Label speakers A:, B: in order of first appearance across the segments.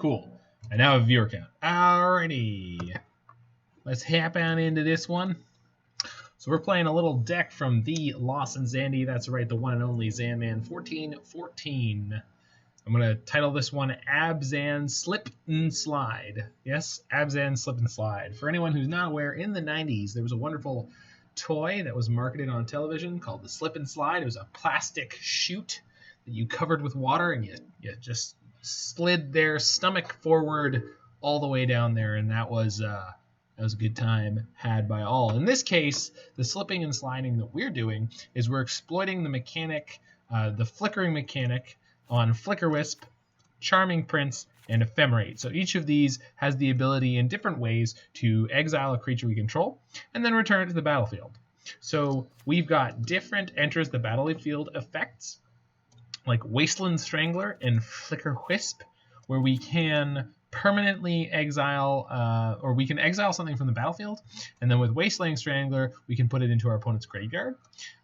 A: Cool. I now have a viewer count. Alrighty. Let's hop on into this one. So we're playing a little deck from the Lawson Zandi. That's right, the one and only Zanman 1414. I'm going to title this one Abzan Slip and Slide. Yes, Abzan Slip and Slide. For anyone who's not aware, in the 90s, there was a wonderful toy that was marketed on television called the Slip and Slide. It was a plastic chute that you covered with water, and you just slid their stomach forward all the way down there, and that was a good time had by all. In this case, the slipping and sliding that we're doing is we're exploiting the mechanic, the flickering mechanic, on Flickerwisp, Charming Prince, and Ephemerate. So each of these has the ability in different ways to exile a creature we control and then return it to the battlefield. So we've got different enters the battlefield effects, like Wasteland Strangler and Flickerwisp, where we can permanently exile, or we can exile something from the battlefield, and then with Wasteland Strangler, we can put it into our opponent's graveyard.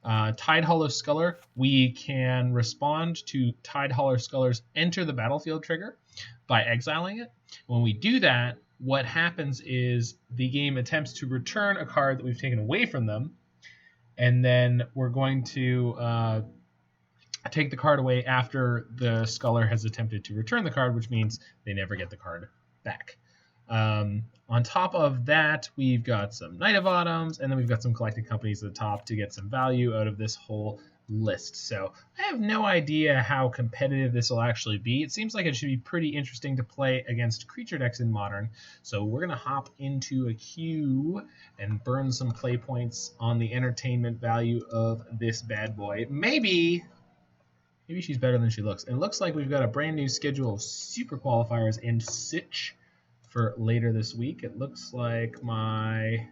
A: Tidehollow Sculler, we can respond to Tidehollow Sculler's enter the battlefield trigger by exiling it. When we do that, what happens is the game attempts to return a card that we've taken away from them, and then we're going to take the card away after the Sculler has attempted to return the card, which means they never get the card back. On top of that, we've got some Knight of Autumns, and then we've got some Collected Companies at the top to get some value out of this whole list. So I have no idea how competitive this will actually be. It seems like it should be pretty interesting to play against creature decks in Modern. So we're going to hop into a queue and burn some play points on the entertainment value of this bad boy. Maybe she's better than she looks. And it looks like we've got a brand new schedule of Super Qualifiers and Sitch for later this week. It looks like my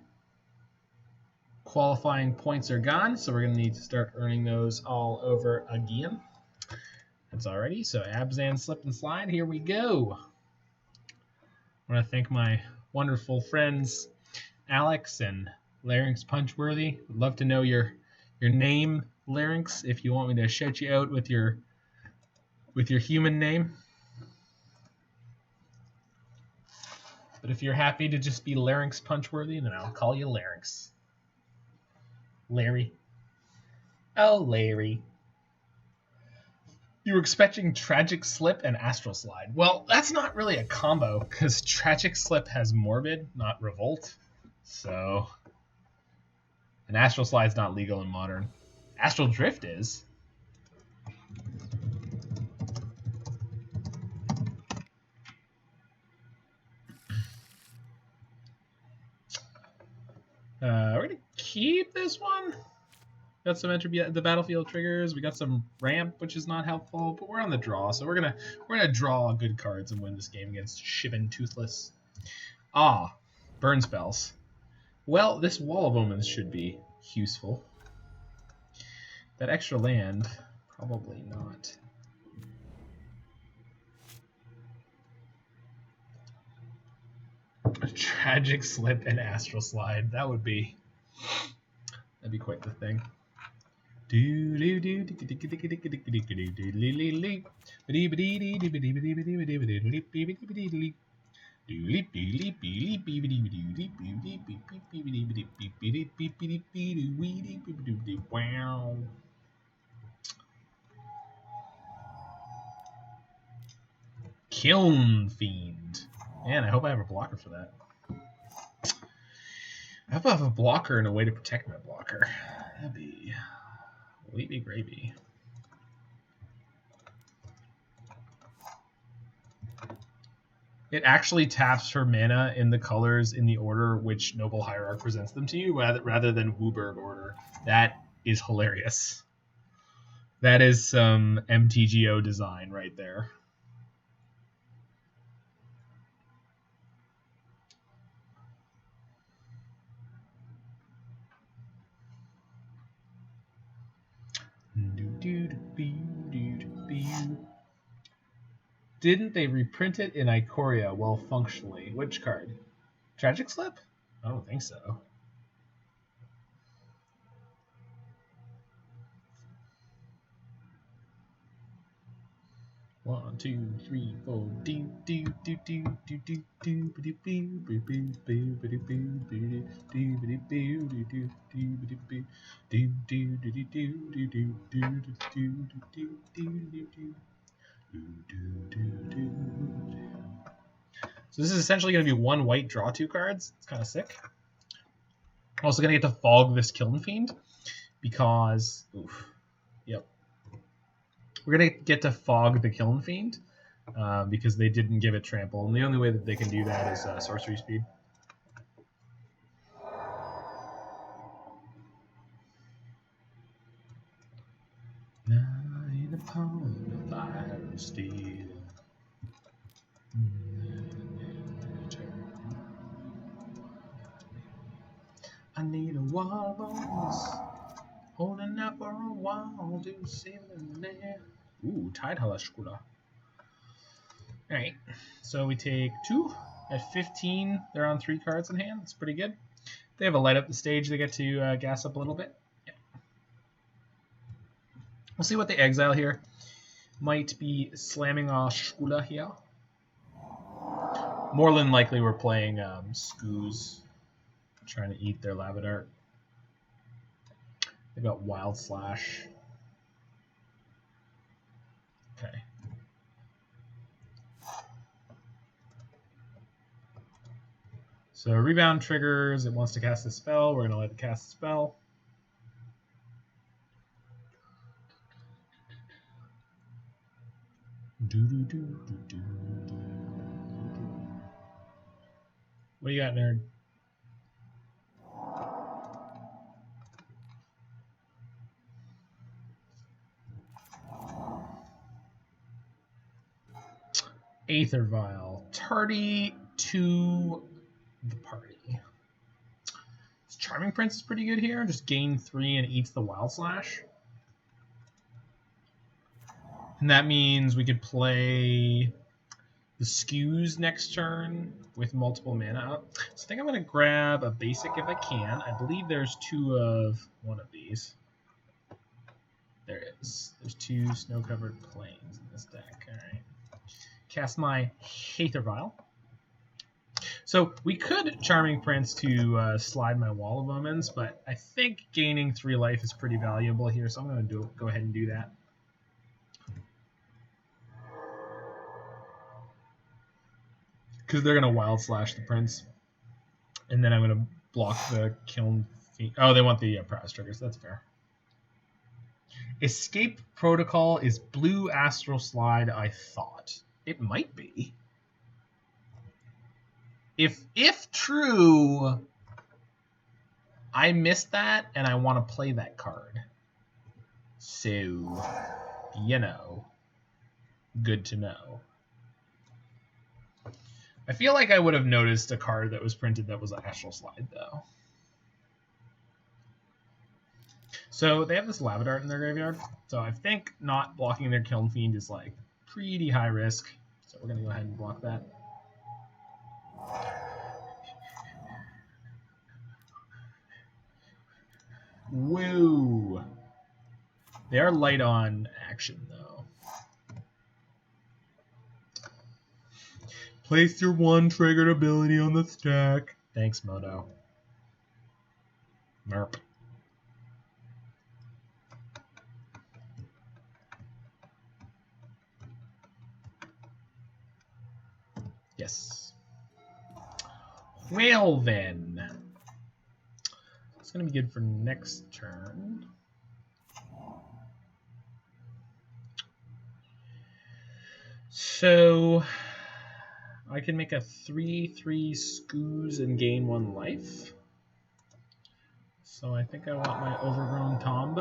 A: qualifying points are gone, so we're going to need to start earning those all over again. That's alrighty. So Abzan Slip and Slide, here we go. I want to thank my wonderful friends Alex and Larynx Punchworthy. Would love to know your name, Larynx, if you want me to shout you out with your human name. But if you're happy to just be Larynx Punchworthy, then I'll call you Larynx. Larry. Oh, Larry. You were expecting Tragic Slip and Astral Slide. Well, that's not really a combo, because Tragic Slip has Morbid, not Revolt. So, and Astral Slide's not legal in Modern. Astral Drift is. We're going to keep this one. Got some entry the battlefield triggers. We got some ramp, which is not helpful, but we're on the draw, so we're gonna draw good cards and win this game against Shivan Toothless. Burn spells. Well, this Wall of Omens should be useful. That extra land, probably not. A Tragic Slip and Astral Slide. That'd be quite the thing. Kiln Fiend. Man, I hope I have a blocker for that. I hope I have a blocker and a way to protect my blocker. That'd be wavy gravy. It actually taps for mana in the colors in the order which Noble Hierarch presents them to you, rather than Wooburg order. That is hilarious. That is some MTGO design right there. Didn't they reprint it in Ikoria? Well, functionally. Which card? Tragic Slip? I don't think so. 1, 2, 3, 4. Do do do do do do do do do So this is essentially going to be one white, draw 2 cards. It's kind of sick. I'm also going to get to fog this Kiln Fiend because, oof, yep. We're going to get to fog the Kiln Fiend because they didn't give it trample, and the only way that they can do that is sorcery speed. Nine upon the fire of steel. I need a Wall of Omens, holding out for a while to save them there. Ooh, Tidehollow Sculler. Alright, so we take 2. At 15, they're on 3 cards in hand. It's pretty good. They have a light up the stage. They get to gas up a little bit. Yeah. We'll see what they exile here. Might be slamming a Sculler here. More than likely, we're playing Ooze, trying to eat their Labradart. They've got Wild Slash. Okay. So rebound triggers. It wants to cast a spell. We're going to let it cast a spell. What do you got, nerd? Aether Vial. Tardy to the party. This Charming Prince is pretty good here. Just gain 3 and eats the Wild Slash. And that means we could play the Skews next turn with multiple mana up. So I think I'm going to grab a basic if I can. I believe there's 2 of one of these. There is. There's 2 snow-covered plains in this deck. All right. Cast my Aether Vial. So we could Charming Prince to slide my Wall of Omens, but I think gaining 3 life is pretty valuable here, so I'm going to go ahead and do that. Because they're going to Wild Slash the Prince. And then I'm going to block the Kiln Fiend. Oh, they want the Prowess triggers. That's fair. Escape Protocol is blue Astral Slide, I thought. It might be. If true, I missed that and I want to play that card. So, you know, good to know. I feel like I would have noticed a card that was printed that was an Astral Slide, though. So they have this Labradart in their graveyard. So I think not blocking their Kiln Fiend is like pretty high risk. So we're going to go ahead and block that. Woo! They are light on action, though. Place your 1 triggered ability on the stack. Thanks, Moto. Merp. Yes. Well, then. It's going to be good for next turn. So I can make a 3/3 Scoos and gain 1 life. So I think I want my Overgrown Tomb.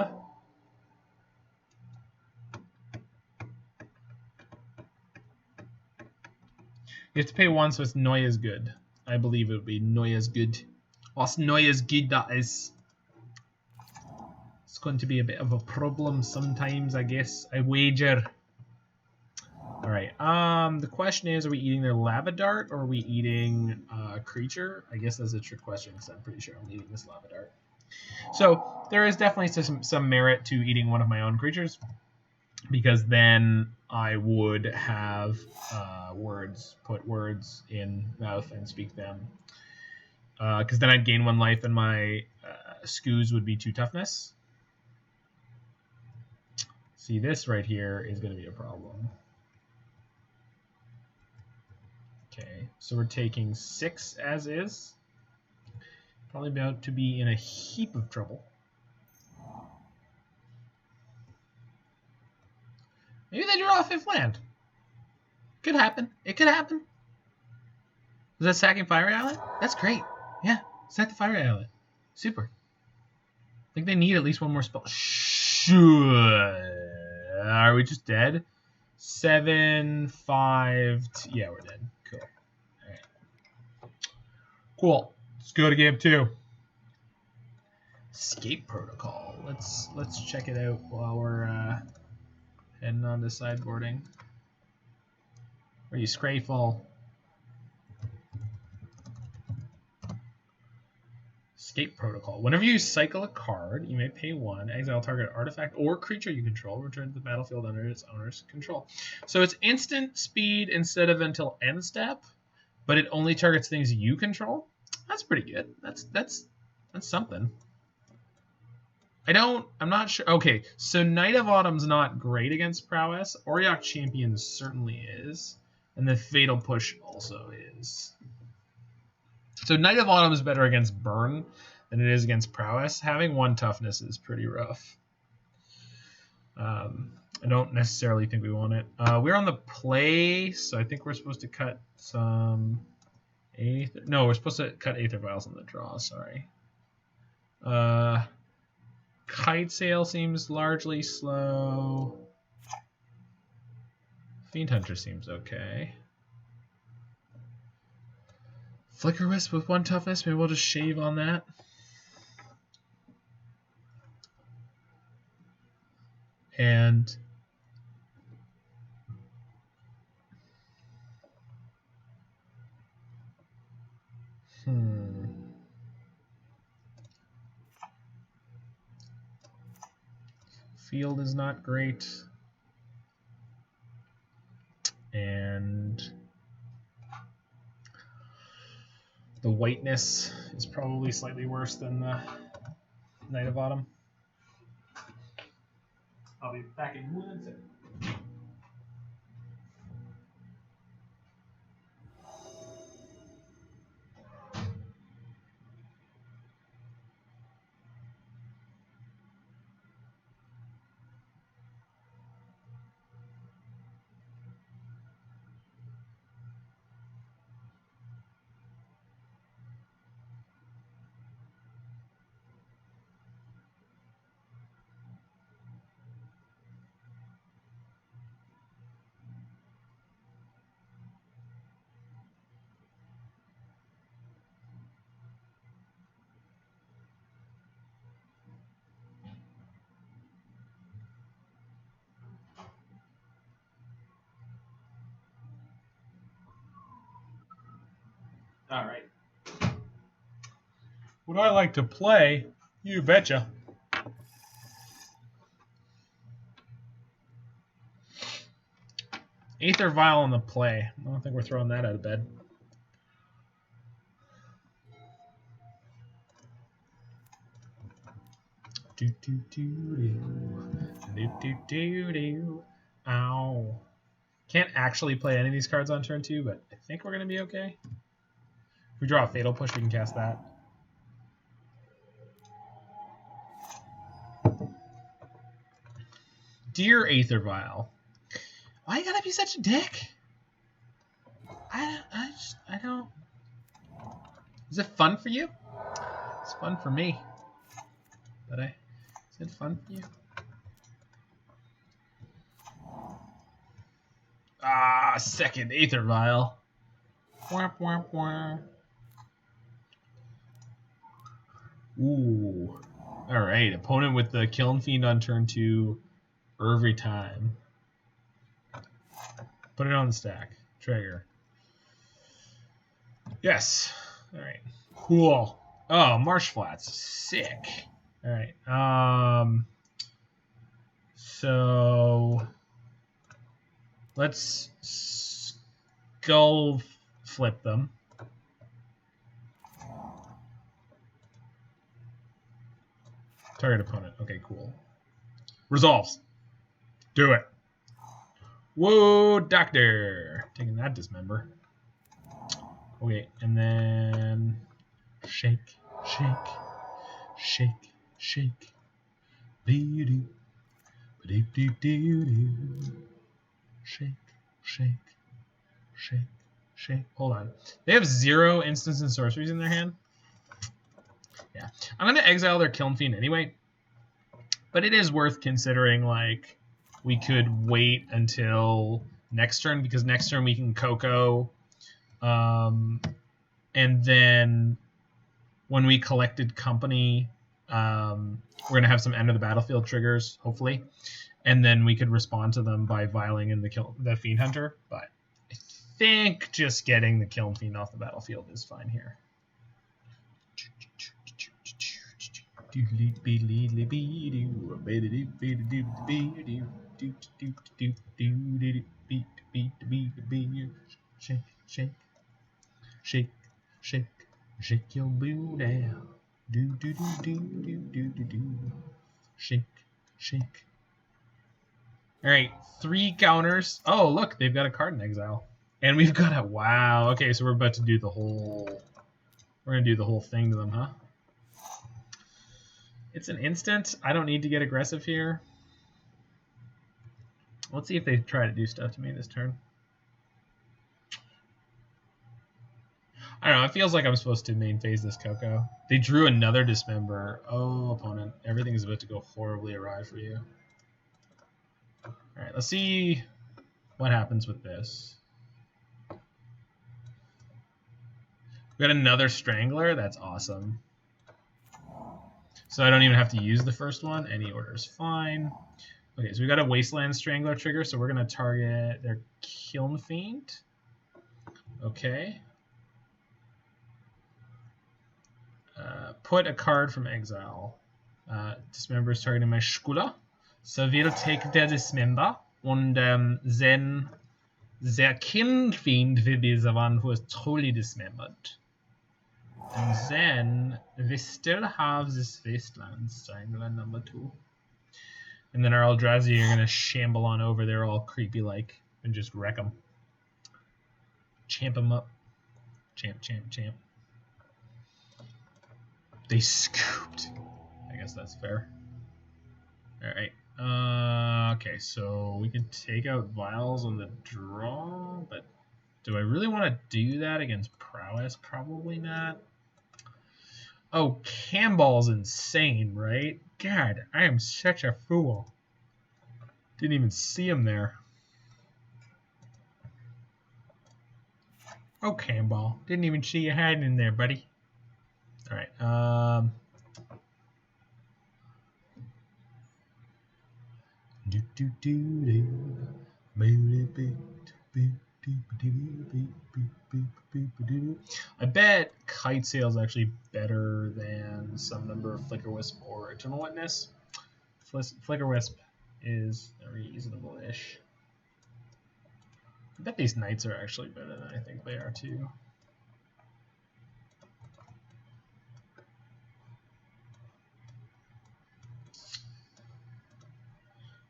A: You have to pay 1, so it's Neues good. I believe it would be Neues good. Was Neues good that is. It's going to be a bit of a problem sometimes, I guess. I wager. Alright, the question is, are we eating their Labradart or are we eating a creature? I guess that's a trick question because I'm pretty sure I'm eating this Labradart. So there is definitely some merit to eating one of my own creatures. because then I would have put words in mouth and speak them. Because then I'd gain 1 life and my Scoos would be 2 toughness. See, this right here is going to be a problem. Okay, so we're taking 6 as is. Probably about to be in a heap of trouble. Maybe they draw a 5th land. Could happen. It could happen. Was that sacking Fire Island? That's great. Yeah, sack the Fire Island. Super. I think they need at least 1 more spell. Are we just dead? 7, 5. Yeah, we're dead. Cool. All right. Cool. Let's go to game 2. Escape Protocol. Let's check it out while we're heading on to sideboarding. Are you Scrayful? Escape Protocol. Whenever you cycle a card, you may pay 1, exile target artifact or creature you control, return to the battlefield under its owner's control. So it's instant speed instead of until end step, but it only targets things you control. That's pretty good. That's something. I'm not sure. Okay, so Knight of Autumn's not great against prowess. Auriok Champion certainly is, and the Fatal Push also is. So Knight of Autumn is better against burn than it is against prowess. Having 1 toughness is pretty rough. I don't necessarily think we want it. We're on the play, so I think we're supposed to cut some Aether. No, we're supposed to cut Aether Vials on the draw. Sorry. Kitesail seems largely slow. Fiend Hunter seems okay. Flickerwisp with 1 toughness. Maybe we'll just shave on that. And field is not great. And the whiteness is probably slightly worse than the Knight of Autumn. I'll be back in 1 second. All right. Would I like to play? You betcha. Aether Vial on the play. I don't think we're throwing that out of bed. Ow. Can't actually play any of these cards on turn 2, but I think we're going to be okay. If we draw a Fatal Push, we can cast that. Dear Aether Vial, why you gotta be such a dick? I don't. Is it fun for you? It's fun for me. Is it fun for you? Ah, second Aether Vial. Womp, womp, womp. Ooh. Alright, opponent with the Kiln Fiend on turn 2 every time. Put it on the stack. Trigger. Yes. Alright. Cool. Oh, Marsh Flats. Sick. Alright. So let's skull flip them. Target opponent. Okay, cool. Resolves. Do it. Whoa, doctor. Taking that dismember. Okay, and then shake, shake, shake, shake. Be-do, be-do-do-do-do. Shake, shake, shake, shake. Hold on. They have 0 instants and sorceries in their hand. Yeah, I'm gonna exile their Kiln Fiend anyway. But it is worth considering, like, we could wait until next turn, because next turn we can Coco. And then when we collected company, we're going to have some end of the battlefield triggers, hopefully. And then we could respond to them by vialing in the Fiend Hunter. But I think just getting the Kiln Fiend off the battlefield is fine here. Shake, shake, shake, shake, shake your booty. Do do do do do do do do. Shake, shake. All right, 3 counters. Oh, look, they've got a card in exile, and we've got a wow. Okay, so we're about to do the whole. We're gonna do the whole thing to them, huh? It's an instant. I don't need to get aggressive here. Let's see if they try to do stuff to me this turn. I don't know. It feels like I'm supposed to main phase this Coco. They drew another dismember. Oh, opponent. Everything is about to go horribly awry for you. All right, let's see what happens with this. We got another Strangler. That's awesome. So I don't even have to use the first one. Any order is fine. Okay, so we got a Wasteland Strangler trigger, so we're going to target their Kiln Fiend. Okay. Put a card from exile. Dismember is targeting my Sculler. So we'll take the Dismember. And then their Kiln Fiend will be the one who is totally dismembered. And then we still have this Wasteland Strangler number 2. And then our Eldrazi are going to shamble on over there all creepy-like and just wreck them. Champ them up. Champ, champ, champ. They scooped. I guess that's fair. Alright. Okay, so we can take out Vials on the draw, but do I really want to do that against Prowess? Probably not. Oh, Camball's insane, right? God, I am such a fool. Didn't even see him there. Oh, Camball. Didn't even see you hiding in there, buddy. Alright, I bet Kitesail is actually better than some number of Flickerwisp or Eternal Witness. Flickerwisp is reasonable-ish. I bet these Knights are actually better than I think they are too.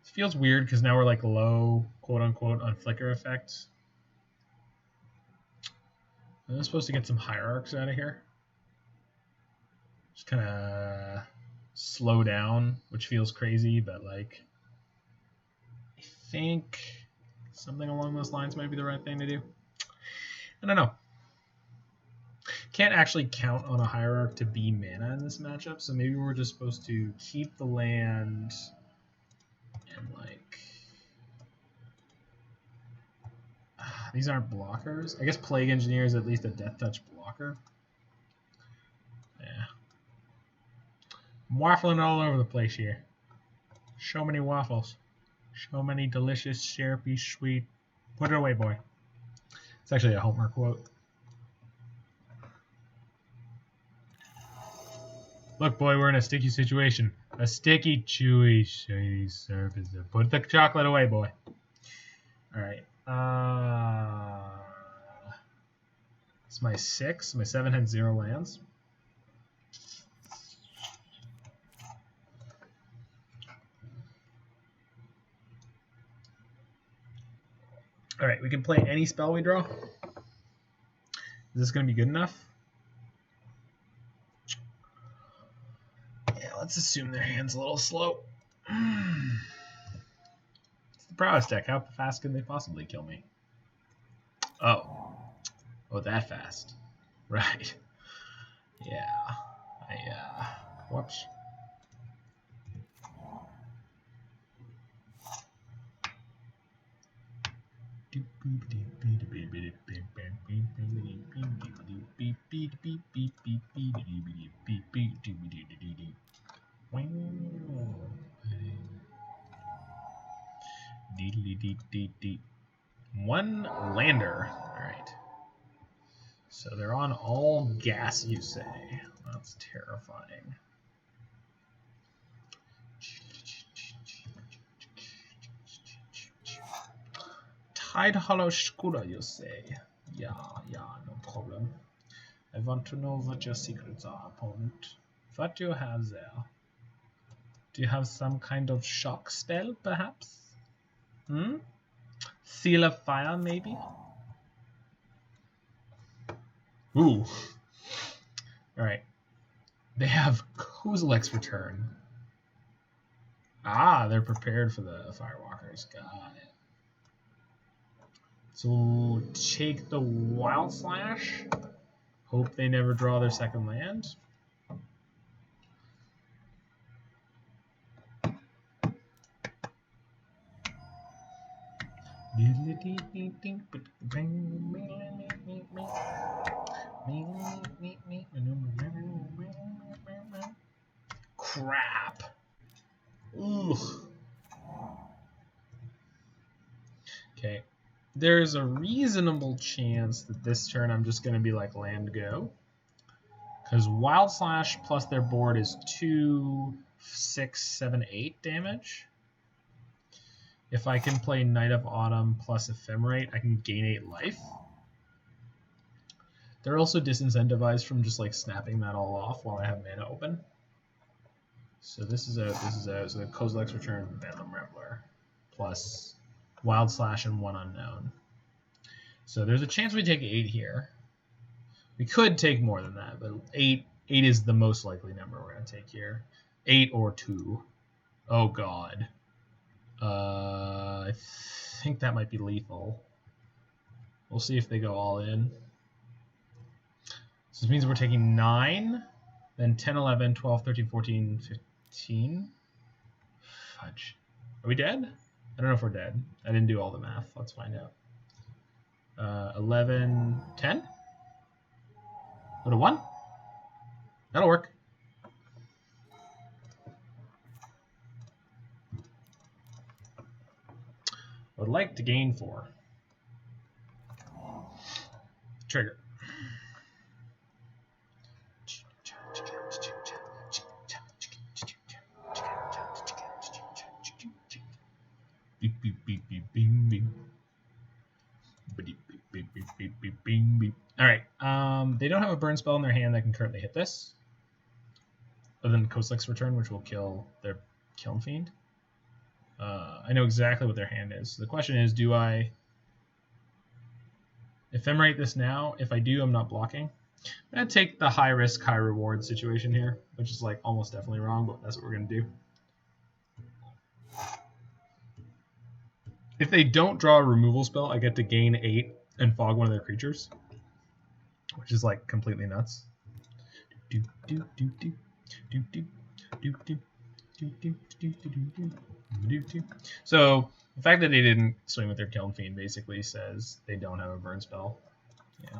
A: It feels weird because now we're like low, quote unquote, on flicker effects. I'm supposed to get some hierarchs out of here. Just kind of slow down, which feels crazy, but like I think something along those lines might be the right thing to do. I don't know. Can't actually count on a hierarch to be mana in this matchup, so maybe we're just supposed to keep the land and like these aren't blockers. I guess Plague Engineer is at least a Death Touch blocker. Yeah. I'm waffling all over the place here. So many waffles. So many delicious, syrupy, sweet. Put it away, boy. It's actually a Homer quote. Look, boy, we're in a sticky situation. A sticky, chewy, shady surface. Put the chocolate away, boy. All right. It's my 6. My 7 had 0 lands. All right, we can play any spell we draw. Is this going to be good enough? Yeah, let's assume their hand's a little slow. It's the prowess deck. How fast can they possibly kill me? Oh, that fast. Right. Yeah. Whoops. One lander. Alright. So they're on all gas, you say. That's terrifying. Tidehollow Sculler, you say. Yeah, no problem. I want to know what your secrets are, opponent. What do you have there? Do you have some kind of shock spell, perhaps? Seal of Fire, maybe? Ooh. Alright. They have Kozilek's Return. Ah, they're prepared for the Firewalkers. Got it. So take the Wild Slash. Hope they never draw their second land. Crap. Ugh. Okay. There's a reasonable chance that this turn I'm just going to be like land go. Because Wild Slash plus their board is 2, 6, 7, 8 damage. If I can play Night of Autumn plus Ephemerate, I can gain 8 life. They're also disincentivized from just like snapping that all off while I have mana open. So this is out, so the Kozilek's Return, Venom Rambler, plus Wild Slash and 1 unknown. So there's a chance we take 8 here. We could take more than that, but 8 is the most likely number we're going to take here. 8 or 2. Oh god. I think that might be lethal. We'll see if they go all in. So this means we're taking 9, then 10, 11, 12, 13, 14, 15. Fudge. Are we dead? I don't know if we're dead. I didn't do all the math. Let's find out. 11, 10? Go to 1? That'll work. I would like to gain 4. Trigger. Beep, beep, beep, beep, bing, bing. Beep, beep, beep, beep, beep, beep, bing, beep. Alright, they don't have a burn spell in their hand that can currently hit this. Other than Kozilek's Return, which will kill their Kiln Fiend. I know exactly what their hand is. So the question is, do I Ephemerate this now? If I do, I'm not blocking. I'm going to take the high risk, high reward situation here, which is like almost definitely wrong, but that's what we're going to do. If they don't draw a removal spell, I get to gain 8 and fog one of their creatures, which is like completely nuts. So the fact that they didn't swing with their Kiln Fiend basically says they don't have a burn spell. Yeah.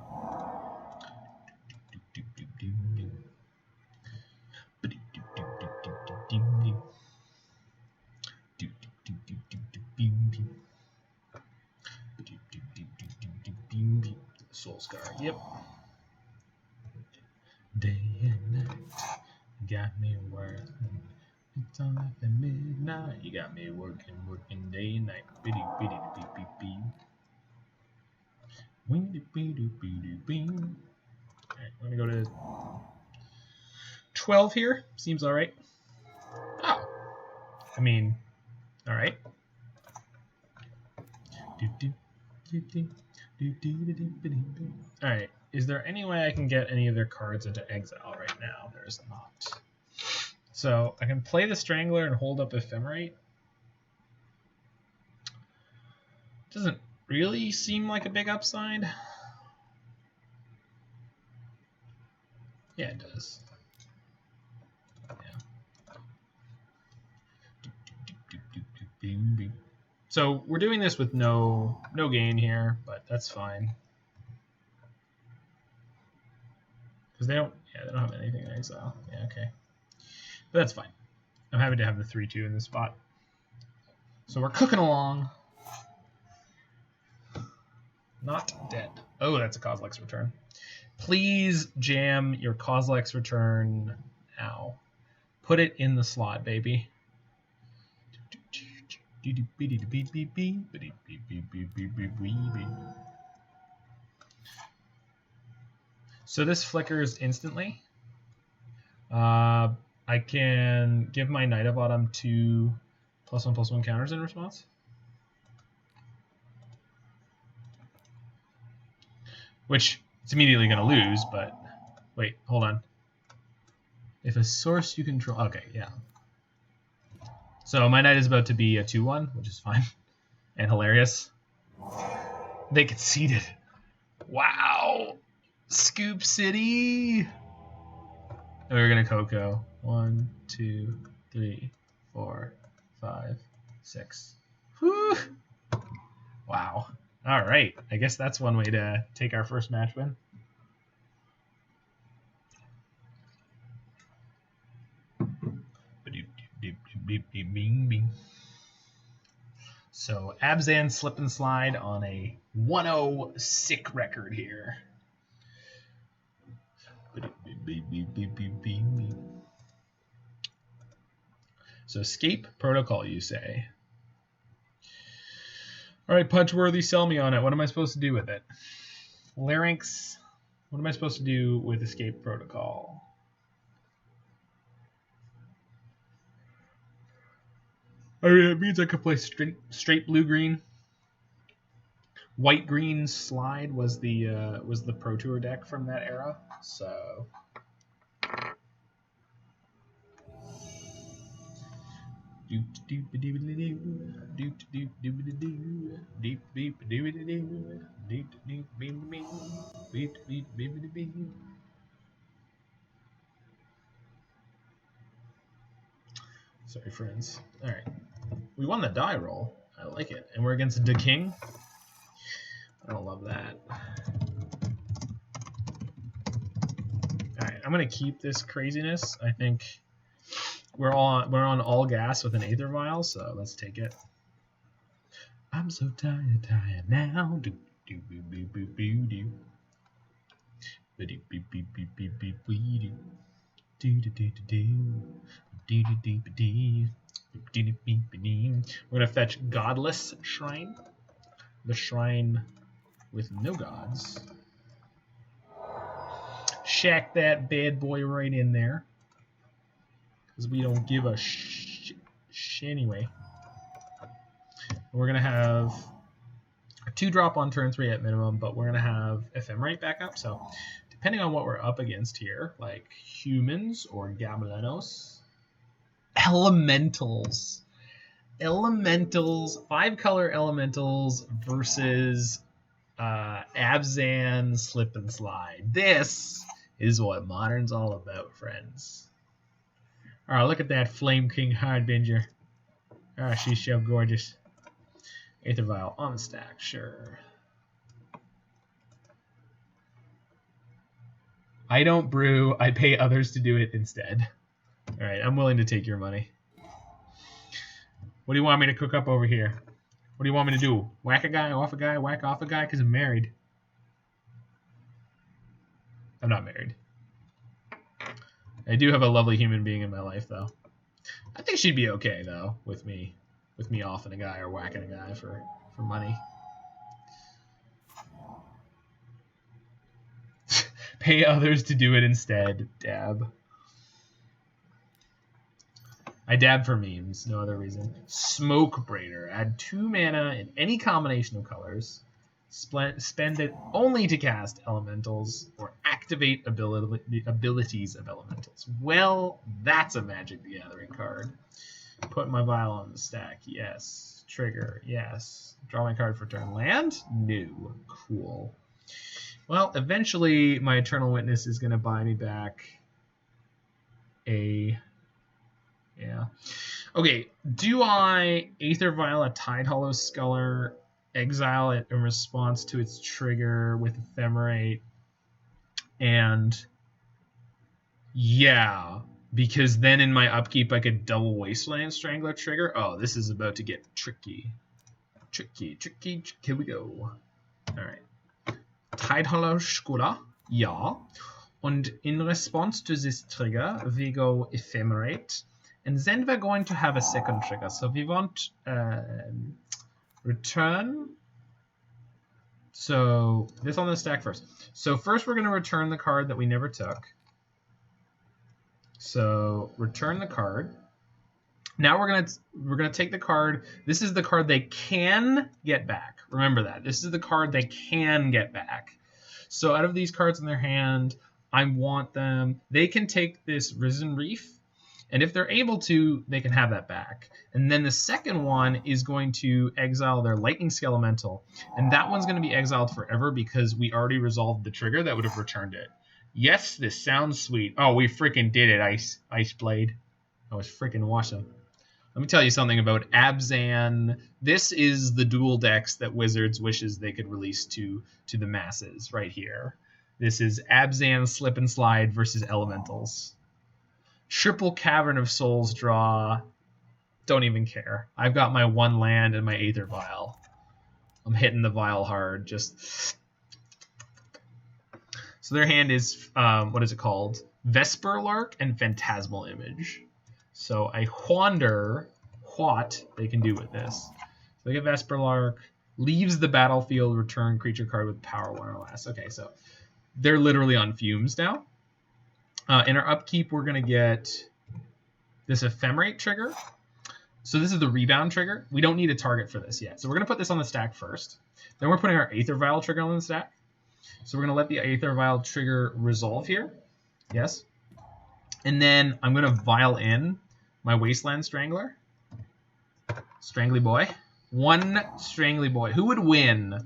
A: Soul Scar, yep. Day and night, got me working. It's on at midnight. You got me working day and night. Biddy biddy beep beep beep. Windy beady beady beep. Alright, I'm gonna go to 12 here. Seems alright. Oh. I mean, alright. Alright. Is there any way I can get any of their cards into exile right now? There's not. So I can play the Strangler and hold up Ephemerate. Doesn't really seem like a big upside. Yeah, it does. Yeah. So we're doing this with no gain here, but that's fine. Because they don't have anything in exile. Yeah, okay. But that's fine. I'm happy to have the 3/2 in this spot. So we're cooking along. Not dead. Oh, that's a Kozilek's return. Please jam your Kozilek's return now. Put it in the slot, baby. So this flickers instantly. I can give my Knight of Autumn 2 +1/+1 counters in response. Which it's immediately going to lose, but wait, hold on. If a source you control... Okay, yeah. So my Knight is about to be a 2/1, which is fine. And hilarious. They conceded. Wow! Scoop City! And we're going to Coco. 1, 2, 3, 4, 5, 6. Whew! Wow. All right. I guess that's one way to take our first match win. So Abzan slip and slide on a 1-0 sick record here. So escape protocol, you say? All right, Punchworthy, sell me on it. What am I supposed to do with it? Larynx, what am I supposed to do with escape protocol? I mean, it means I could play straight blue-green. White-green slide was the Pro Tour deck from that era, so... Sorry, friends. All right, we won the die roll. I like it, and we're against the King. I don't love that. All right, I'm gonna keep this craziness. I think we're on all gas with an Aether Vial, so let's take it. I'm so tired now. Do do boo boo boo boo do. Biddy beep beep beep beep beep wee do. Do do do do do. Do do do do do. We're gonna fetch Godless Shrine, the shrine with no gods. Shack that bad boy right in there, because we don't give a shit anyway. We're going to have a 2-drop on turn 3 at minimum, but we're going to have Ephemerate back up. So depending on what we're up against here, like humans or Gablenos, elementals, 5-color elementals versus Abzan slip and slide. This is what Modern's all about, friends. All right, look at that Flame King Hardbinger. Ah, she's so gorgeous. Aether Vial on the stack, sure. I don't brew. I pay others to do it instead. All right, I'm willing to take your money. What do you want me to cook up over here? What do you want me to do? Whack a guy, off a guy, whack off a guy? Because I'm married. I'm not married. I do have a lovely human being in my life, though. I think she'd be okay, though, with me offing a guy or whacking a guy for money. Pay others to do it instead. Dab. I dab for memes, no other reason. Smoke Braider. Add 2 mana in any combination of colors. Spend it only to cast elementals or activate abilities of elementals. Well, that's a Magic the Gathering card. Put my vial on the stack. Yes. Trigger. Yes. Draw my card for turn. Land? No. Cool. Well, eventually my Eternal Witness is going to buy me back a... Yeah. Okay, do I Aether Vial a Tidehollow Sculler, exile it in response to its trigger with Ephemerate, and yeah, because then in my upkeep I could double Wasteland Strangler trigger. Oh, this is about to get tricky. Tricky. Here we go. Alright. Tidehollow Sculler, ja. Und in response to this trigger, we go Ephemerate. And then we're going to have a second trigger. So we want return. So this on the stack first. So first we're going to return the card that we never took. So return the card. Now we're gonna take the card. This is the card they can get back. Remember that. This is the card they can get back. So out of these cards in their hand, I want them. They can take this Risen Reef. And if they're able to, they can have that back. And then the second one is going to exile their Lightning Skelemental. And that one's going to be exiled forever because we already resolved the trigger that would have returned it. Yes, this sounds sweet. Oh, we freaking did it, Ice Blade. That was freaking awesome. Let me tell you something about Abzan. This is the dual decks that Wizards wishes they could release to the masses right here. This is Abzan Slip and Slide versus Elementals. Triple Cavern of Souls draw. Don't even care. I've got my 1 land and my Aether Vial. I'm hitting the vial hard. Just so their hand is what is it called? Vesperlark and Phantasmal Image. So I wonder what they can do with this. So they get Vesperlark, leaves the battlefield, return creature card with power 1 or less. Okay, so they're literally on fumes now. In our upkeep, we're going to get this Ephemerate trigger. So this is the rebound trigger. We don't need a target for this yet. So we're going to put this on the stack first. Then we're putting our Aether Vial trigger on the stack. So we're going to let the Aether Vial trigger resolve here. Yes. And then I'm going to vial in my Wasteland Strangler. Strangly Boy. 1 Strangly Boy. Who would win?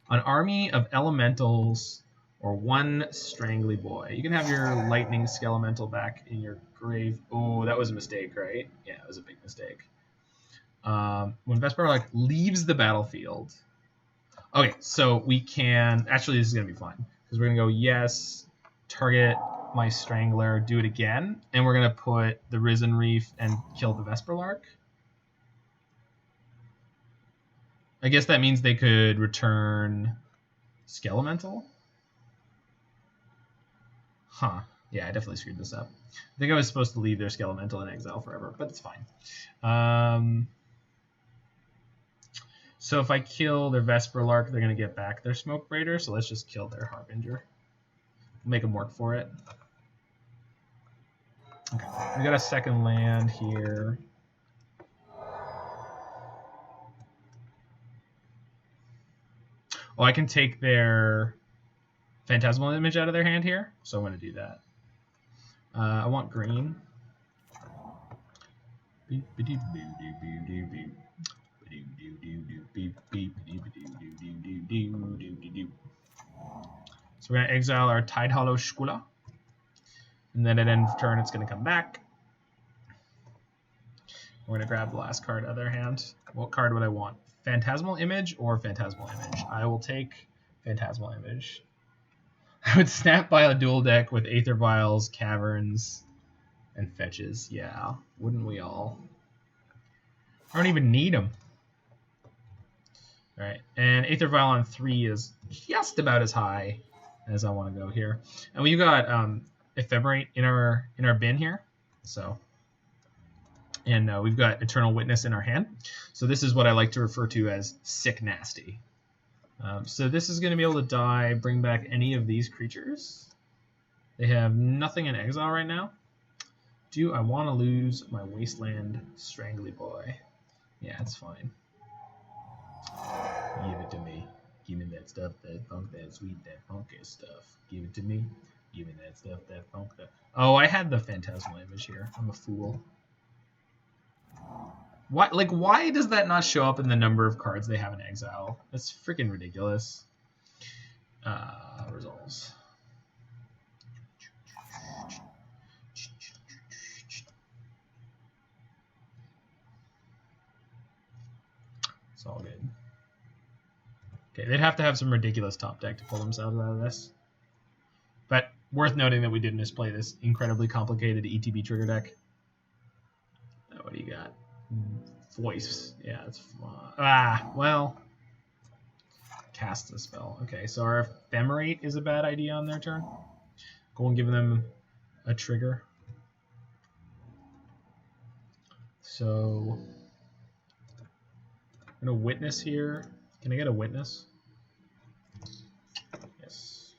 A: An army of elementals or 1 Strangly Boy? You can have your Lightning Skelemental back in your grave. Oh, that was a mistake, right? Yeah, it was a big mistake. When Vesperlark leaves the battlefield. Okay, so we can... Actually, this is going to be fun. Because we're going to go, yes, target my Strangler, do it again. And we're going to put the Risen Reef and kill the Vesperlark. I guess that means they could return Skelemental. Huh. Yeah, I definitely screwed this up. I think I was supposed to leave their Skelemental in exile forever, but it's fine. So if I kill their Vesperlark, they're going to get back their Smoke Braider, so let's just kill their Harbinger. Make them work for it. Okay, we got a second land here. Oh, I can take their Phantasmal Image out of their hand here, so I'm going to do that. I want green. So we're going to exile our Tidehollow Sculler. And then at end of turn, it's going to come back. We're going to grab the last card out of their hand. What card would I want? Phantasmal Image or Phantasmal Image? I will take Phantasmal Image. I would snap by a dual deck with Aether Vials, Caverns, and Fetches. Yeah, wouldn't we all? I don't even need them. All right, and Aether Vial on 3 is just about as high as I want to go here. And we've got Ephemerate in our bin here. So, and we've got Eternal Witness in our hand. So this is what I like to refer to as sick nasty. So this is going to be able to die, bring back any of these creatures. They have nothing in exile right now. Do I want to lose my Wasteland Strangler boy? Yeah, it's fine. Give it to me. Give me that stuff, that funk, that sweet, that funky stuff. Give it to me. Give me that stuff, that funk, that... Oh, I had the Phantasmal Image here. I'm a fool. Why does that not show up in the number of cards they have in exile? That's freaking ridiculous. Resolves. It's all good. Okay, they'd have to have some ridiculous top deck to pull themselves out of this. But worth noting that we did misplay this incredibly complicated ETB trigger deck. What do you got? Voice. Yeah, it's fine. Well. Cast the spell. Okay, so our Ephemerate is a bad idea on their turn. Go and give them a trigger. So I'm gonna witness here. Can I get a witness? Yes.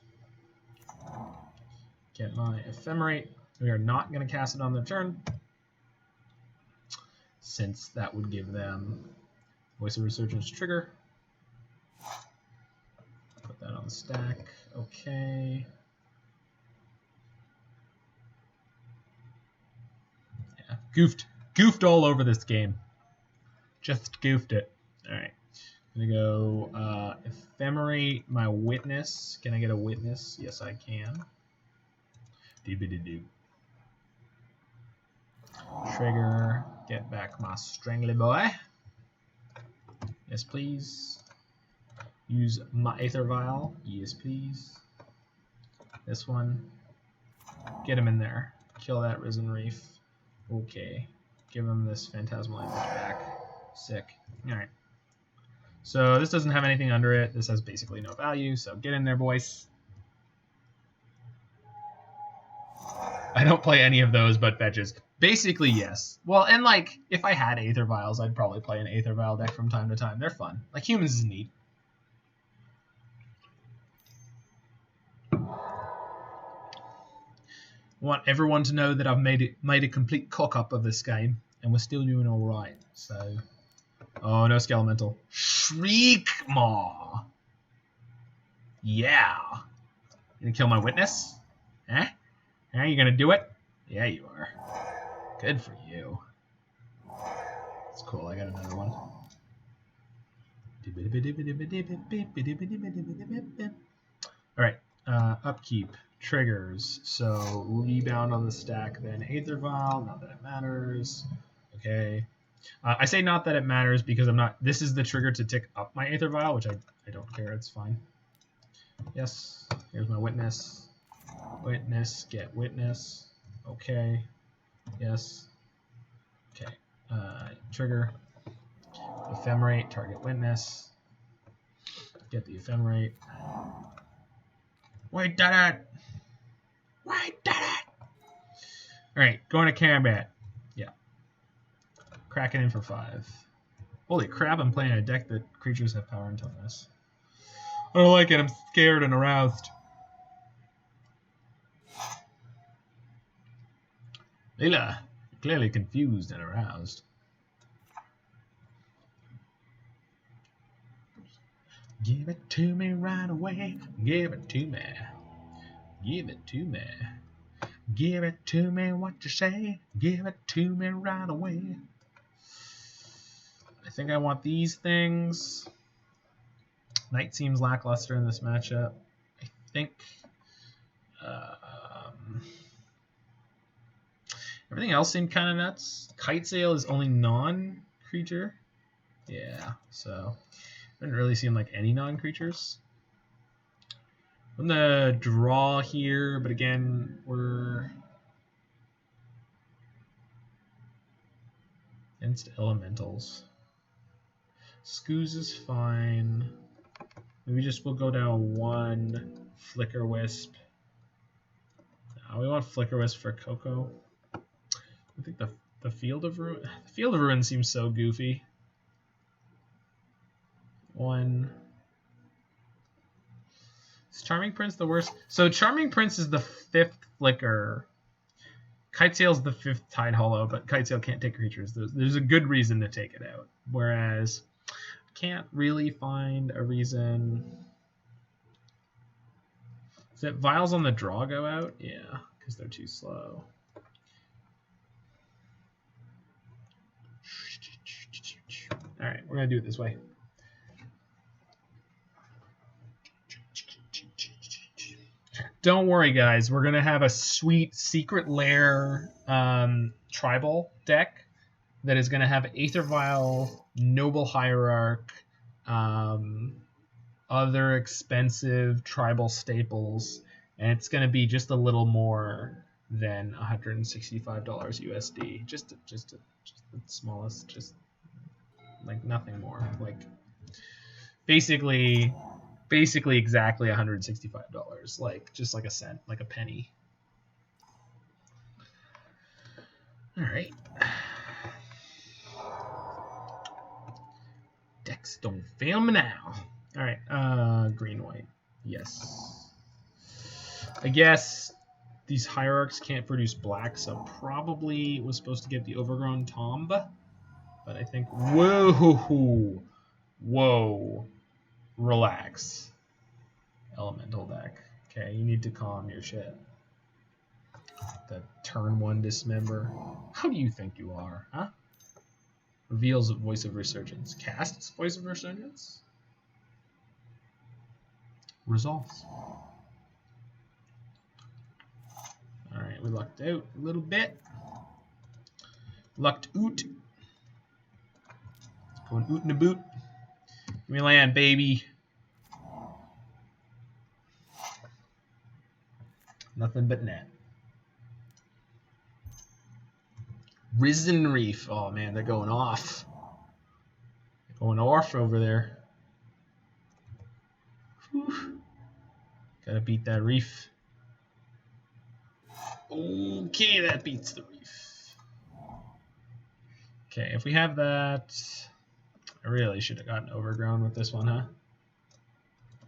A: Get my Ephemerate. We are not gonna cast it on their turn, since that would give them Voice of Resurgence trigger. Put that on the stack. Okay. Yeah, goofed all over this game. Just goofed it. All right. I'm gonna go Ephemerate my witness. Can I get a witness? Yes, I can. Doobity-doo. Trigger. Get back my Strangler boy. Yes, please. Use my Aether Vial. Yes, please. This one. Get him in there. Kill that Risen Reef. Okay. Give him this Phantasmal Image back. Sick. Alright. So this doesn't have anything under it. This has basically no value, so get in there, boys. I don't play any of those, but fetches. Basically, yes. Well, and like, if I had Aether Vials, I'd probably play an Aether Vial deck from time to time. They're fun. Like, humans is neat. I want everyone to know that I've made a complete cock-up of this game, and we're still doing all right. So, oh no, Skelemental. Shriekmaw. Yeah. You gonna kill my witness? Eh? Are you gonna do it? Yeah, you are. Good for you. That's cool. I got another one. All right. Upkeep. Triggers. So rebound on the stack, then Aether Vial. Not that it matters. Okay. I say not that it matters because I'm not. This is the trigger to tick up my Aether Vial, which I don't care. It's fine. Yes. Here's my witness. Witness. Get witness. Okay. Yes. Okay. Trigger. Ephemerate. Target witness. Get the Ephemerate. We did it! We did it! Alright, going to combat. Yeah. Cracking in for 5. Holy crap, I'm playing a deck that creatures have power and toughness. I don't like it, I'm scared and aroused. Leela, you're clearly confused and aroused. Give it to me right away. Give it to me. Give it to me. Give it to me what you say. Give it to me right away. I think I want these things. Knight seems lackluster in this matchup. I think everything else seemed kind of nuts. Kitesail is only non-creature. Yeah, so didn't really seem like any non-creatures. I'm gonna draw here, but again, we're against elementals. Scooze is fine. Maybe we'll go down 1 Flickerwisp. We want Flickerwisp for Coco. I think the Field of Ruin seems so goofy. One. Is Charming Prince the worst? So Charming Prince is the 5th Flicker. Kitesail's the 5th Tidehollow, but Kitesail can't take creatures. There's a good reason to take it out. Whereas, I can't really find a reason. Is that Vials on the draw go out? Yeah, because they're too slow. Alright, we're going to do it this way. Don't worry, guys. We're going to have a sweet Secret Lair tribal deck that is going to have Aether Vial, Noble Hierarch, other expensive tribal staples, and it's going to be just a little more than $165 USD. Just the smallest, just like nothing more. Like basically exactly $165, like just like a cent, like a penny. All right. Decks don't fail me now. All right, green white. Yes. I guess these hierarchs can't produce black, so probably was supposed to get the Overgrown Tomb. But I think whoa. Relax. Elemental deck. Okay, you need to calm your shit. The turn 1 Dismember. How do you think you are, huh? Reveals Voice of Resurgence. Casts Voice of Resurgence. Resolves. Alright, we lucked out a little bit. Lucked oot. Going oot in a boot. Give me land, baby. Nothing but net. Risen Reef. Oh man, they're going off. They're going off over there. Whew. Gotta beat that reef. Okay, that beats the reef. Okay, if we have that, I really should have gotten Overgrown with this one, huh?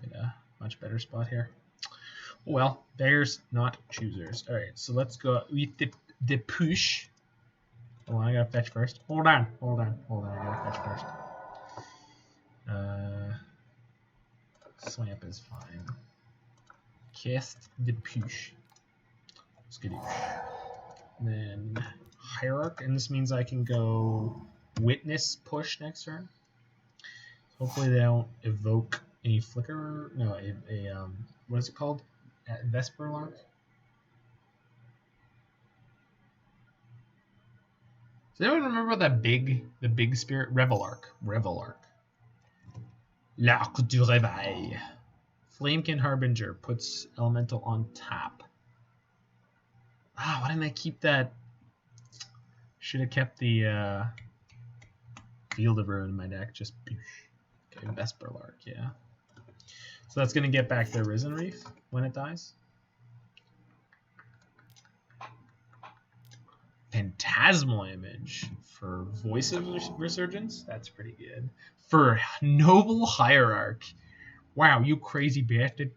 A: In a much better spot here. Well, bears, not choosers. All right, so let's go with the push. Hold on, I gotta fetch first. Hold on. I gotta fetch first. Swamp is fine. Cast the push. Skadoosh. Then Hierarch, and this means I can go Witness push next turn. Hopefully they don't evoke a flicker. No, what is it called? Vesperlark. Does anyone remember the big spirit? Revelark. L'Arc du Réveil. Flamekin Harbinger puts elemental on top. Ah, why didn't I keep that? Should have kept the Field of Ruin in my deck. Just okay, Vesperlark, yeah. So that's gonna get back the Risen Reef when it dies. Phantasmal Image for Voice of Resurgence. That's pretty good. For Noble Hierarch. Wow, you crazy bastard.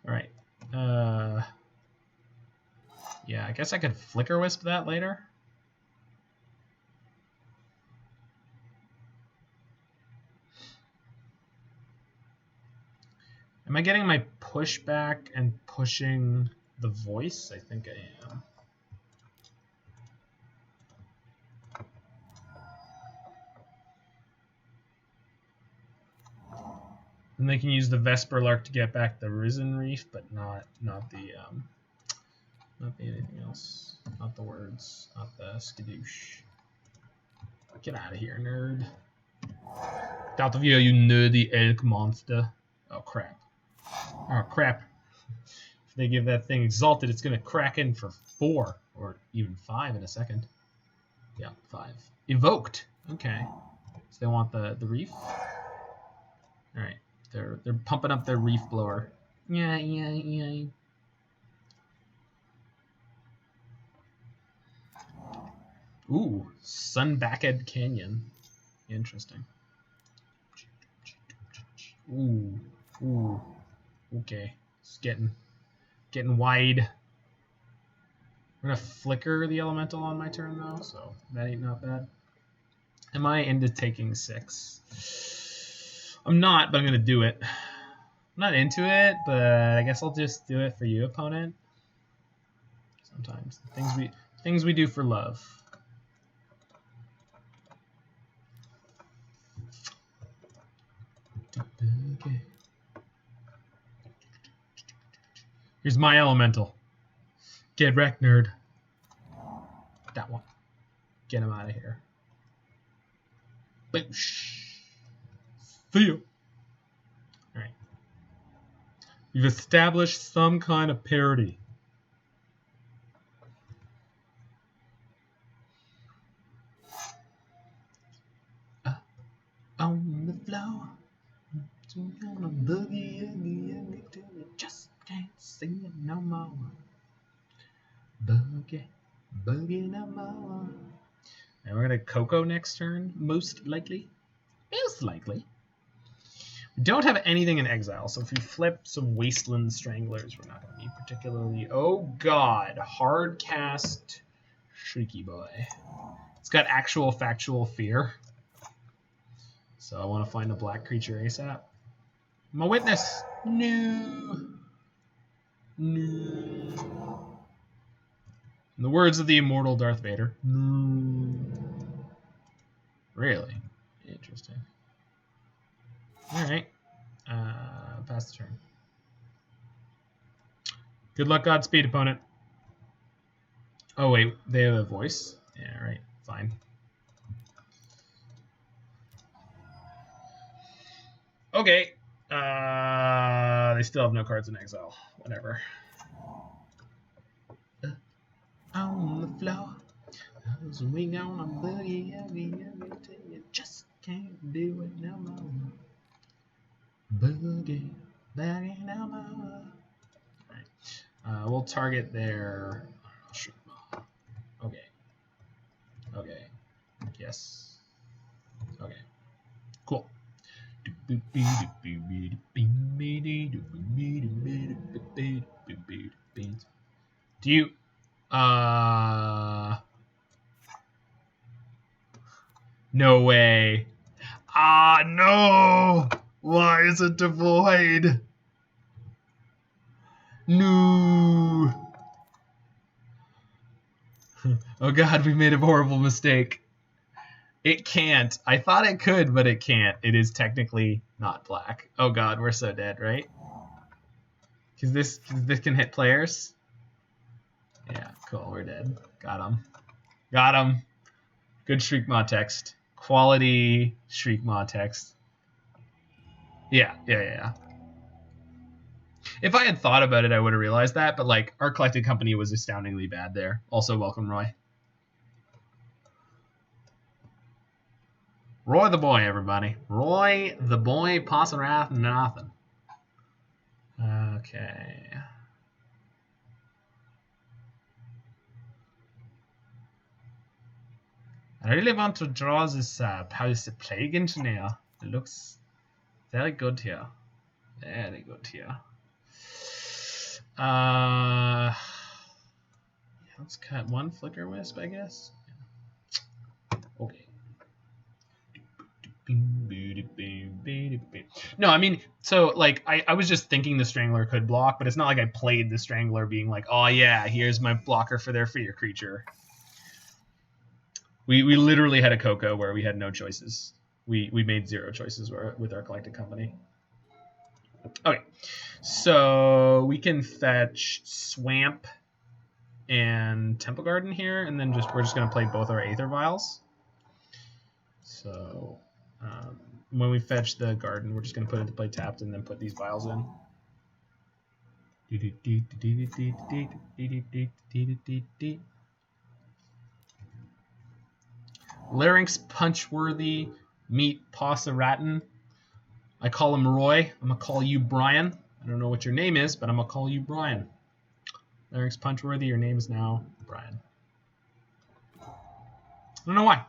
A: Alright. Yeah, I guess I could Flickerwisp that later. Am I getting my push back and pushing the voice? I think I am. And they can use the Vesperlark to get back the Risen Reef, but not the anything else. Not the words. Not the skadoosh. Get out of here, nerd. Get out of here, you nerdy elk monster. Oh crap. Oh crap. If they give that thing Exalted, it's gonna crack in for 4 or even 5 in a second. Yeah, 5. Evoked. Okay. So they want the reef. Alright. They're pumping up their reef blower. Yeah. Ooh, Sunbacked Canyon. Interesting. Ooh, ooh. Okay, it's getting wide. I'm gonna flicker the elemental on my turn though, so that ain't not bad. Am I into taking 6? I'm not, but I'm gonna do it. I'm not into it, but I guess I'll just do it for you, opponent. Sometimes things we do for love. Okay. Here's my elemental. Get wrecked, nerd. That one. Get him out of here. Boosh. See you. Alright. You've established some kind of parity. On the floor. On a boogie, you just can't sing it no more. Boogie no more. And we're gonna Coco next turn, most likely. Most likely. We don't have anything in exile, so if we flip some Wasteland Stranglers, we're not gonna be particularly. Oh god, hard cast Shrieky Boy. It's got actual factual fear. So I want to find a black creature ASAP. I'm a witness. No. No. In the words of the immortal Darth Vader. No. Really? Interesting. Alright. Pass the turn. Good luck, Godspeed, opponent. Oh, wait. They have a voice? Yeah, right. Fine. Okay. They still have no cards in exile. Whatever. On the floor. We gonna boogie till you just can't do it no more. Boogie no more. Alright. We'll target their. Okay. Okay. Yes. Okay. Cool. Do you no way. No. Why is it devoid? No. Oh god, we made a horrible mistake. It can't. I thought it could, but it can't. It is technically not black. Oh god, we're so dead, right? Because this can hit players. Yeah, cool, we're dead. Got him. Got him. Good Shriekmaw text. Quality Shriekmaw text. Yeah. If I had thought about it, I would have realized that, but like, our collected company was astoundingly bad there. Also, welcome, Roy. Roy the boy, everybody. Roy the boy, Posserath, nothing. Okay. I really want to draw this Palace Plague Engineer. It looks very good here. Very good here. Let's cut one Flickerwisp, I guess. Okay. No, I mean, so like I was just thinking the Strangler could block, but it's not like I played the Strangler being like, oh yeah, here's my blocker for your creature. We literally had a Coco where we had no choices. We made 0 choices with our collected company. Okay, so we can fetch Swamp and Temple Garden here, and then we're just gonna play both our Aether Vials. So when we fetch the garden, we're just gonna put it into play tapped and then put these vials in. Larynx Punchworthy meet Posseratin. I call him Roy. I'm gonna call you Brian. I don't know what your name is, but I'm gonna call you Brian. Larynx Punchworthy, your name is now Brian. don't know why. I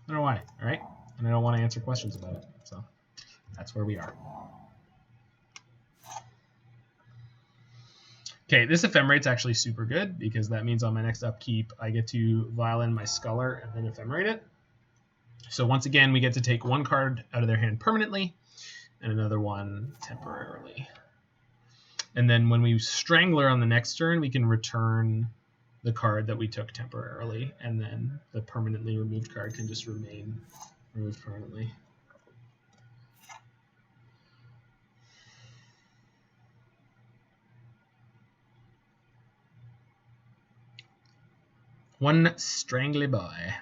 A: don't know why. All right, and I don't want to answer questions about it. So that's where we are. Okay, this Ephemerate's actually super good because that means on my next upkeep I get to vial in my Sculler and then Ephemerate it. So once again, we get to take one card out of their hand permanently and another one temporarily. And then when we Strangler on the next turn, we can return the card that we took temporarily, and then the permanently removed card can just remain removed permanently. One strangly boy.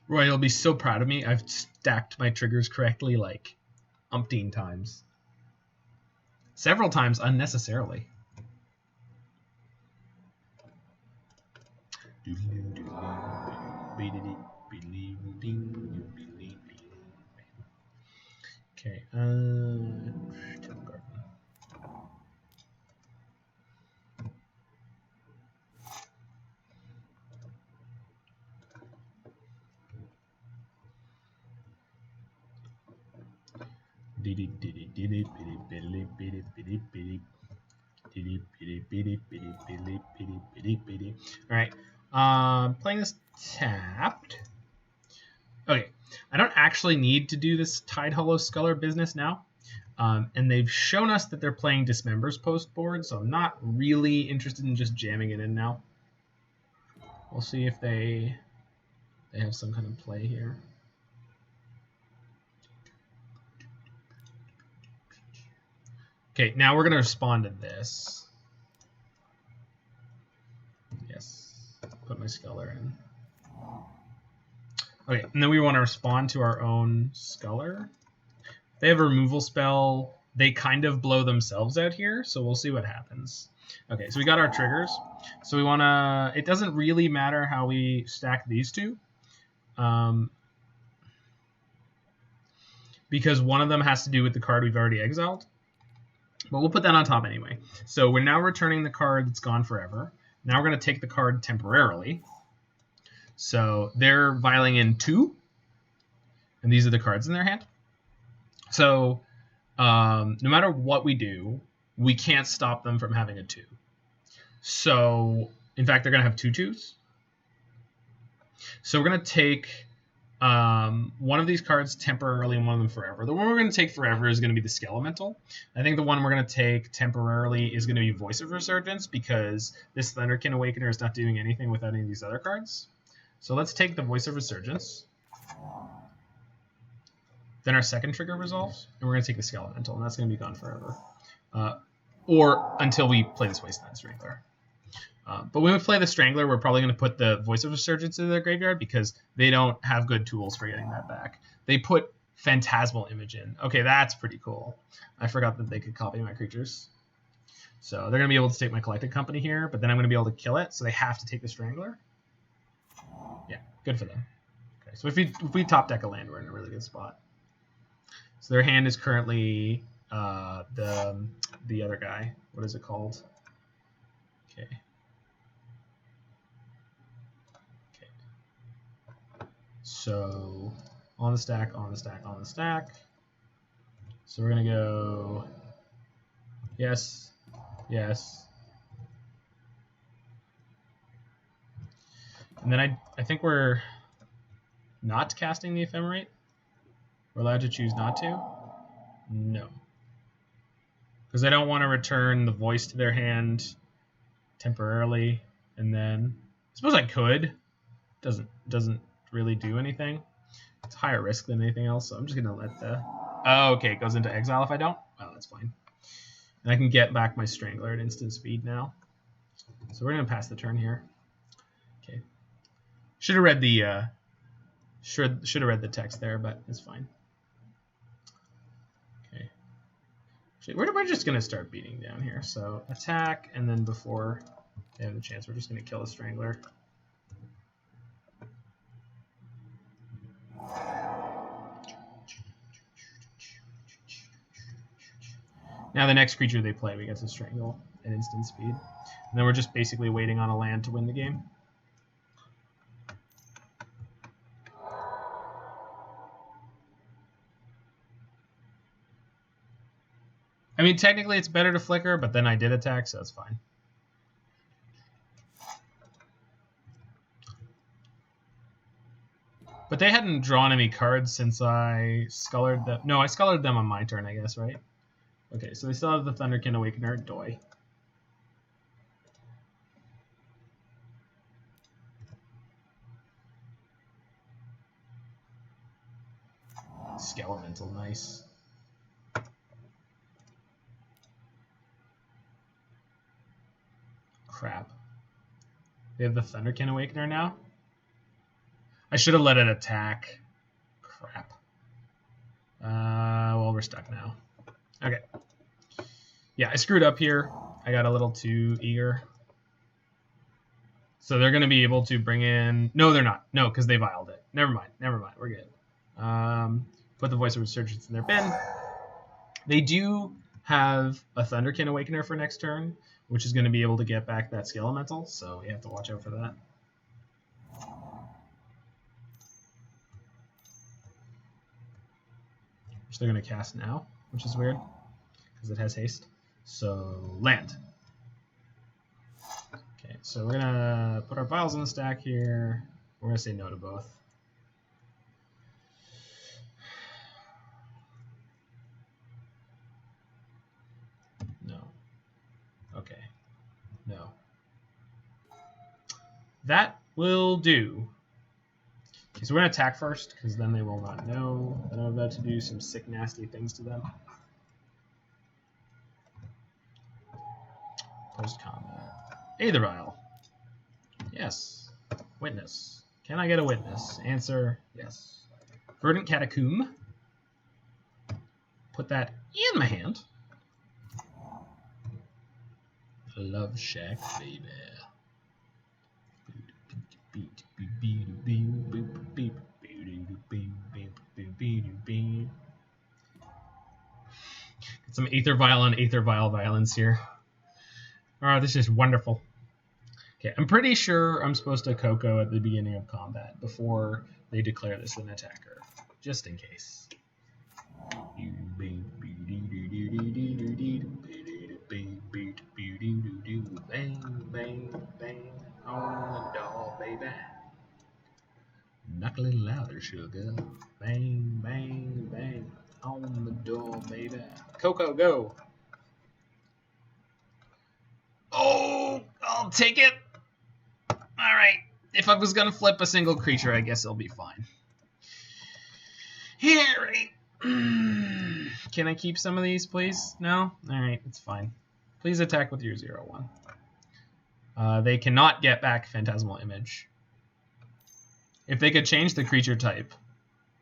A: Roy, you'll be so proud of me. I've stacked my triggers correctly like umpteen times. Several times unnecessarily. Okay, Alright, playing this tapped. Okay, I don't actually need to do this Tidehollow Sculler business now. And they've shown us that they're playing Dismember's post board, so I'm not really interested in just jamming it in now. We'll see if they have some kind of play here. Okay, now we're going to respond to this. Yes, put my Sculler in. Okay, and then we want to respond to our own Sculler. If they have a removal spell, they kind of blow themselves out here, so we'll see what happens. Okay, so we got our triggers. So we want to... It doesn't really matter how we stack these two. Because one of them has to do with the card we've already exiled. But we'll put that on top anyway. So we're now returning the card that's gone forever. Now we're going to take the card temporarily. So they're vialing in 2. And these are the cards in their hand. So no matter what we do, we can't stop them from having a 2. So, in fact, they're going to have 2 2s. So we're going to take one of these cards temporarily and one of them forever. The one we're going to take forever is going to be the Skelemental. I think the one we're going to take temporarily is going to be Voice of Resurgence because this Thunderkin Awakener is not doing anything without any of these other cards. So let's take the Voice of Resurgence. Then our second trigger resolves, and we're going to take the Skelemental, and that's going to be gone forever. Or until we play this Wasteland Strangler. But when we play the Strangler, we're probably going to put the Voice of Resurgence in their graveyard because they don't have good tools for getting that back. They put Phantasmal Image in. Okay, that's pretty cool. I forgot that they could copy my creatures. So they're going to be able to take my Collected Company here, but then I'm going to be able to kill it, so they have to take the Strangler. Yeah, good for them. Okay, so if we top deck a land, we're in a really good spot. So their hand is currently the other guy. What is it called? Okay. So on the stack, on the stack, on the stack. So we're going to go yes, yes. And then I think we're not casting the Ephemerate. We're allowed to choose not to? No. Because I don't want to return the Voice to their hand temporarily, and then I suppose I could. Doesn't really do anything. It's higher risk than anything else, so I'm just gonna let the... Oh, okay, it goes into exile if I don't? Oh, that's fine. And I can get back my Strangler at instant speed now. So we're gonna pass the turn here. Okay. Should have read the should have read the text there, but it's fine. Okay. Actually, we're just gonna start beating down here. So attack, and then before they have the chance, we're just gonna kill the Strangler. Now the next creature they play, we get to strangle, an instant speed. And then we're just basically waiting on a land to win the game. I mean, technically it's better to flicker, but then I did attack, so it's fine. But they hadn't drawn any cards since I Scullered them. No, I Scullered them on my turn, I guess, right? Okay, so they still have the Thunderkin Awakener, Doi. Skelemental, nice. Crap. They have the Thunderkin Awakener now? I should have let it attack. Crap. Well, we're stuck now. Okay. Yeah, I screwed up here. I got a little too eager. So they're going to be able to bring in... No, they're not. No, because they vialed it. Never mind. Never mind. We're good. Put the Voice of Resurgence in their bin. They do have a Thunderkin Awakener for next turn, which is going to be able to get back that Skill Elemental, so you have to watch out for that. Which they're going to cast now, which is weird, because it has haste. So, land. Okay, so we're going to put our vials on the stack here. We're going to say no to both. No. Okay. No. That will do. Okay, so we're going to attack first, because then they will not know that I'm about to do some sick, nasty things to them. Post-combat. Aether Vial. Yes. Witness. Can I get a witness? Answer, yes. Verdant Catacomb. Put that in my hand. Love Shack, baby. Get some Aether Vial on Aether Vial violence here. Oh, this is wonderful. Okay, I'm pretty sure I'm supposed to Coco at the beginning of combat before they declare this an attacker, just in case. Bang, bang, bang on the door, baby. Knock a little louder, sugar. Bang, bang, bang on the door, baby. Coco, go. Oh, I'll take it. All right. If I was going to flip a single creature, I guess it'll be fine. All right. Can I keep some of these, please? No? All right, it's fine. Please attack with your 0/1. They cannot get back Phantasmal Image. If they could change the creature type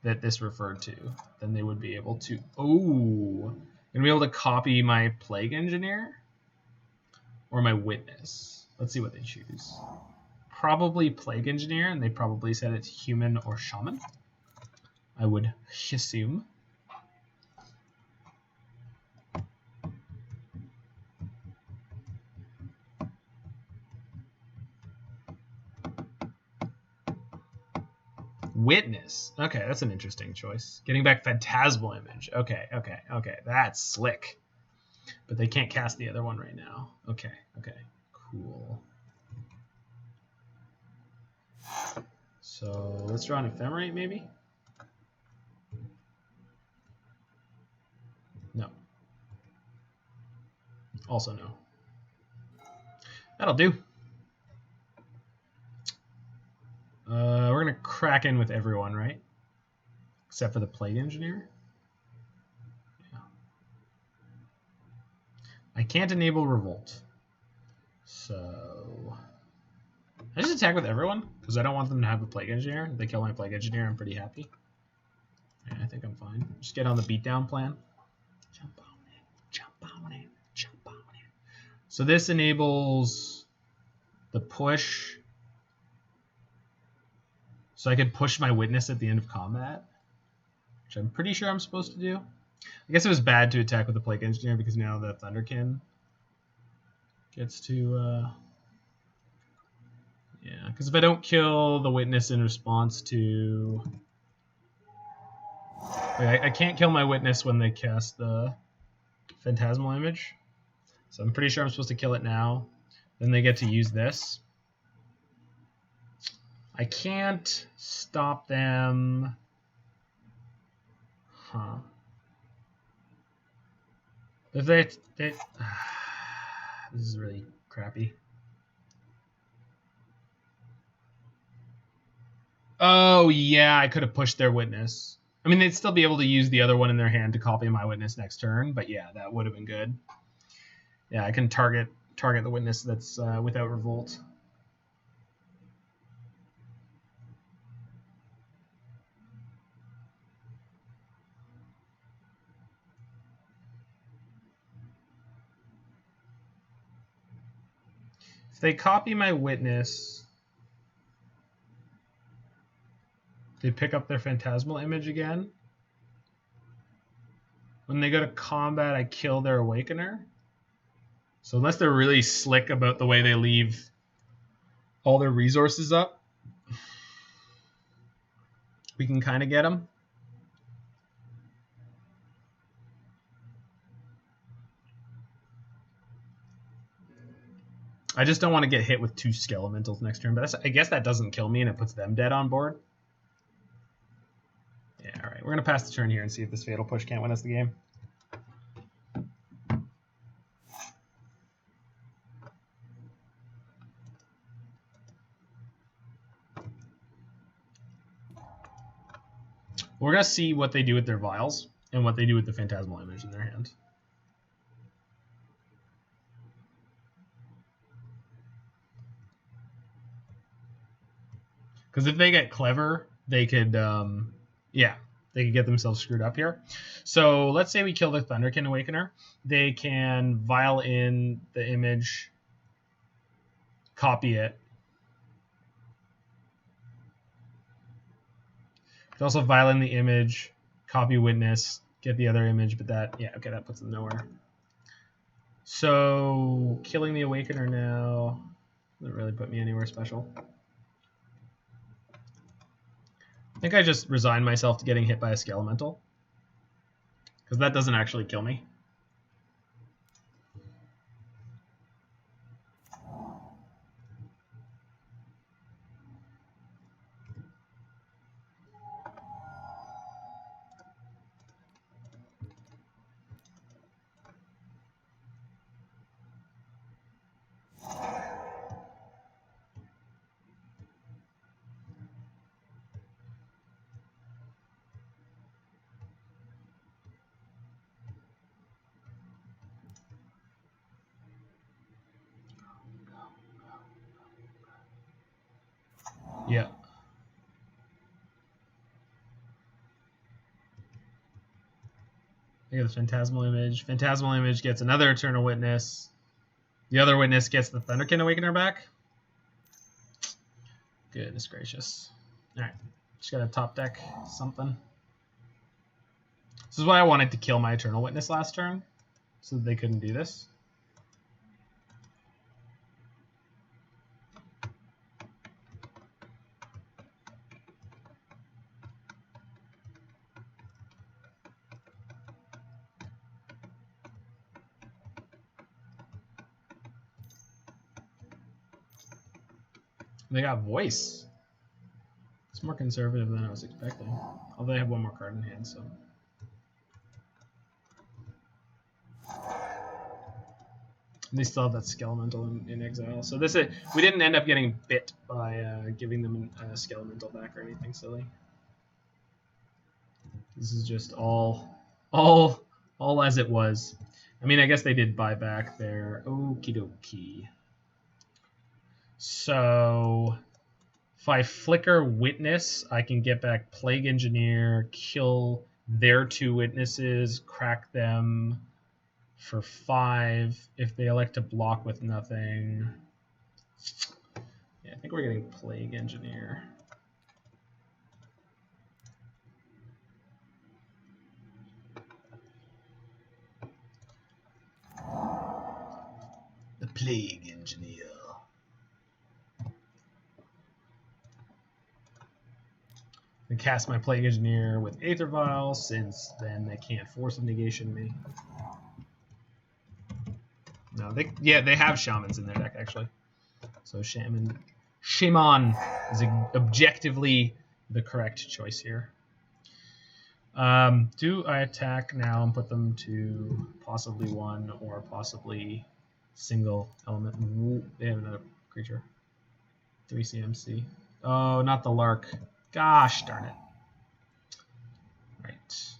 A: that this referred to, then they would be able to... Oh! Gonna be able to copy my Plague Engineer? Or my Witness? Let's see what they choose. Probably Plague Engineer, and they probably said it's Human or Shaman. I would assume. Witness. Okay, that's an interesting choice. Getting back Phantasmal Image. Okay. That's slick. But they can't cast the other one right now. Okay. Cool. So let's draw an Ephemerate, maybe? No. Also no. That'll do. We're going to crack in with everyone, right? Except for the Plague Engineer? Yeah. I can't enable Revolt. So... I just attack with everyone, because I don't want them to have a Plague Engineer. If they kill my Plague Engineer, I'm pretty happy. Yeah, I think I'm fine. Just get on the beatdown plan. Jump on it, jump on it, jump on it. So this enables the push... So I could push my Witness at the end of combat, which I'm pretty sure I'm supposed to do. I guess it was bad to attack with the Plague Engineer because now the Thunderkin gets to... yeah, because if I don't kill the witness in response to... Like, I can't kill my witness when they cast the Phantasmal Image. So I'm pretty sure I'm supposed to kill it now. Then they get to use this. I can't stop them. Huh. If they this is really crappy. Oh, yeah, I could have pushed their witness. I mean, they'd still be able to use the other one in their hand to copy my witness next turn, but yeah, that would have been good. Yeah, I can target the witness that's without revolt. If they copy my witness, they pick up their Phantasmal Image again. When they go to combat, I kill their Awakener. So unless they're really slick about the way they leave all their resources up, we can kind of get them. I just don't want to get hit with 2 Skelementals next turn, but I guess that doesn't kill me and it puts them dead on board. Yeah, all right. We're going to pass the turn here and see if this Fatal Push can't win us the game. We're going to see what they do with their Vials and what they do with the Phantasmal Image in their hand. Because if they get clever, they could, yeah, they could get themselves screwed up here. So let's say we kill the Thunderkin Awakener. They can Vial in the image, copy it. Could also Vial in the image, copy witness, get the other image, but that, yeah, okay, that puts them nowhere. So killing the Awakener now doesn't really put me anywhere special. I think I just resign myself to getting hit by a Skelemental, because that doesn't actually kill me. Yeah. I get the Phantasmal Image. Phantasmal Image gets another Eternal Witness. The other witness gets the Thunderkin Awakener back. Goodness gracious. Alright. Just gotta top deck something. This is why I wanted to kill my Eternal Witness last turn, so that they couldn't do this. They got Voice. It's more conservative than I was expecting. Although they have one more card in hand, so. And they still have that Skelemental in exile. So this is, we didn't end up getting bit by giving them a Skelemental back or anything silly. This is just all as it was. I mean, I guess they did buy back their okie dokie. So if I flicker Witness, I can get back Plague Engineer, kill their 2 witnesses, crack them for 5 if they elect to block with nothing. Yeah, I think we're getting Plague Engineer. The Plague Engineer. I cast my Plague Engineer with Aether Vial, since then they can't Force of Negation me. No, they have Shamans in their deck actually. So Shaman is objectively the correct choice here. Do I attack now and put them to possibly one or possibly single element? Ooh, they have another creature. 3 CMC. Oh, not the Lark. Gosh darn it. Right.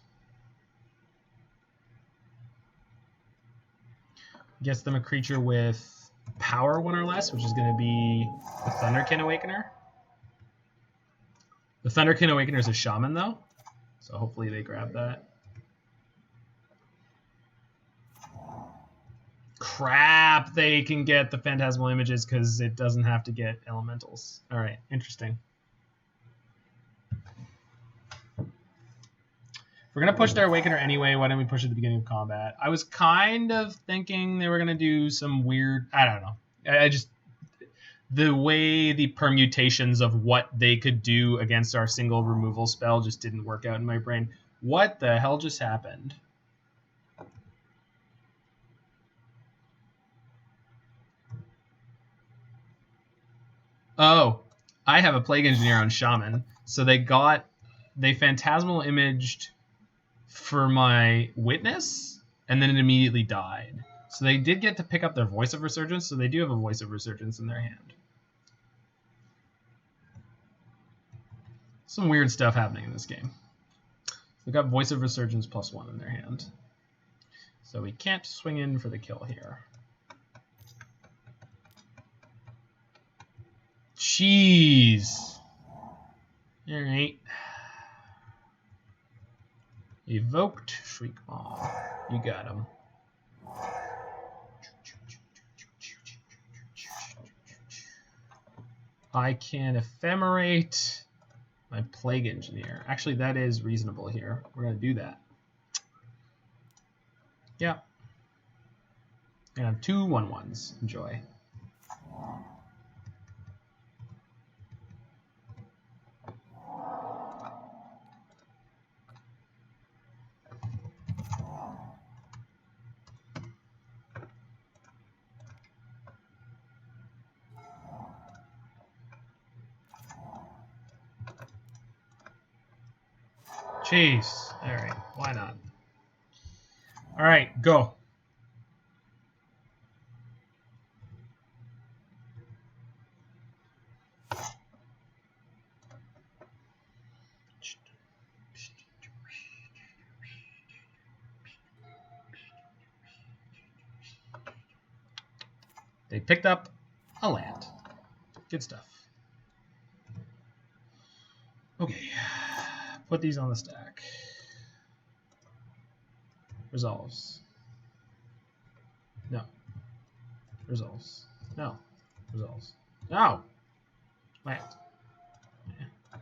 A: Gets them a creature with power 1 or less, which is going to be the Thunderkin Awakener. The Thunderkin Awakener is a Shaman, though, so hopefully they grab that. Crap, they can get the Phantasmal Images because it doesn't have to get Elementals. All right, interesting. We're going to push their Awakener anyway. Why don't we push at the beginning of combat? I was kind of thinking they were going to do some weird... I don't know. I just... The way the permutations of what they could do against our single removal spell just didn't work out in my brain. What the hell just happened? Oh, I have a Plague Engineer on Shaman. So they Phantasmal Imaged for my Witness, and then it immediately died. So they did get to pick up their Voice of Resurgence, so they do have a Voice of Resurgence in their hand. Some weird stuff happening in this game. They've got Voice of Resurgence +1 in their hand. So we can't swing in for the kill here. Jeez. Alright. Evoked Shriekmaw. You got him. I can Ephemerate my Plague Engineer. Actually, that is reasonable here. We're going to do that. Yeah. And I have 2 1/1s. Enjoy. Jeez. All right. Why not? All right. Go. They picked up a land. Good stuff. Okay. Put these on the stack. Resolves. No. Resolves. No. Resolves. No! Land. Yeah.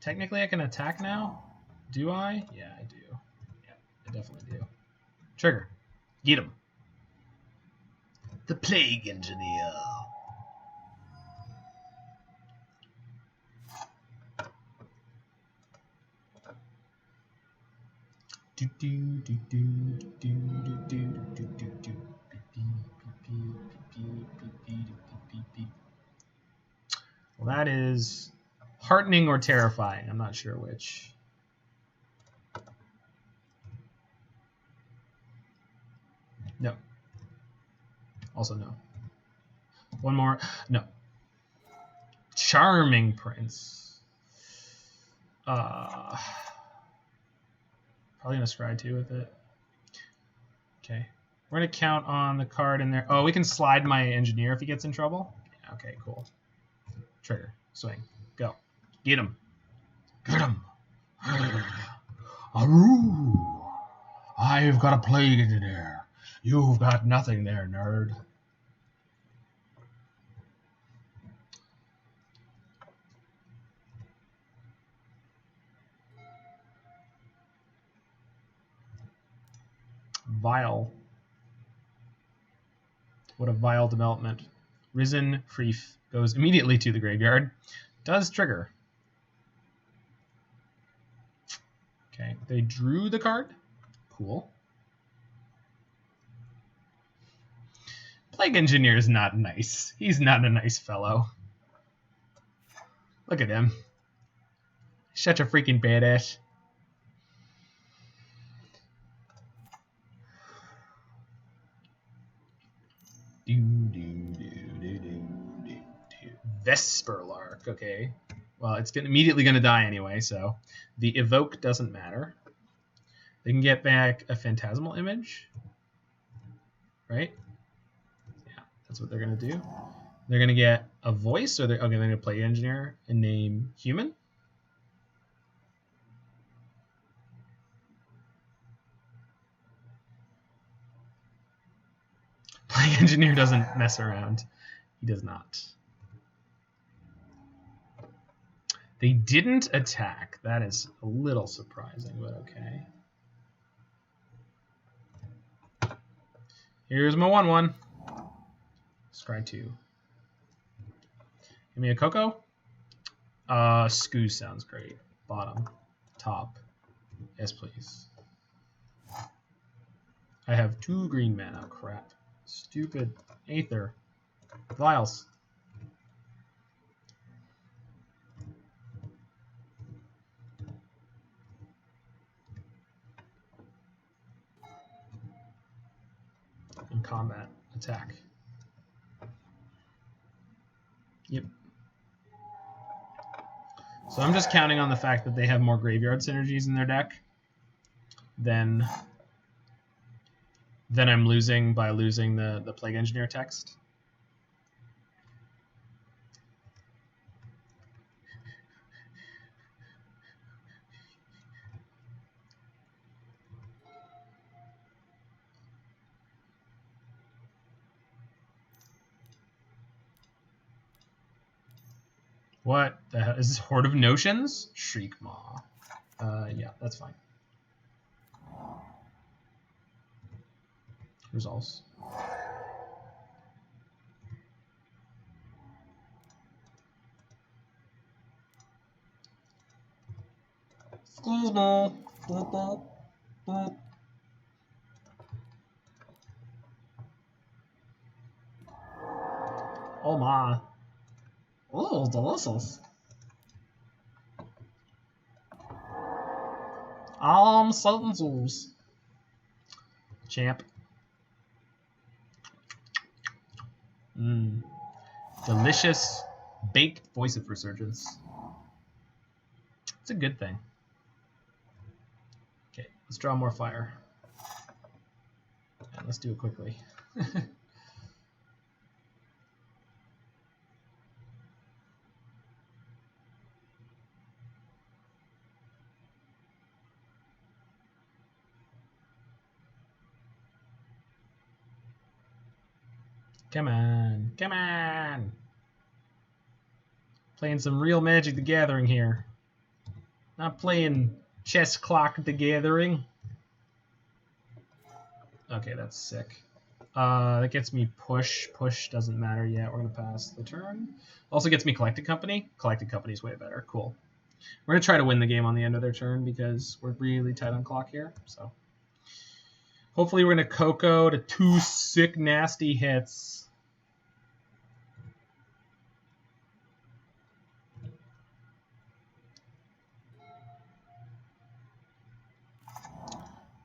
A: Technically I can attack now? Do I? Yeah, I do. Yeah, I definitely do. Trigger. Get him. The Plague Engineer. Well, that is heartening or terrifying. I'm not sure which. No. Also no. One more. No. Charming Prince. Probably gonna scry 2 with it. Okay. We're gonna count on the card in there. Oh, we can slide my engineer if he gets in trouble. Yeah, okay, cool. Trigger. Swing. Go. Get him. Get him. Aroo! I've got a Plague Engineer. You've got nothing there, nerd. Vial. What a vile development. Risen Freef goes immediately to the graveyard. Does trigger. Okay, they drew the card. Cool. Plague Engineer is not nice. He's not a nice fellow. Look at him. Such a freaking badass. Vesperlark, okay. Well, it's immediately going to die anyway, so the evoke doesn't matter. They can get back a phantasmal image, right? Yeah, that's what they're going to do. They're going to get a voice, or they're going to play engineer and name human. Plague Engineer doesn't mess around. He does not. They didn't attack. That is a little surprising, but okay. Here's my 1/1. Scry 2. Give me a Coco. Scoo sounds great. Bottom. Top. Yes, please. I have 2 green mana. Crap. Stupid Aether Vials. In combat. Attack. Yep. So I'm just counting on the fact that they have more graveyard synergies in their deck than I'm losing by losing the Plague Engineer text. What the hell? Is this Horde of Notions? Shriek Maw. Yeah, that's fine. Resolves. Excuse me. Oh my. Oh, delicious. Sentences. Champ. Delicious baked Voice of Resurgence. It's a good thing. Okay, let's draw more fire. And let's do it quickly. Come on, come on! Playing some real Magic the Gathering here. Not playing Chess Clock the Gathering. Okay, that's sick. That gets me push. Push doesn't matter yet. We're going to pass the turn. Also gets me Collected Company. Collected Company is way better. Cool. We're going to try to win the game on the end of their turn because we're really tight on clock here. So hopefully we're going to Coco to 2 sick, nasty hits.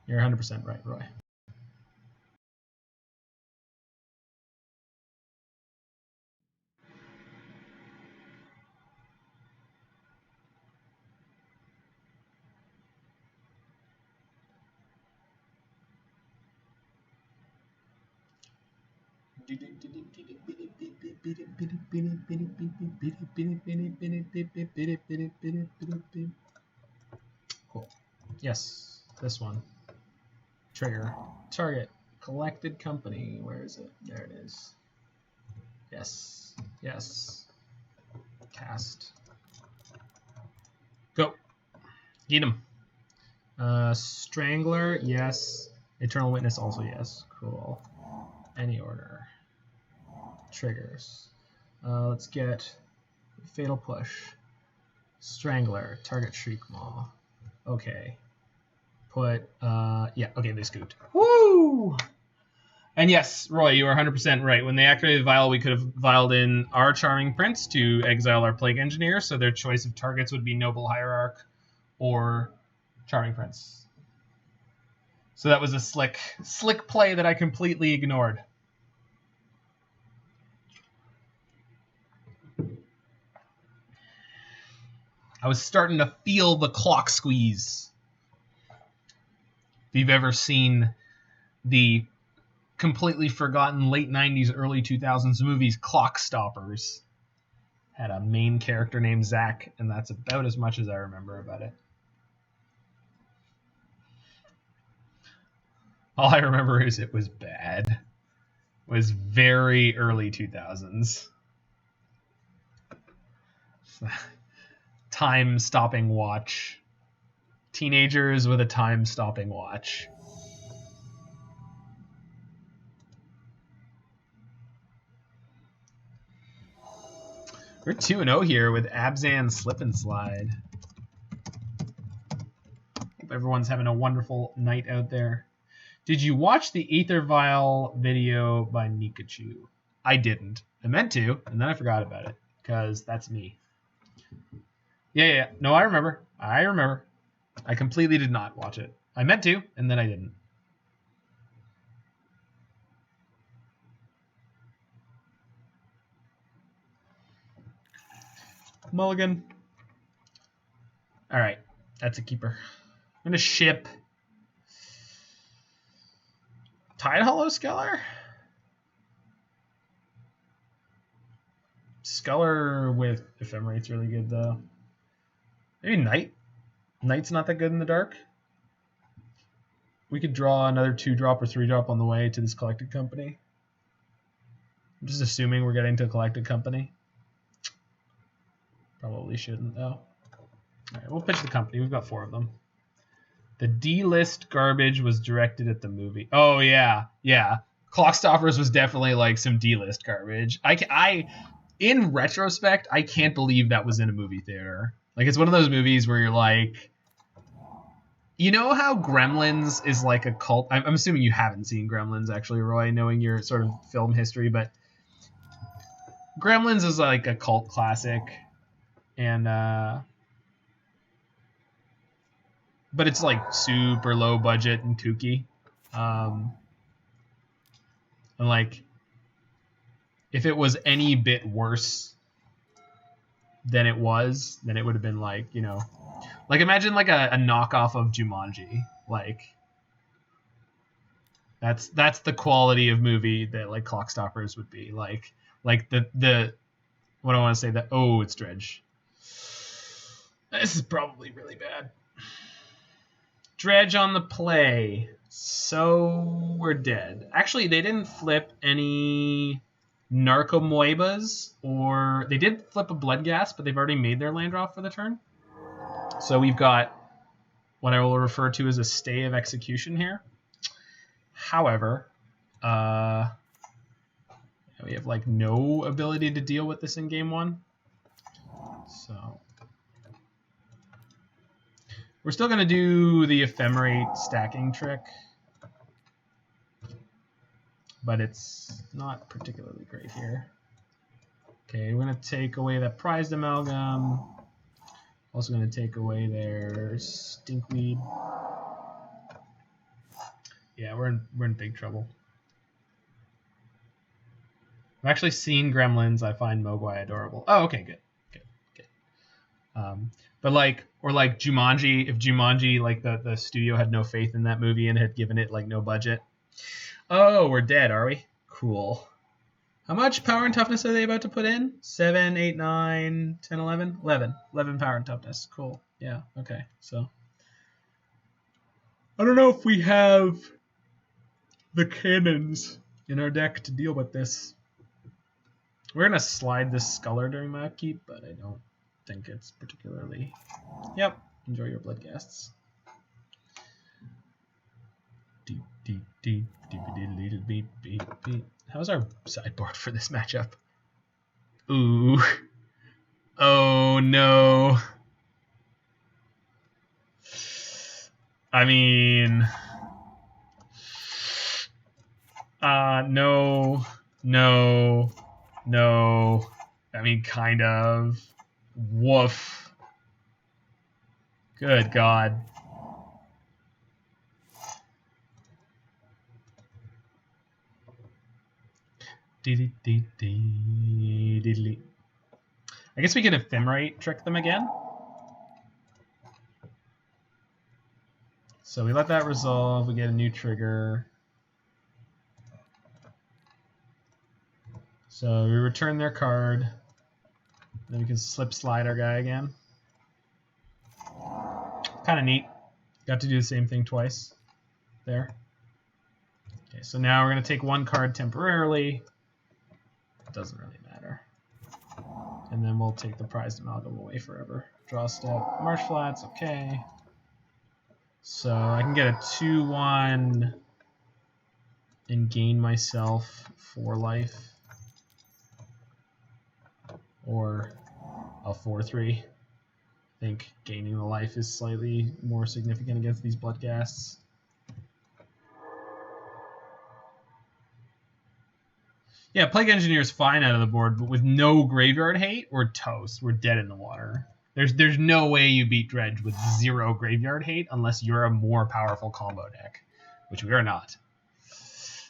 A: You're 100% right, Roy. Cool. Yes, this one. Trigger. Target. Collected Company. Where is it? There it is. Yes. Yes. Cast. Go. Eat him. Strangler. Yes. Eternal Witness also yes. Cool. Any order. triggers. Let's get Fatal Push, Strangler, target Shriek Maw. Okay. Put, yeah, okay, they scooped. Woo! And yes, Roy, you are 100% right. When they activated Vial, we could have vialed in our Charming Prince to exile our Plague Engineer, so their choice of targets would be Noble Hierarch or Charming Prince. So that was a slick play that I completely ignored. I was starting to feel the clock squeeze. If you've ever seen the completely forgotten late 90s, early 2000s movies Clock Stoppers, had a main character named Zach, and that's about as much as I remember about it. All I remember is it was bad. It was very early 2000s. Time-stopping watch. Teenagers with a time-stopping watch. We're 2-0 here with Abzan Slip and Slide. Hope everyone's having a wonderful night out there. Did you watch the Aether Vial video by Nikachu? I didn't. I meant to, and then I forgot about it, because that's me. Yeah. No, I remember. I completely did not watch it. I meant to, and then I didn't. Mulligan. All right, that's a keeper. I'm going to ship Tidehollow Sculler? Sculler with Ephemerate's really good, though. Maybe Knight? Knight's not that good in the dark. We could draw another 2-drop or 3-drop on the way to this Collected Company. I'm just assuming we're getting to a Collected Company. Probably shouldn't, though. Alright, we'll pitch the company. We've got 4 of them. The D-list garbage was directed at the movie. Oh, yeah. Clockstoppers was definitely like some D-list garbage. In retrospect, I can't believe that was in a movie theater. Like, it's one of those movies where you're like... You know how Gremlins is like a cult... I'm assuming you haven't seen Gremlins, actually, Roy, knowing your sort of film history, but... Gremlins is like a cult classic. And, but it's like super low budget and kooky. And like, if it was any bit worse than it was, then it would have been like, you know, like imagine like a knockoff of Jumanji. Like, that's the quality of movie that like Clockstoppers would be. Like the what I want to say, that it's Dredge. This is probably really bad. Dredge on the play. So we're dead. Actually, they didn't flip any Narcomoebas, or they did flip a Bloodghast, but they've already made their land drop for the turn. So we've got what I will refer to as a stay of execution here. However, we have like no ability to deal with this in game 1. So we're still going to do the Ephemerate stacking trick, but it's not particularly great here. Okay, we're going to take away that Prized Amalgam. Also going to take away their Stinkweed. Yeah, we're in big trouble. I've actually seen Gremlins. I find Mogwai adorable. Oh, okay, good. But like, or like Jumanji, if Jumanji, like the studio had no faith in that movie and had given it like no budget. Oh, we're dead, are we? Cool. How much power and toughness are they about to put in? 7, 8, 9, 10, 11? 11 power and toughness. Cool. Yeah, okay. So I don't know if we have the cannons in our deck to deal with this. We're going to slide this Sculler during my upkeep, but I don't think it's particularly... Yep, enjoy your Bloodghasts. How's our sideboard for this matchup? Ooh. Oh no. I mean, no. I mean, kind of. Woof. Good God. I guess we could Ephemerate trick them again. So we let that resolve, we get a new trigger. So we return their card. Then we can slip slide our guy again. Kind of neat. Got to do the same thing twice. There. Okay, so now we're going to take one card temporarily. It doesn't really matter. And then we'll take the prized amalgam away forever. Draw step. Marsh Flats, okay. So I can get a 2/1 and gain myself 4 life. Or a 4/3. I think gaining the life is slightly more significant against these Bloodghasts. Yeah, Plague Engineer is fine out of the board, but with no graveyard hate, we're toast. We're dead in the water. There's no way you beat Dredge with 0 graveyard hate unless you're a more powerful combo deck, which we are not.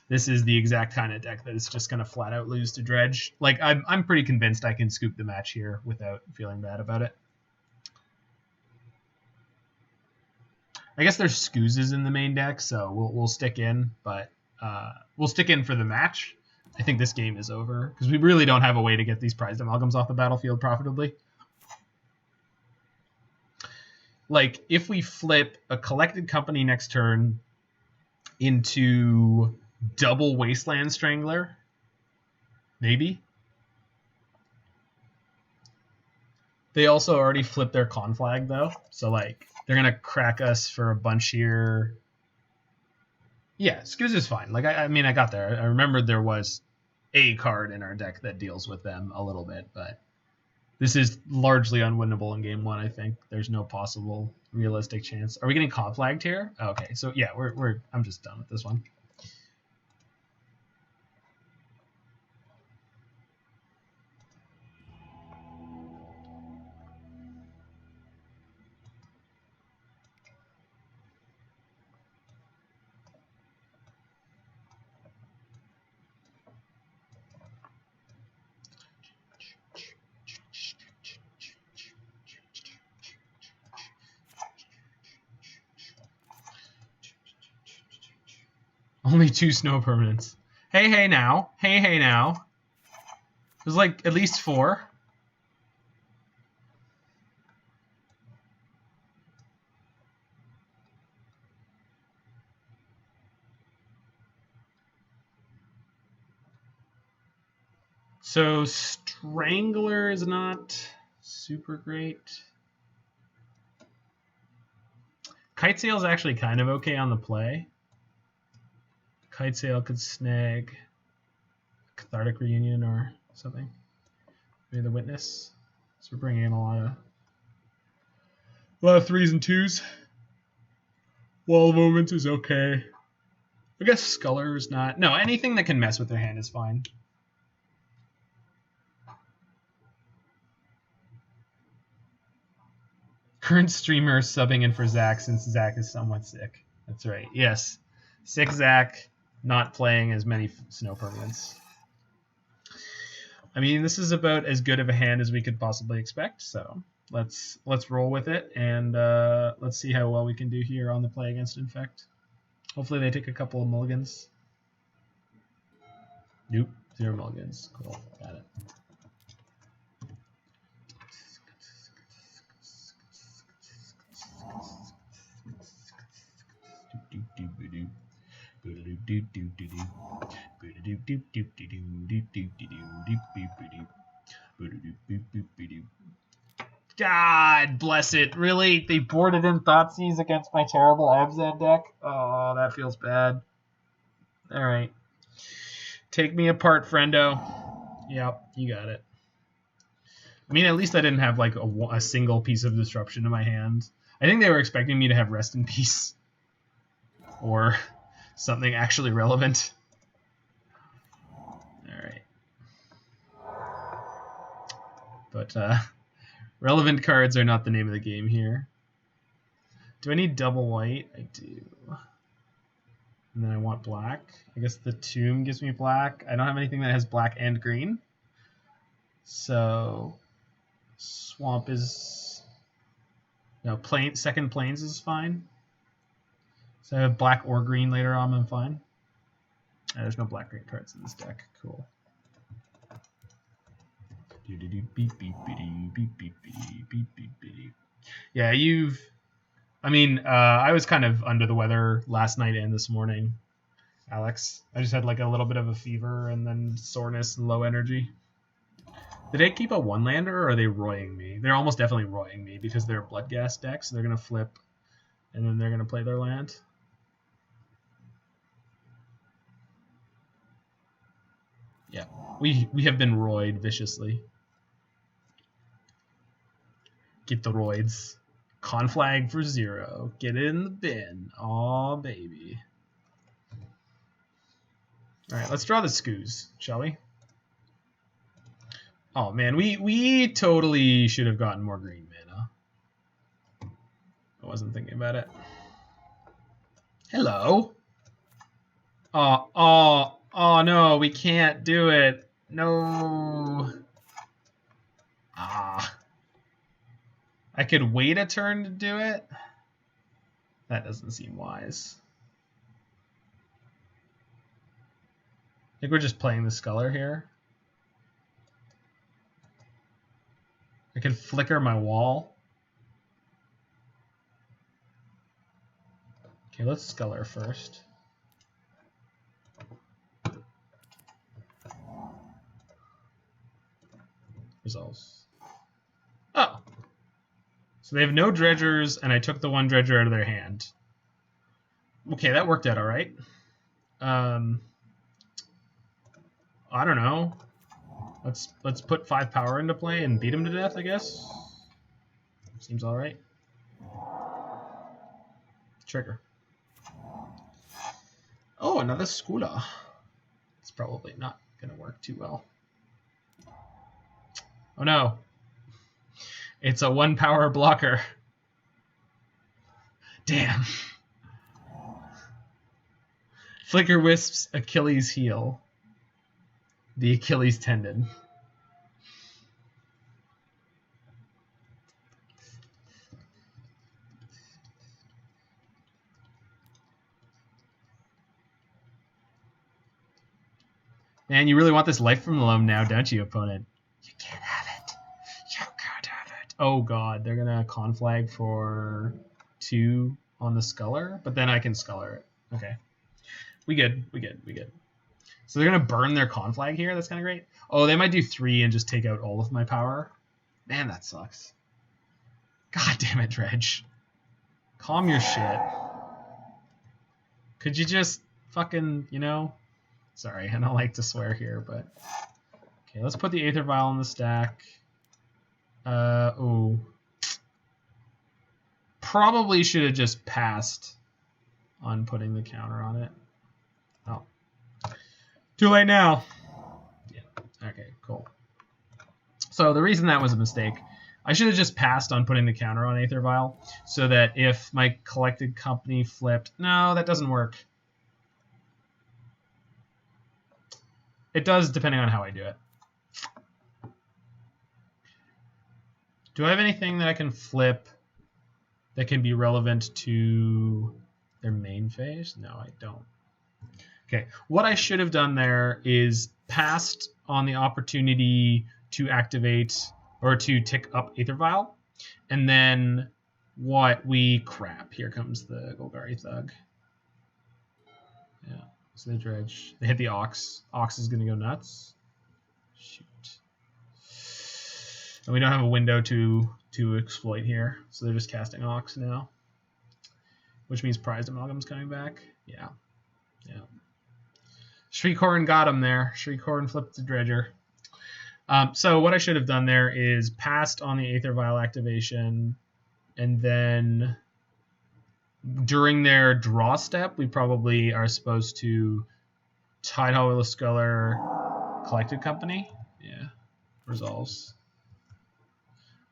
A: This is the exact kind of deck that is just going to flat out lose to Dredge. Like, I'm pretty convinced I can scoop the match here without feeling bad about it. I guess there's Scoozes in the main deck, so we'll stick in, but we'll stick in for the match. I think this game is over, because we really don't have a way to get these prized amalgams off the battlefield profitably. Like, if we flip a Collected Company next turn into double Wasteland Strangler, maybe. They also already flipped their Conflag, though, so, like, they're going to crack us for a bunch here. Yeah, Scooz is fine. Like, I mean, I got there. I remembered there was a card in our deck that deals with them a little bit, but this is largely unwinnable in game 1, I think. There's no possible realistic chance. Are we getting conflagged here? Okay, so yeah, I'm just done with this one. Only 2 snow permanents. Hey now. Hey now. There's like at least 4. So Strangler is not super great. Kitesail is actually kind of okay on the play. Kitesail could snag Cathartic Reunion or something. Maybe the Witness. So we're bringing in a lot of 3s and 2s. Wall of Omens is okay. I guess Sculler is not. No, anything that can mess with their hand is fine. Current streamer subbing in for Zach since Zach is somewhat sick. That's right. Yes. Sick Zach, not playing as many snow permanents. I mean, this is about as good of a hand as we could possibly expect, so let's roll with it, and let's see how well we can do here on the play against Infect. Hopefully they take a couple of mulligans. Nope, 0 mulligans. Cool, got it. God bless it. Really? They boarded in Thoughtseize against my terrible Abzan deck? Oh, that feels bad. Alright. Take me apart, friendo. Yep, you got it. I mean, at least I didn't have like a single piece of disruption in my hand. I think they were expecting me to have Rest in Peace. Or something actually relevant. Alright. But relevant cards are not the name of the game here. Do I need double white? I do. And then I want black. I guess the Tomb gives me black. I don't have anything that has black and green. So Swamp is... No, second Plains is fine. So I have black or green later on, I'm fine. There's no black-green cards in this deck. Cool. Yeah, I was kind of under the weather last night and this morning, Alex. I just had like a little bit of a fever and then soreness and low energy. Did they keep a one-lander or are they roying me? They're almost definitely roying me because they're a Bloodghast deck, so they're going to flip and then they're going to play their land. Yeah, we have been royed viciously. Get the roids. Conflag for 0. Get it in the bin. Aw, baby. Alright, let's draw the Scoos, shall we? Oh, man, we totally should have gotten more green mana. I wasn't thinking about it. Hello? Oh, no, we can't do it. No. I could wait a turn to do it? That doesn't seem wise. I think we're just playing the Sculler here. I could flicker my wall. Okay, let's Sculler first. Resolves. Oh! So they have no dredgers, and I took the one dredger out of their hand. Okay, that worked out all right. I don't know. Let's put 5 power into play and beat him to death, I guess. Seems all right. Trigger. Oh, another Sculler. It's probably not going to work too well. Oh no. It's a 1 power blocker. Damn. Flickerwisp's Achilles heel. The Achilles tendon. Man, you really want this life from the loam now, don't you, opponent? You can't have it. You can't have it. Oh god, they're gonna conflag for 2 on the Sculler, but then I can Sculler it. Okay. We good. So they're gonna burn their conflag here? That's kinda great. Oh, they might do 3 and just take out all of my power. Man, that sucks. God damn it, Dredge. Calm your shit. Could you just fucking, Sorry, I don't like to swear here, but... Okay, let's put the Aether Vial in the stack. Ooh. Probably should have just passed on putting the counter on it. Oh. Too late now. Yeah, okay, cool. So the reason that was a mistake, I should have just passed on putting the counter on Aether Vial, so that if my collected company flipped... No, that doesn't work. It does, depending on how I do it. Do I have anything that I can flip that can be relevant to their main phase? No, I don't. Okay, what I should have done there is passed on the opportunity to activate or to tick up Aether Vial, and then crap, here comes the Golgari Thug. Yeah. So they dredge. They hit the Ox. Ox is going to go nuts. Shoot. And we don't have a window to exploit here, so they're just casting Ox now. Which means Prized Amalgam's coming back. Yeah. Shriekhorn got him there. Shriekhorn flipped the dredger. So what I should have done there is passed on the Aether Vial activation, and then during their draw step, we probably are supposed to Tidehollow Sculler, Collected Company. Yeah, resolves.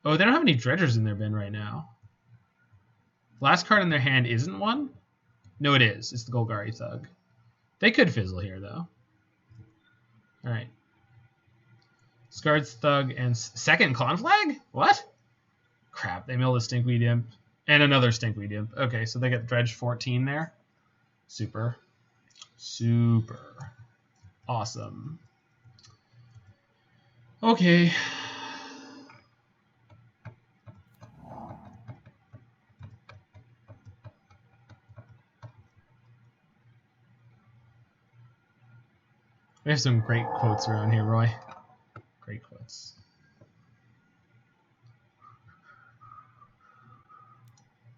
A: Oh, they don't have any dredgers in their bin right now. Last card in their hand isn't one? No, it is. It's the Golgari Thug. They could fizzle here, though. All right. Scarred's Thug and second Conflag? What? Crap, they milled a Stinkweed Imp and another Stinkweed Imp. Okay, so they get Dredge 14 there. Super. Super. Awesome. Okay. We have some great quotes around here, Roy. Great quotes.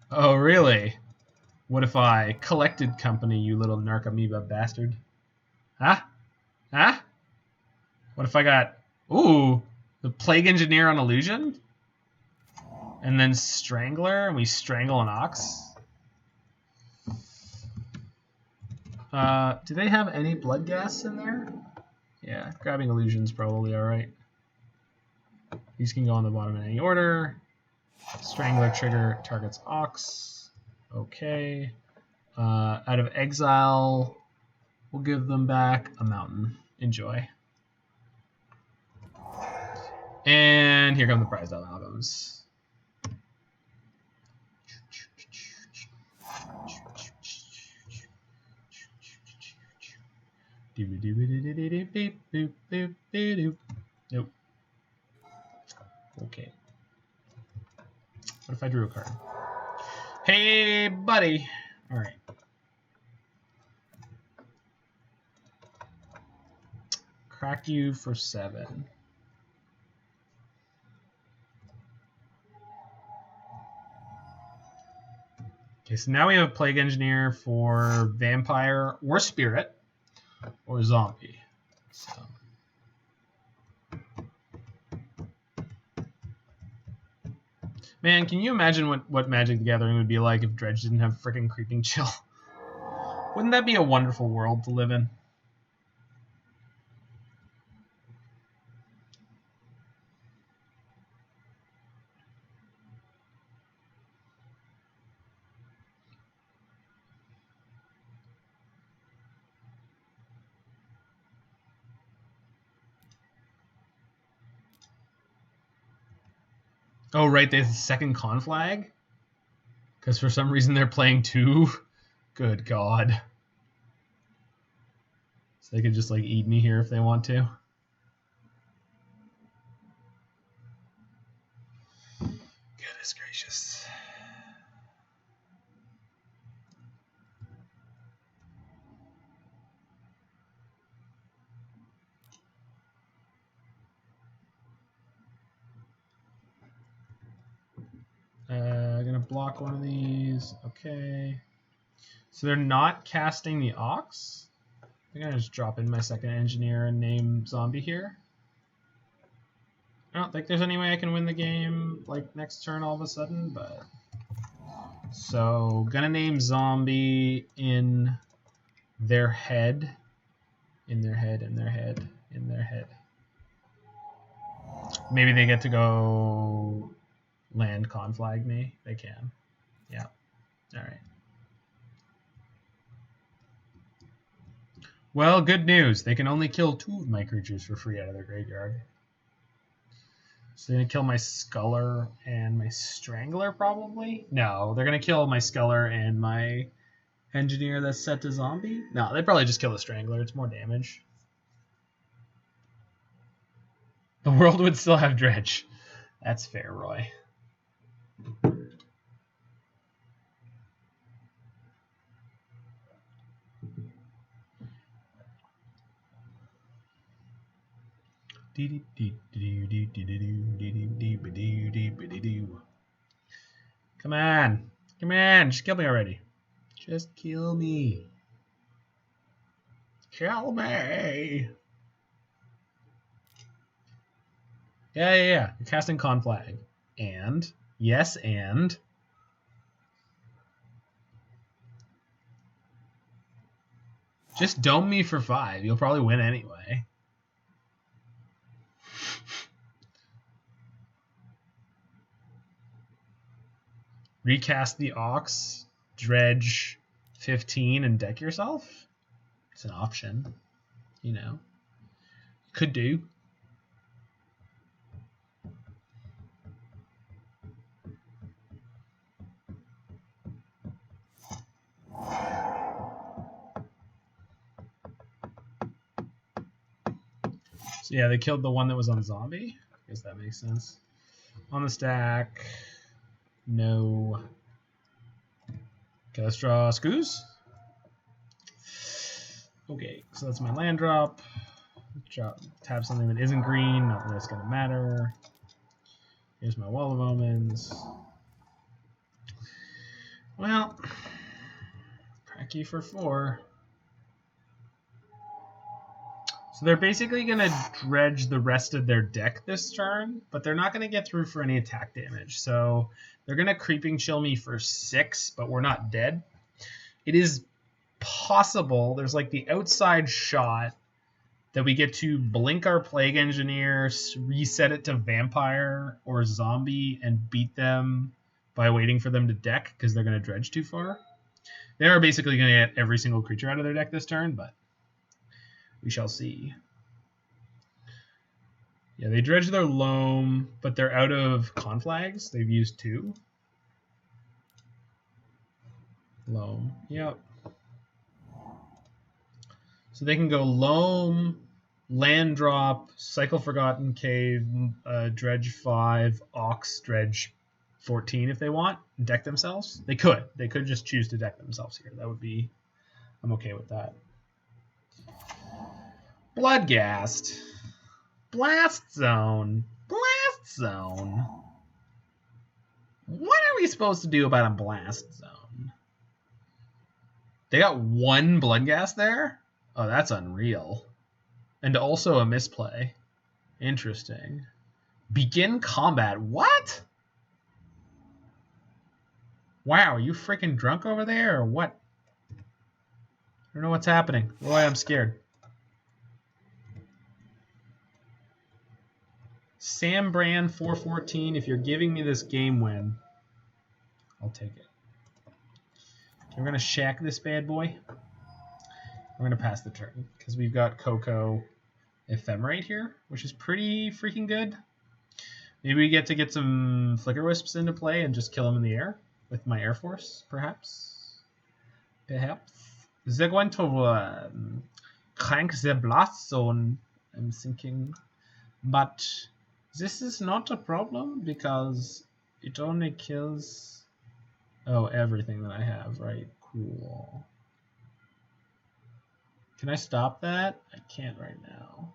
A: Oh, really? What if I Collected Company, you little Narcomoeba bastard? Huh? Huh? What if I got... Ooh! The Plague Engineer on Illusion? And then Strangler, and we strangle an Ox? Do they have any blood gas in there? Yeah, grabbing Illusion's probably alright. These can go on the bottom in any order. Strangler trigger targets Ox. Okay. Out of exile, we'll give them back a mountain. Enjoy. And here come the prized amalgams. Nope. Okay. What if I drew a card? Hey, buddy. All right. Crack you for 7. Okay, so now we have a Plague Engineer for Vampire or Spirit or Zombie. So. Man, can you imagine what Magic the Gathering would be like if Dredge didn't have freaking Creeping Chill? Wouldn't that be a wonderful world to live in? Oh, right, they have the second Conflag? Because for some reason they're playing 2? Good God. So they could just, like, eat me here if they want to. Goodness gracious. Gonna block one of these. Okay. So they're not casting the Ox? I'm gonna just drop in my second engineer and name Zombie here. I don't think there's any way I can win the game like next turn all of a sudden, but so gonna name Zombie in their head. In their head, in their head, in their head. Maybe they get to go land Conflag me. They can. Yeah. Alright. Well, good news. They can only kill 2 of my creatures for free out of their graveyard. So they're going to kill my Sculler and my Strangler, probably? No, they're going to kill my Sculler and my Engineer that's set to Zombie? No, they probably just kill the Strangler. It's more damage. The world would still have Dredge. That's fair, Roy. Come on. Come on. Just kill me already. Just kill me. Kill me. Yeah. You're casting Conflag. And, yes, and. Just dome me for 5. You'll probably win anyway. Recast the Ox, dredge 15, and deck yourself? It's an option. You know. Could do. So yeah, they killed the one that was on zombie. I guess that makes sense. On the stack, no. Okay, let's draw Scooze. Okay, so that's my land drop. Tap something that isn't green, not that it's going to matter. Here's my Wall of Omens. Well, crack you for 4. So they're basically going to dredge the rest of their deck this turn, but they're not going to get through for any attack damage. So they're going to Creeping Chill me for 6, but we're not dead. It is possible, there's like the outside shot that we get to blink our Plague Engineer, reset it to Vampire or Zombie, and beat them by waiting for them to deck because they're going to dredge too far. They are basically going to get every single creature out of their deck this turn, but we shall see. Yeah, they dredge their Loam, but they're out of Conflags. They've used 2. Loam, yep. So they can go Loam, Land Drop, Cycle Forgotten Cave, Dredge 5, Ox, Dredge 14 if they want, and deck themselves. They could. They could just choose to deck themselves here. That would be... I'm okay with that. Bloodghast. Blast Zone. Blast Zone. What are we supposed to do about a Blast Zone? They got 1 Bloodghast there? Oh, that's unreal. And also a misplay. Interesting. Begin combat. What? Wow, are you freaking drunk over there or what? I don't know what's happening. Boy, I'm scared. Sam Brand 414, if you're giving me this game win, I'll take it. Okay, we're going to shack this bad boy. We're going to pass the turn because we've got Coco Ephemerate here, which is pretty freaking good. Maybe we get to get some Flickerwisps into play and just kill them in the air with my Air Force, perhaps. Perhaps. They're going to crank the Blast Zone, I'm thinking. But this is not a problem because it only kills... Oh, everything that I have, right? Cool. Can I stop that? I can't right now.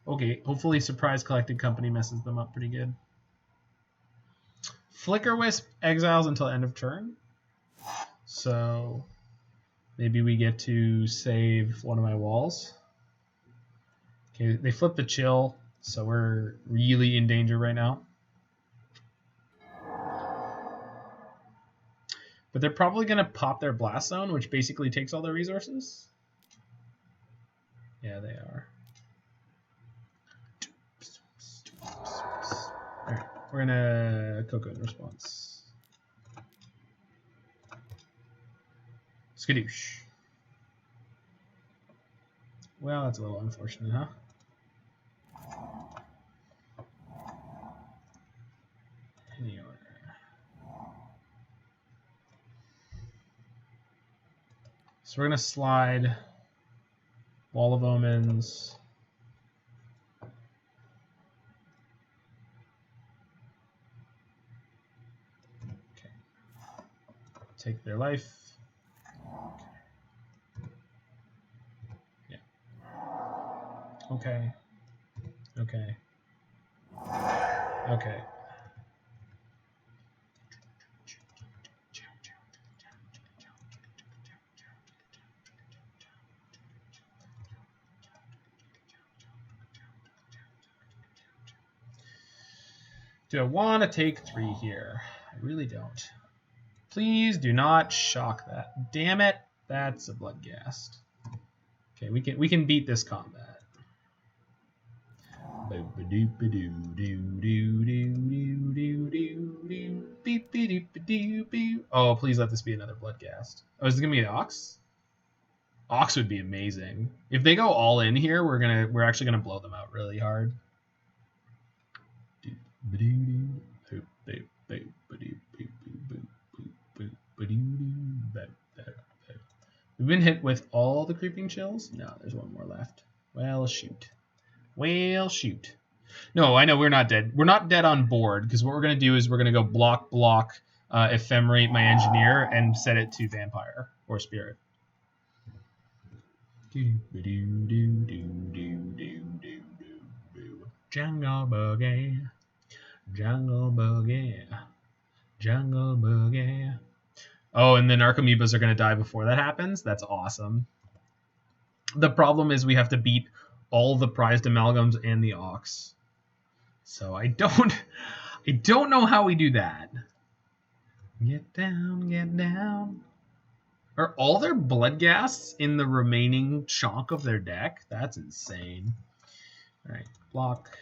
A: Okay, hopefully Surprise Collected Company messes them up pretty good. Flickerwisp exiles until end of turn. So maybe we get to save one of my walls. Okay, they flip the chill, so we're really in danger right now. But they're probably going to pop their Blast Zone, which basically takes all their resources. Yeah, they are. Alright, we're going to Coco in response. Skadoosh. Well, that's a little unfortunate, huh? Any order. So we're going to slide Wall of Omens. Okay. Take their life. Okay. Yeah. Okay. Okay. Okay. Do I want to take 3 here? I really don't. Please do not shock that. Damn it! That's a Bloodghast. Okay, we can beat this combat. Oh, please let this be another Bloodghast. Oh, is it gonna be an Ox? Ox would be amazing. If they go all in here, we're actually gonna blow them out really hard. We've been hit with all the creeping chills? No, there's one more left. Well, shoot. Well, shoot. No, I know we're not dead. We're not dead on board, because what we're going to do is we're going to go block, ephemerate my engineer, and set it to vampire or spirit. Jungle boogie. Jungle boogie. Jungle boogie. Oh, and then Archamoebas are going to die before that happens? That's awesome. The problem is we have to beat all the prized amalgams and the Ox. So I don't know how we do that. Get down, get down. Are all their Bloodghasts in the remaining chunk of their deck? That's insane. All right, block,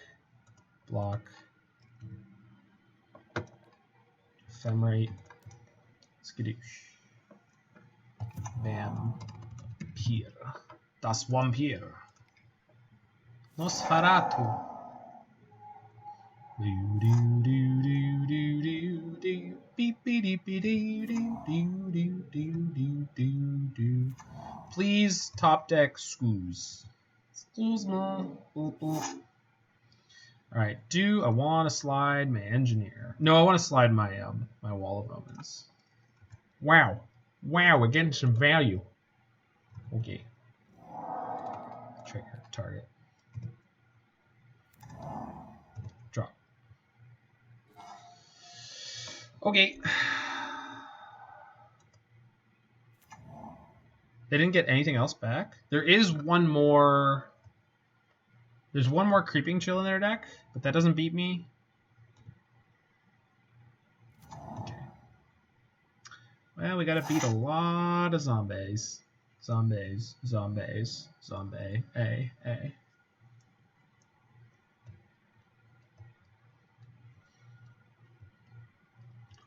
A: block, ephemerate, skadoosh, vampire, das Vampir, Nosferatu. Please top deck Scooze. Alright, I want to slide my engineer? No, I want to slide my my Wall of Omens. Wow, we're getting some value. Okay. Trigger, target. Drop. Okay. They didn't get anything else back. There is one more. There's one more creeping chill in their deck, but that doesn't beat me. Okay. Well, we gotta beat a lot of zombies. Zombies. Zombie. A.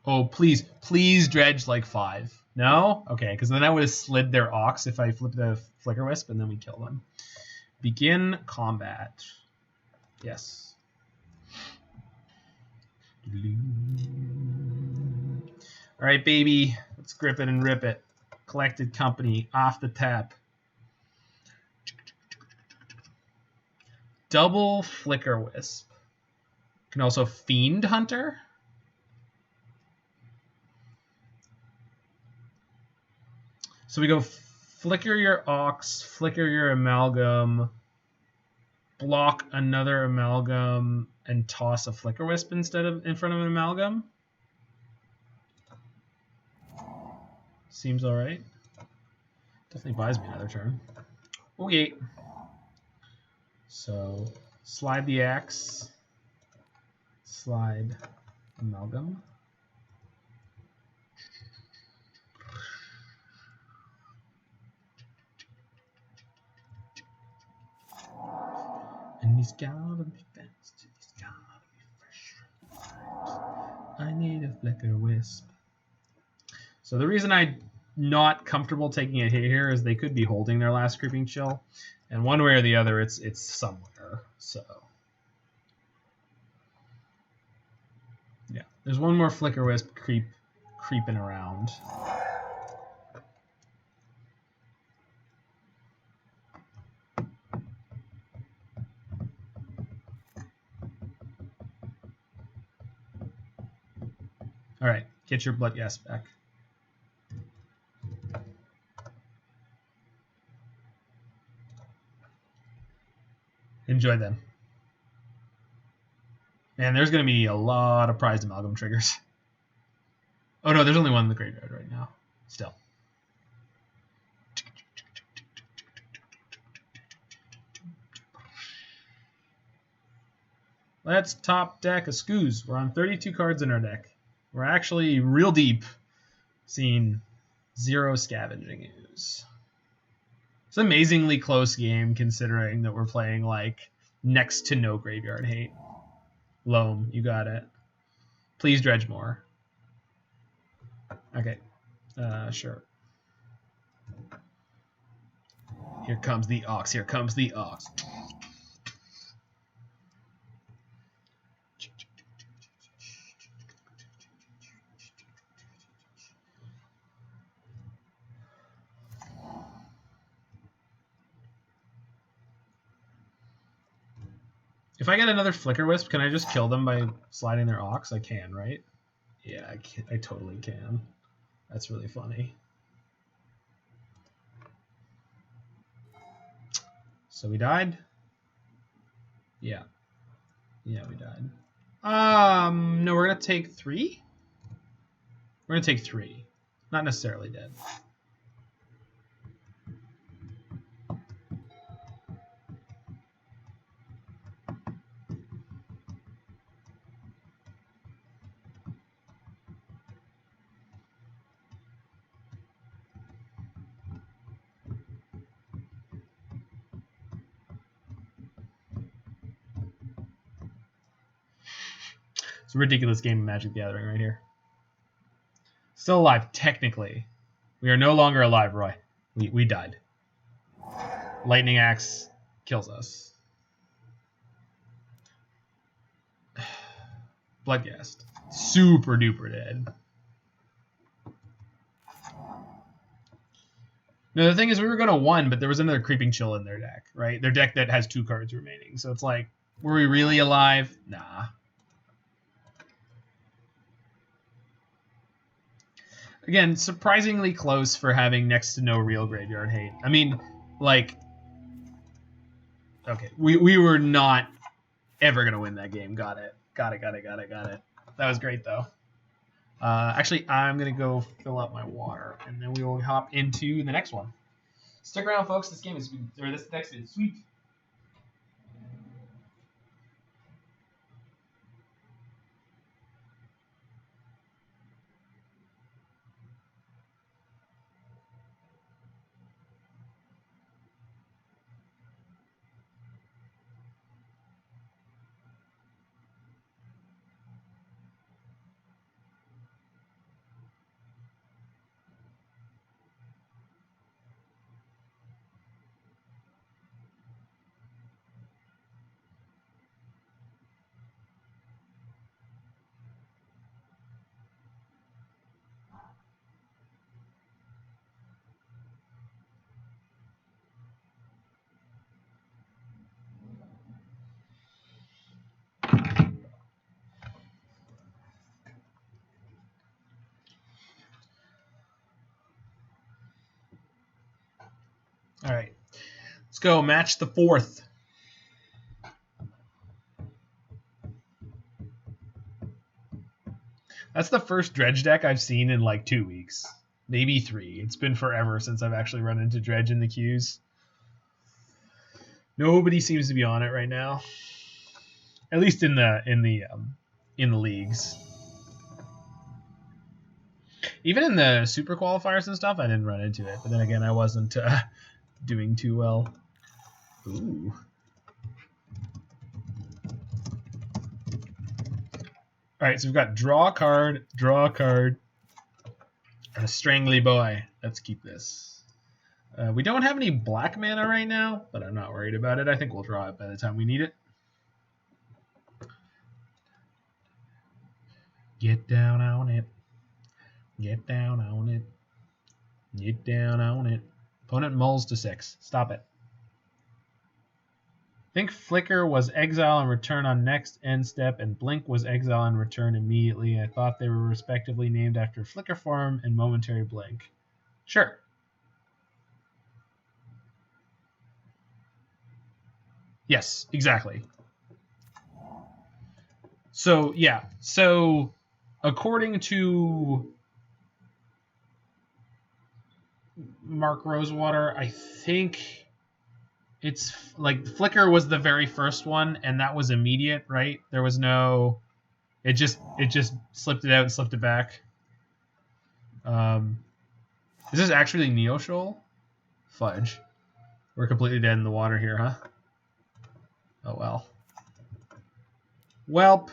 A: Oh, please dredge like 5. No? Okay, because then I would have slid their Ox if I flipped the Flickerwisp, and then we kill them. Begin combat. Yes. All right, baby. Let's grip it and rip it. Collected company off the tap. Double Flickerwisp. Can also Fiend Hunter. So we go flicker your Ox, flicker your Amalgam, block another Amalgam, and toss a Flickerwisp instead of in front of an Amalgam. Seems all right. Definitely buys me another turn. Okay. So slide the Axe, slide Amalgam. And he's gotta be fast. He's gotta be fresh. I need a Flickerwisp. So the reason I'm not comfortable taking a hit here is they could be holding their last creeping chill, and one way or the other, it's somewhere. So yeah, there's one more Flickerwisp creeping around. All right, get your Bloodghast back. Enjoy them. Man, there's going to be a lot of prized Amalgam triggers. Oh no, there's only one in the graveyard right now. Still. Let's top deck a Scooze. We're on 32 cards in our deck. We're actually real deep, seeing 0 Scavenging Ooze. It's an amazingly close game considering that we're playing like next to no graveyard hate. Loam, you got it. Please dredge more. Okay, sure. Here comes the Ox. Here comes the Ox. If I get another Flickerwisp, can I just kill them by sliding their Ox? I can, right? Yeah, I totally can. That's really funny. So we died? Yeah. Yeah, we died. No, we're going to take 3? We're going to take 3. Not necessarily dead. It's a ridiculous game of Magic the Gathering right here. Still alive, technically. We are no longer alive, Roy. We died. Lightning Axe kills us. Bloodghast. Super duper dead. No, the thing is, we were going to 1, but there was another Creeping Chill in their deck, right? Their deck that has 2 cards remaining. So it's like, were we really alive? Nah. Again, surprisingly close for having next to no real graveyard hate. I mean, like, okay, we were not ever going to win that game. Got it. Got it. That was great, though. Actually, I'm going to go fill up my water, and then we will hop into the next one. Stick around, folks. This next is sweet. All right, let's go match the 4th. That's the first Dredge deck I've seen in like 2 weeks, maybe 3. It's been forever since I've actually run into Dredge in the queues. Nobody seems to be on it right now, at least in the leagues. Even in the super qualifiers and stuff, I didn't run into it. But then again, I wasn't doing too well. Ooh. All right, so we've got draw a card, and a Strangly Boy. Let's keep this. We don't have any black mana right now, but I'm not worried about it. I think we'll draw it by the time we need it. Get down on it. Get down on it. Get down on it. Opponent mulls to 6. Stop it. Think Flicker was exile and return on next end step, and Blink was exile and return immediately. I thought they were respectively named after Flicker form and Momentary Blink. Sure. Yes, exactly. So, yeah. So, according to Mark Rosewater, I think It's like Flicker was the very first one, and that was immediate, right? There was no. It just slipped it out and slipped it back. Is this actually Neoshoal? Fudge. We're completely dead in the water here, huh? Oh well. Welp.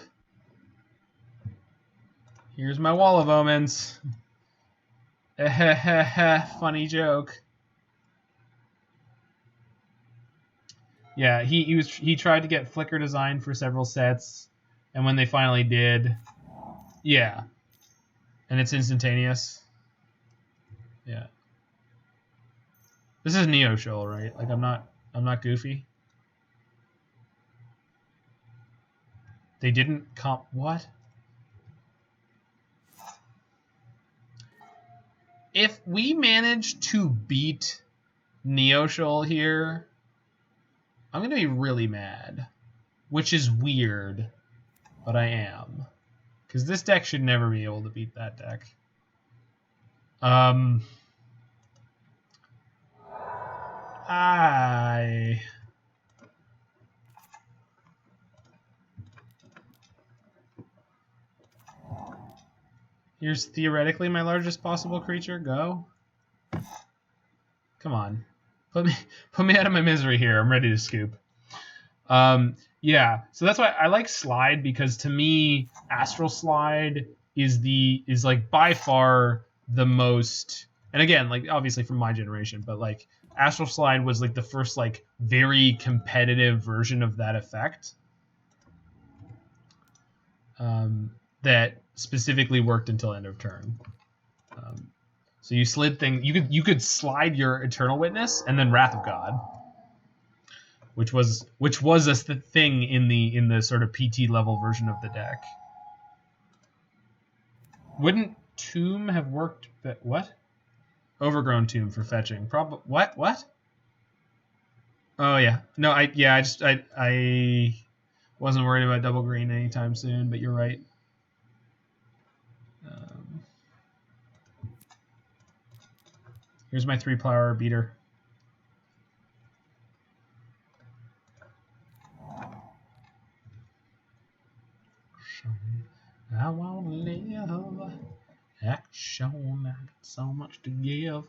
A: Here's my Wall of Omens. Funny joke. Yeah, he tried to get Flicker designed for several sets, and when they finally did, yeah, and it's instantaneous. Yeah. This is Neoshoal, right? Like I'm not goofy. They didn't comp what? If we manage to beat Neoshoal here, I'm gonna be really mad. Which is weird, but I am. Because this deck should never be able to beat that deck. Here's theoretically my largest possible creature. Go. Come on. Put me out of my misery here. I'm ready to scoop. Yeah, so that's why I like Slide, because to me, Astral Slide is like by far the most, and again, like obviously from my generation, but like Astral Slide was like the first like very competitive version of that effect. That specifically worked until end of turn. So you slid things. You could slide your Eternal Witness and then Wrath of God, which was a thing in the sort of PT level version of the deck. Wouldn't Tomb have worked? What? Overgrown Tomb for fetching. What? Oh yeah. No, I wasn't worried about double green anytime soon, but you're right. Here's my 3-power beater. I wanna live. Action, I got so much to give.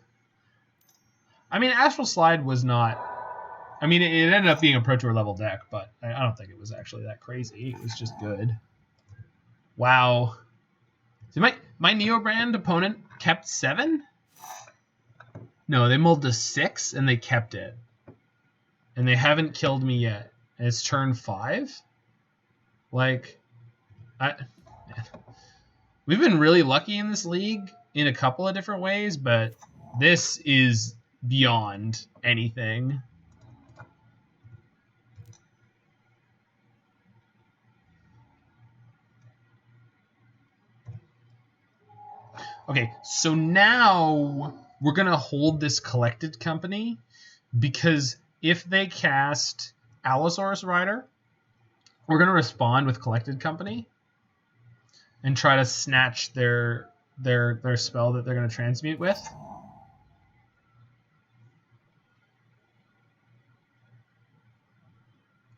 A: I mean, Astral Slide was not. I mean, it ended up being a Pro Tour level deck, but I don't think it was actually that crazy. It was just good. Wow. So my neoshoalbrand opponent kept 7? No, they mulled to 6 and they kept it. And they haven't killed me yet. And it's turn 5? Like, we've been really lucky in this league in a couple of different ways, but this is beyond anything. Okay, so now we're going to hold this Collected Company, because if they cast Allosaurus Rider, we're going to respond with Collected Company and try to snatch their spell that they're going to transmute with.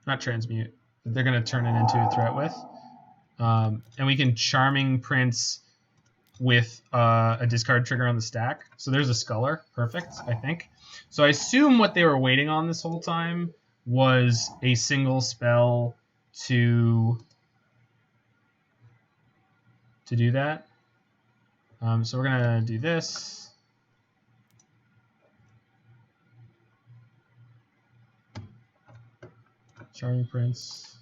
A: Not transmute. They're going to turn it into a threat with. And we can Charming Prince with a discard trigger on the stack. So there's a Sculler. Perfect, I think. So I assume what they were waiting on this whole time was a single spell to do that. So we're going to do this. Charming Prince.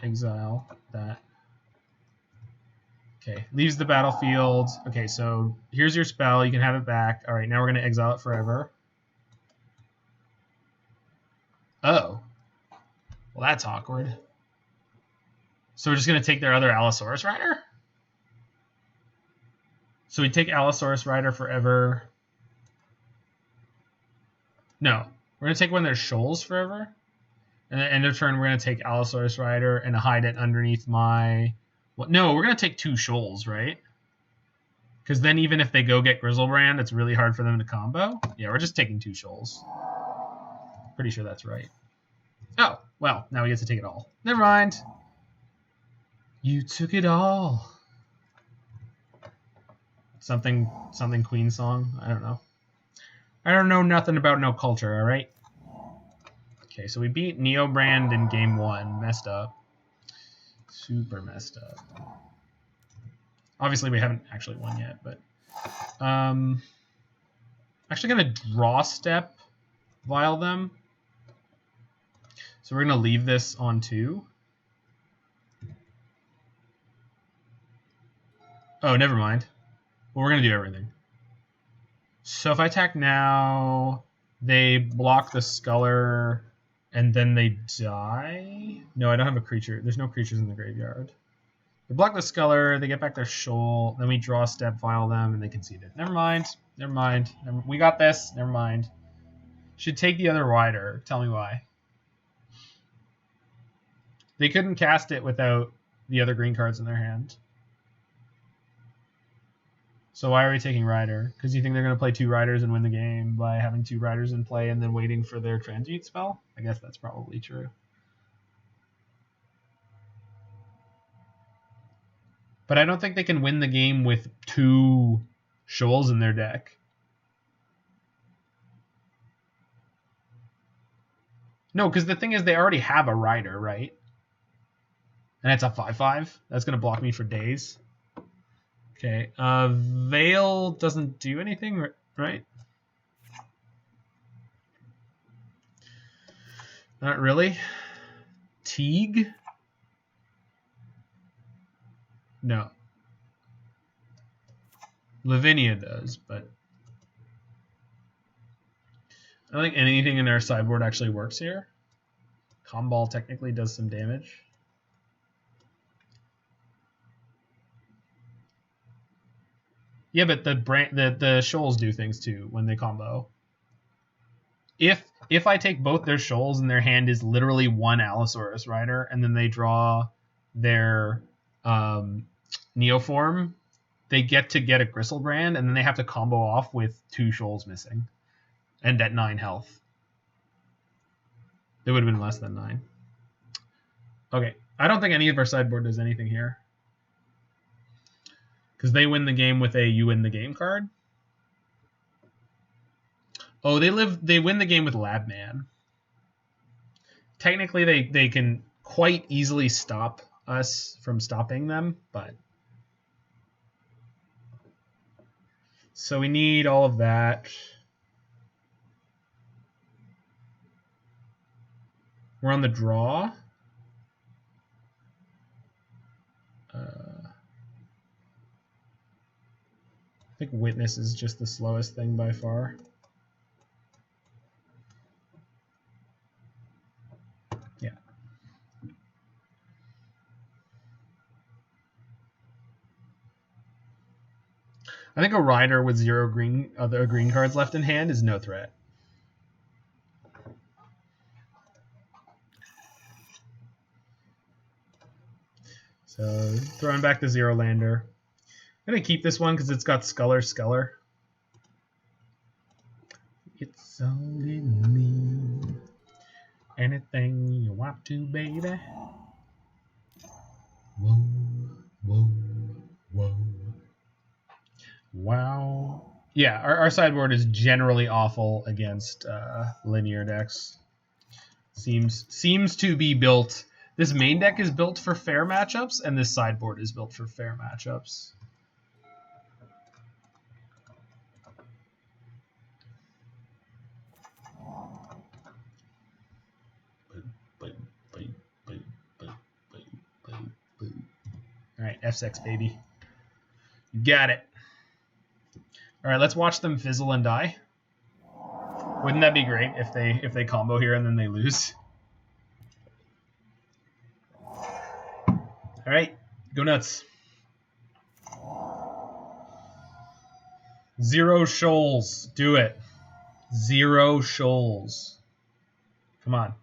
A: Exile that. Okay, leaves the battlefield. Okay, so here's your spell. You can have it back. All right, now we're going to exile it forever. Oh. Well, that's awkward. So we're just going to take their other Allosaurus Rider? So we take Allosaurus Rider forever. No, we're going to take one of their Shoals forever. And at the end of turn, we're going to take Allosaurus Rider and hide it underneath my... Well, no, we're going to take 2 Shoals, right? Because then even if they go get Grizzlebrand, it's really hard for them to combo. Yeah, we're just taking 2 Shoals. Pretty sure that's right. Oh, well, now he gets to take it all. Never mind. You took it all. Something Queen song? I don't know. I don't know nothing about no culture, alright? Okay, so we beat neoshoalbrand in game 1. Messed up. Super messed up. Obviously, we haven't actually won yet, but... actually going to draw step Vial them. So we're going to leave this on 2. Oh, never mind. Well, we're going to do everything. So if I attack now, they block the Sculler, and then they die? No, I don't have a creature. There's no creatures in the graveyard. They block the Sculler, they get back their Shoal, then we draw step, Vial them, and they concede it. Never mind. Never mind. We got this. Never mind. Should take the other Rider. Tell me why. They couldn't cast it without the other green cards in their hand. So why are we taking Rider? Because you think they're going to play 2 Riders and win the game by having 2 Riders in play and then waiting for their Transmute spell? I guess that's probably true. But I don't think they can win the game with 2 Shoals in their deck. No, because the thing is they already have a Rider, right? And it's a 5/5. That's going to block me for days. Okay, Veil doesn't do anything, right? Not really. Teague? No. Lavinia does, but I don't think anything in our sideboard actually works here. Comball technically does some damage. Yeah, but the Shoals do things too when they combo. If I take both their Shoals and their hand is literally 1 Allosaurus Rider, and then they draw their Neoform, they get to get a Gristlebrand, and then they have to combo off with 2 Shoals missing, and at 9 health. They would have been less than 9. Okay, I don't think any of our sideboard does anything here. Because they win the game with a you win the game card. Oh, they win the game with Labman. Technically, they can quite easily stop us from stopping them, but... So we need all of that. We're on the draw. I think Witness is just the slowest thing by far. Yeah. I think a Rider with 0 other green cards left in hand is no threat. So throwing back the 0 lander. I'm going to keep this one because it's got Sculler. It's all in me. Anything you want to, baby. Whoa, whoa, whoa. Wow. Yeah, our sideboard is generally awful against linear decks. Seems to be built... This main deck is built for fair matchups, and this sideboard is built for fair matchups. Alright, F6, baby. Got it. Alright, let's watch them fizzle and die. Wouldn't that be great if they combo here and then they lose? Alright, go nuts. 0 Shoals. Do it. 0 Shoals. Come on.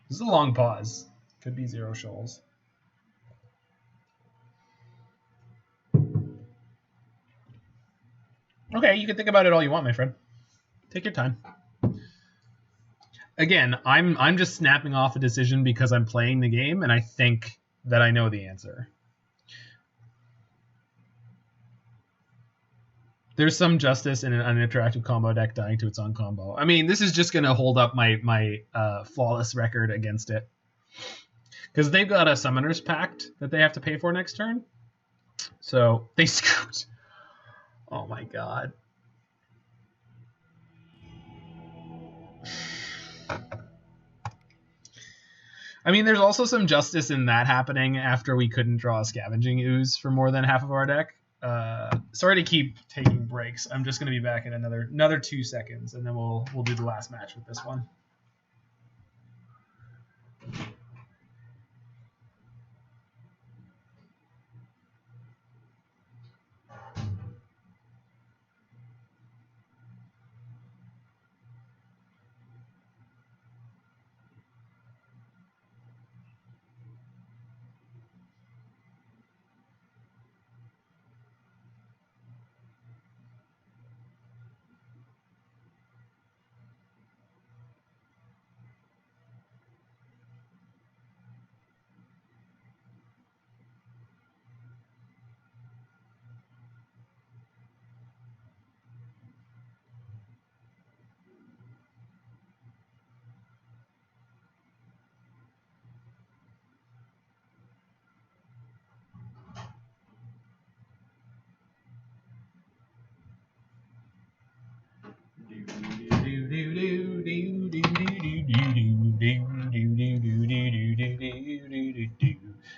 A: This is a long pause. Could be 0 Shoals. Okay, you can think about it all you want, my friend. Take your time. Again, I'm just snapping off a decision because I'm playing the game and I think that I know the answer. There's some justice in an uninteractive combo deck dying to its own combo. I mean, this is just going to hold up my flawless record against it. Because they've got a Summoner's Pact that they have to pay for next turn. So they scooped. Oh my god. I mean, there's also some justice in that happening after we couldn't draw a Scavenging Ooze for more than half of our deck. Sorry to keep taking breaks. I'm just going to be back in another 2 seconds, and then we'll do the last match with this one.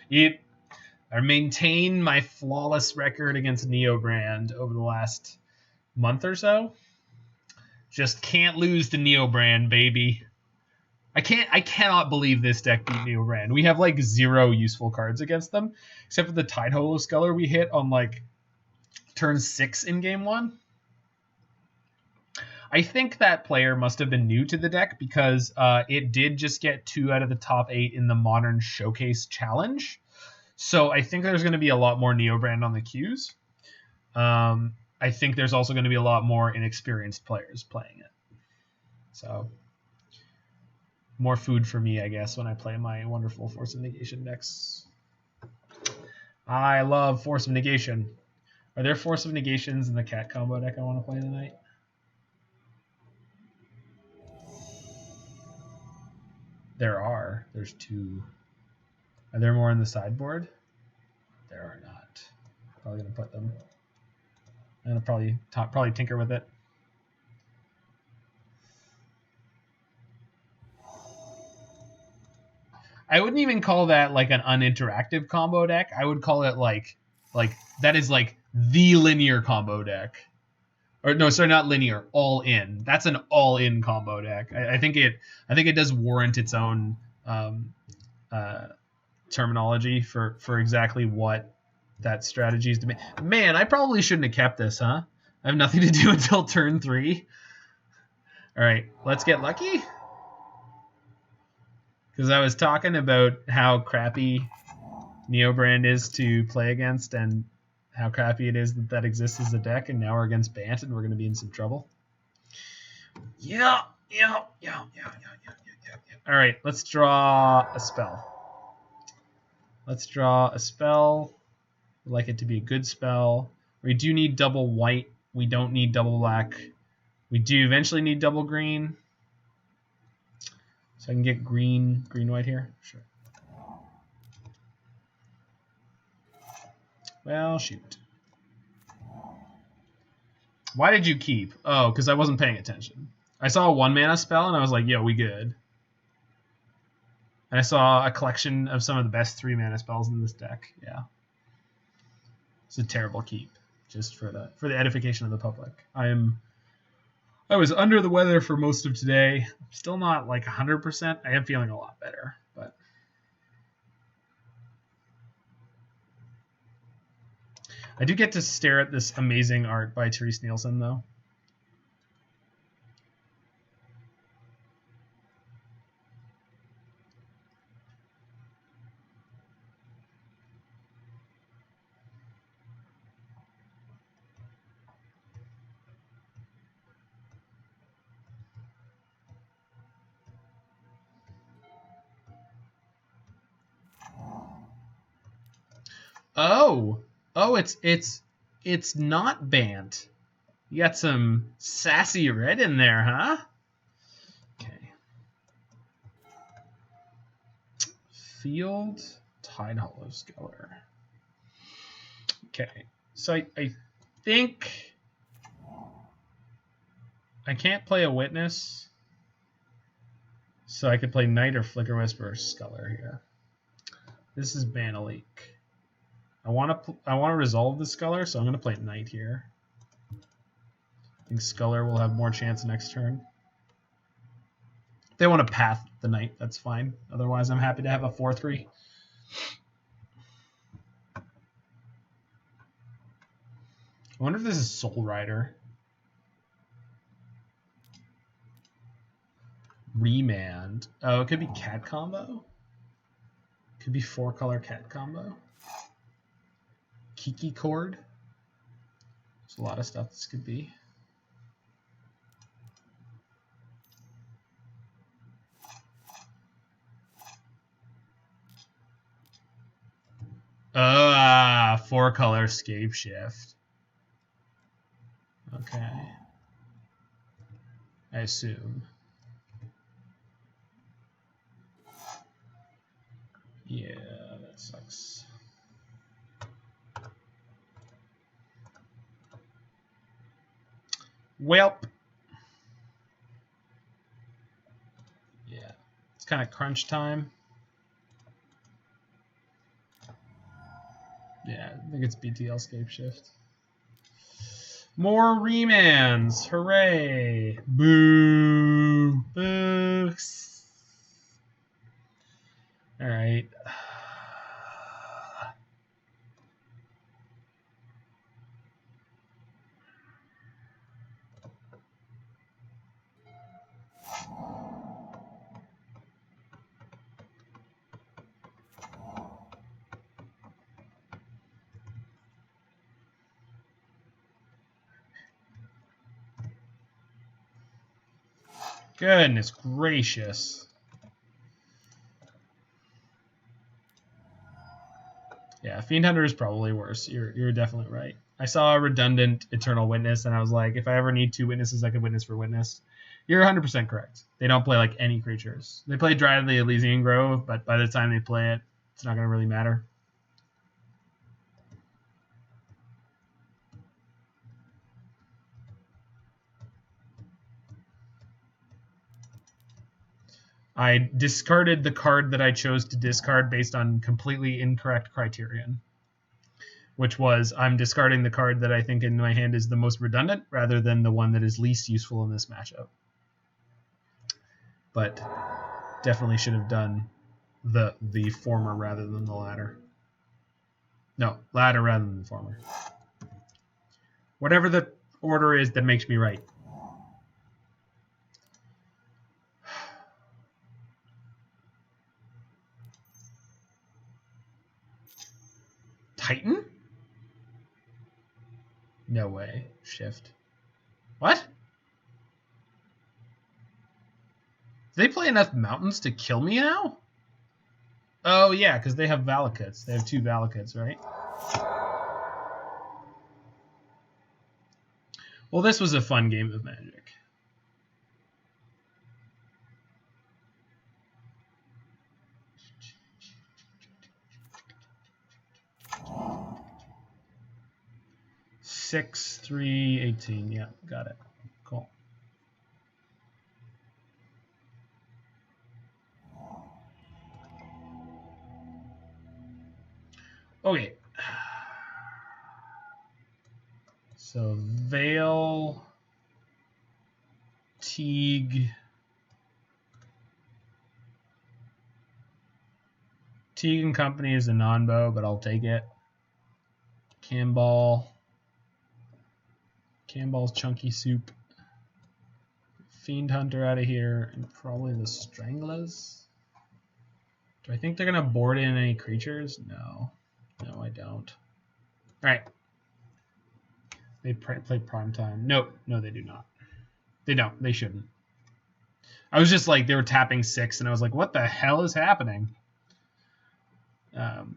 A: Yep. I maintain my flawless record against neoshoalbrand over the last month or so. Just can't lose to neoshoalbrand, baby. I cannot believe this deck beat neoshoalbrand. We have like 0 useful cards against them, except for the Tidehollow Sculler we hit on like turn 6 in game 1. I think that player must have been new to the deck because it did just get 2 out of the top 8 in the Modern Showcase Challenge. So I think there's going to be a lot more neoshoalbrand on the queues. I think there's also going to be a lot more inexperienced players playing it. So more food for me, I guess, when I play my wonderful Force of Negation decks. I love Force of Negation. Are there Force of Negations in the Cat combo deck I want to play tonight? There are. There's 2. Are there more in the sideboard? There are not. Probably going to put them. I'm going to probably tinker with it. I wouldn't even call that like an uninteractive combo deck. I would call it like that is like the linear combo deck. Or no, sorry, not linear. All in. That's an all in combo deck. I think it does warrant its own terminology for exactly what that strategy is to be. Man, I probably shouldn't have kept this, huh? I have nothing to do until turn 3. All right, let's get lucky. Because I was talking about how crappy neoshoalbrand is to play against and how crappy it is that exists as a deck, and now we're against Bant and we're going to be in some trouble. Yeah. All right, let's draw a spell. I'd like it to be a good spell. We do need double white. We don't need double black. We do eventually need double green. So I can get green, white here? Sure. Well, shoot. Why did you keep? Oh, because I wasn't paying attention. I saw a 1-mana spell, and I was like, yo, we good. And I saw a collection of some of the best 3-mana spells in this deck. Yeah. It's a terrible keep, just for the edification of the public. I was under the weather for most of today. Still not like 100%. I am feeling a lot better, but I do get to stare at this amazing art by Therese Nielsen, though. Oh, it's not Bant. You got some sassy red in there, huh? Okay. Field Tidehollow Sculler. Okay, so I think I can't play a Witness, so I could play Knight or Flickerwisp or Sculler here. This is Banaleek. I want to resolve the Sculler, so I'm going to play Knight here. I think Sculler will have more chance next turn. If they want to path the Knight, that's fine. Otherwise, I'm happy to have a 4-3. I wonder if this is Soul Rider. Remand. Oh, it could be cat combo. Could be 4-color cat combo. Kiki Chord. There's a lot of stuff this could be. Oh, 4-color Scape Shift. Okay. I assume. Yeah, that sucks. Welp. Yeah, it's kind of crunch time. Yeah, I think it's BTL Scape Shift. More remands. Hooray. Boo. Boo. All right. Goodness gracious. Yeah, Fiend Hunter is probably worse. You're definitely right. I saw a redundant Eternal Witness, and I was like, if I ever need 2 witnesses, I could witness for witness. You're 100% correct. They don't play like any creatures. They play Dryad of the Elysian Grove, but by the time they play it, it's not going to really matter. I discarded the card that I chose to discard based on completely incorrect criterion, which was I'm discarding the card that I think in my hand is the most redundant rather than the one that is least useful in this matchup. But definitely should have done the former rather than the latter. No, latter rather than the former. Whatever the order is that makes me right. Titan? No way. Shift. What? Do they play enough mountains to kill me now? Oh, yeah, because they have Valakuts. They have 2 Valakuts, right? Well, this was a fun game of Magic. Six, 3, 18. Yeah, got it. Cool. Okay. So Veil, Teague and Company is a non-bow, but I'll take it. Camball's Chunky Soup. Fiend Hunter out of here, and probably the Stranglers. Do I think they're going to board in any creatures? No. No, I don't. Alright. They play Prime Time. Nope. No, they do not. They don't. They shouldn't. I was just like, they were tapping 6, and I was like, what the hell is happening?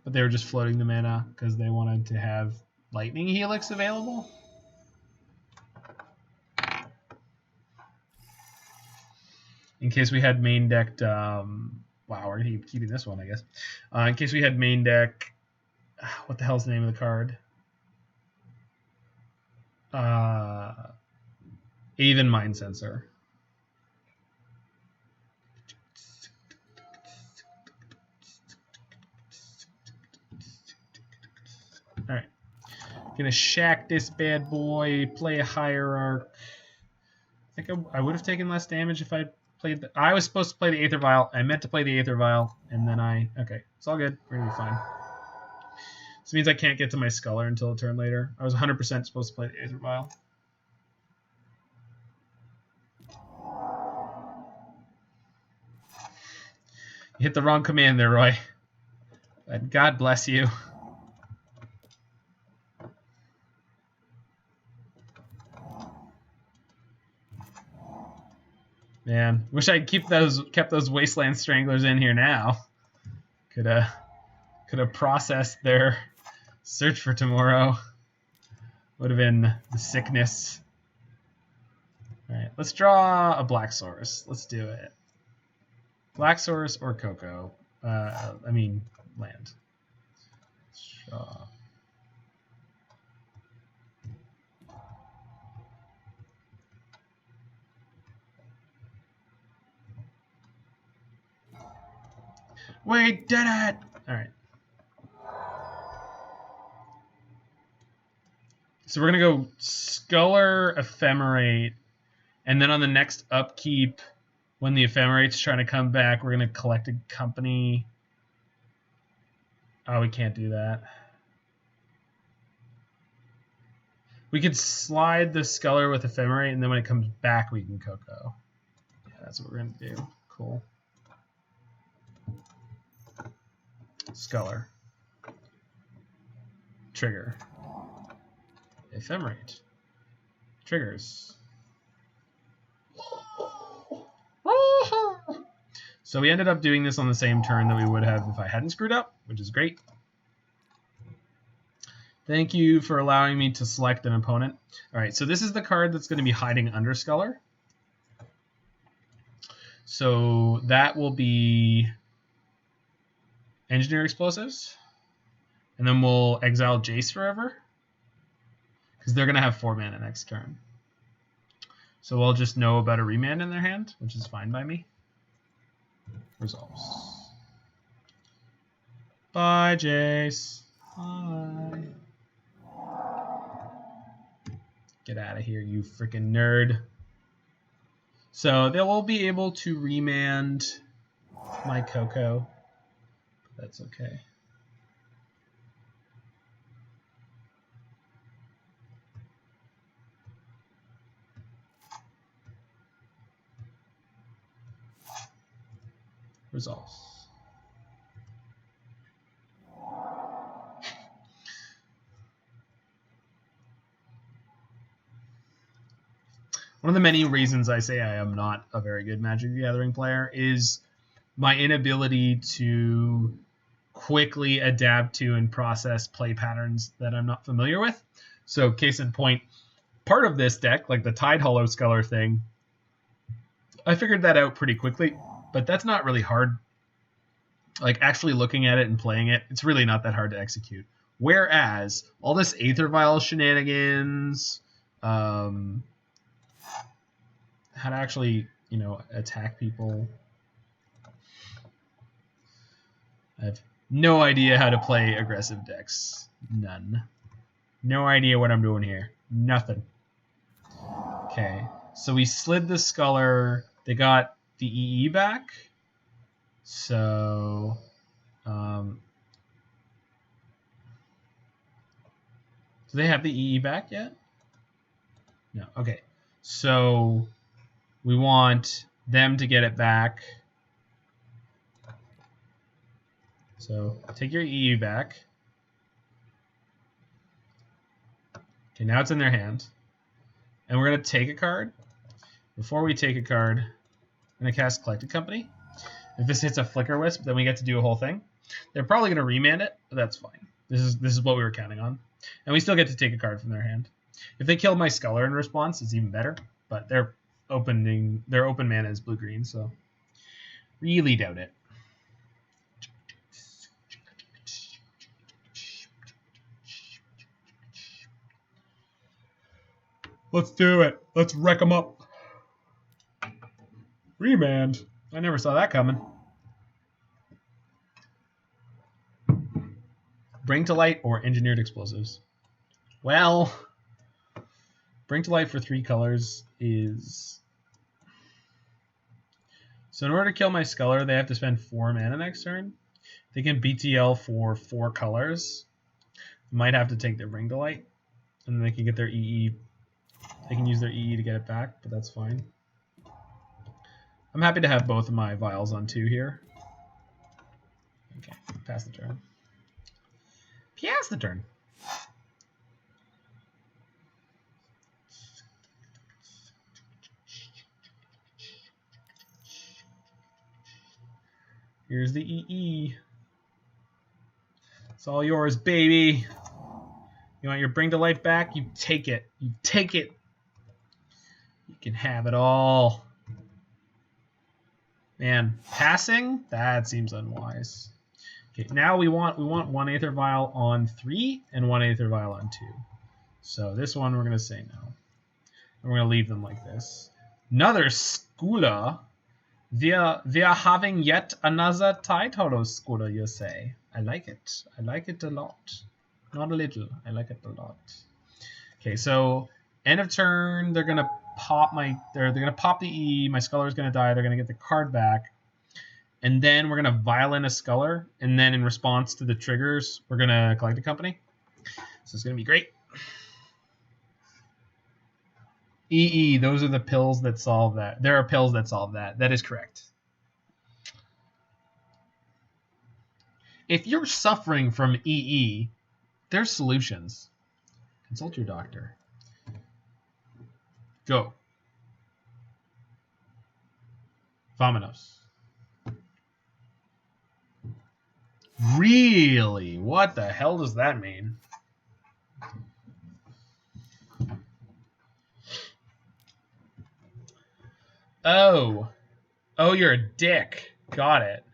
A: But they were just floating the mana because they wanted to have Lightning Helix available. In case we had main decked... wow, we're going to keep keeping this one, I guess. In case we had main deck... What the hell's the name of the card? Aven Mind Sensor. Alright. Gonna shack this bad boy, play a Hierarch. I think I would have taken less damage if I played the... I was supposed to play the Aether Vial. I meant to play the Aether Vial, and then okay, it's all good. We're gonna be fine. This means I can't get to my Sculler until a turn later. I was 100% supposed to play the Aether Vial. You hit the wrong command there, Roy. But God bless you. Man, wish I'd kept those Wasteland Stranglers in here now. Could have processed their search for tomorrow. Would have been the sickness. All right, let's draw a Black Source. Let's do it. Black Source or Coco. I mean land. Let's draw. We did it! Alright. So we're going to go Sculler, Ephemerate, and then on the next upkeep, when the Ephemerate's trying to come back, we're going to collect a company. Oh, we can't do that. We could slide the Sculler with Ephemerate, and then when it comes back, we can Coco. Yeah, that's what we're going to do. Cool. Sculler. Trigger. Ephemerate. Triggers. So we ended up doing this on the same turn that we would have if I hadn't screwed up, which is great. Thank you for allowing me to select an opponent. All right, so this is the card that's going to be hiding under Sculler. So that will be Engineer Explosives. And then we'll exile Jace forever, because they're going to have 4 mana next turn. So we'll just know about a remand in their hand, which is fine by me. Resolves. Bye, Jace. Bye. Get out of here, you freaking nerd. So they will be able to remand my Coco. That's okay. Resolves. One of the many reasons I say I am not a very good Magic the Gathering player is my inability to quickly adapt to and process play patterns that I'm not familiar with. So case in point, part of this deck, like the Tidehollow Sculler thing, I figured that out pretty quickly, but that's not really hard. Like actually looking at it and playing it, it's really not that hard to execute. Whereas all this Aether Vial shenanigans, how to actually, attack people. I have no idea how to play aggressive decks. None. No idea what I'm doing here. Nothing. Okay, so we slid the Sculler. They got the EE back. So, do they have the EE back yet? No. Okay. So we want them to get it back. So take your EE back. Okay, now it's in their hand. And we're going to take a card. Before we take a card, I'm going to cast Collected Company. If this hits a Flickerwisp, then we get to do a whole thing. They're probably going to remand it, but that's fine. This is what we were counting on. And we still get to take a card from their hand. If they kill my Sculler in response, it's even better. But their open mana is blue-green, so really doubt it. Let's do it. Let's wreck them up. Remand. I never saw that coming. Bring to Light or Engineered Explosives? Well, Bring to Light for 3 colors is... So in order to kill my Sculler, they have to spend 4 mana next turn. They can BTL for 4 colors. They might have to take their Bring to Light. And then they can get their EE. They can use their EE to get it back, but that's fine. I'm happy to have both of my vials on 2 here. Okay, pass the turn. Pass the turn. Here's the EE. It's all yours, baby. You want your Bring to Life back? You take it. You take it. You can have it all. Man, passing? That seems unwise. Okay, now we want 1 Aether Vial on 3 and 1 Aether Vial on 2. So this one we're going to say no. And we're going to leave them like this. Another Sculler. Wir having yet another Tidehollow Sculler, you say. I like it. I like it a lot. Not a little. I like it a lot. Okay, so end of turn, they're gonna pop they're gonna pop the E. My Sculler's gonna die. They're gonna get the card back, and then we're gonna violin a Sculler, and then in response to the triggers, we're gonna collect a company. So it's gonna be great. EE, those are the pills that solve that. There are pills that solve that. That is correct. If you're suffering from EE, there's solutions. Consult your doctor. Go. Vamonos. Really? What the hell does that mean? Oh. Oh, you're a dick. Got it.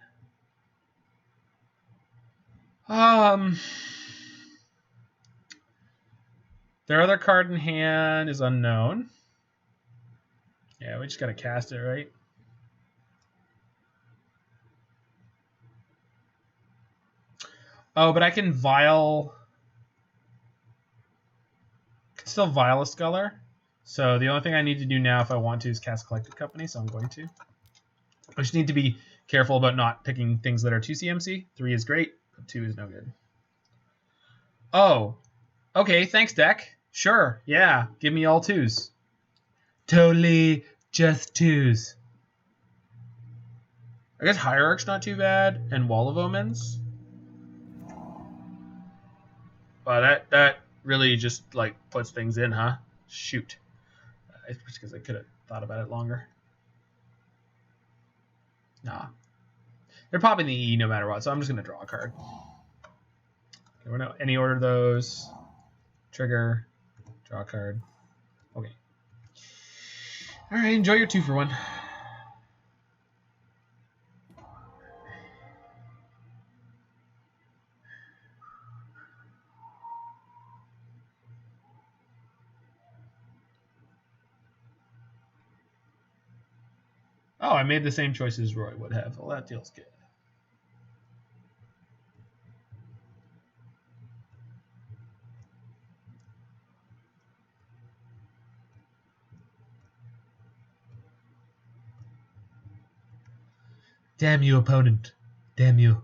A: Their other card in hand is unknown. Yeah, we just gotta cast it, right? Oh, but I can vial... I can still vial a Sculler. So the only thing I need to do now if I want to is cast Collected Company, so I'm going to. I just need to be careful about not picking things that are 2 CMC. 3 is great, but 2 is no good. Oh. Okay, thanks, deck. Sure, yeah, give me all 2s. Totally just 2s. I guess Hierarch's not too bad, and Wall of Omens. Wow, that really just like puts things in, huh? Shoot. It's just because I could have thought about it longer. Nah. They're popping the E no matter what, so I'm just going to draw a card. Okay, we're not any order of those. Trigger. Draw a card. Okay. Alright, enjoy your 2-for-1. Oh, I made the same choices Roy would have. Well, that feels good. Damn you, opponent. Damn you.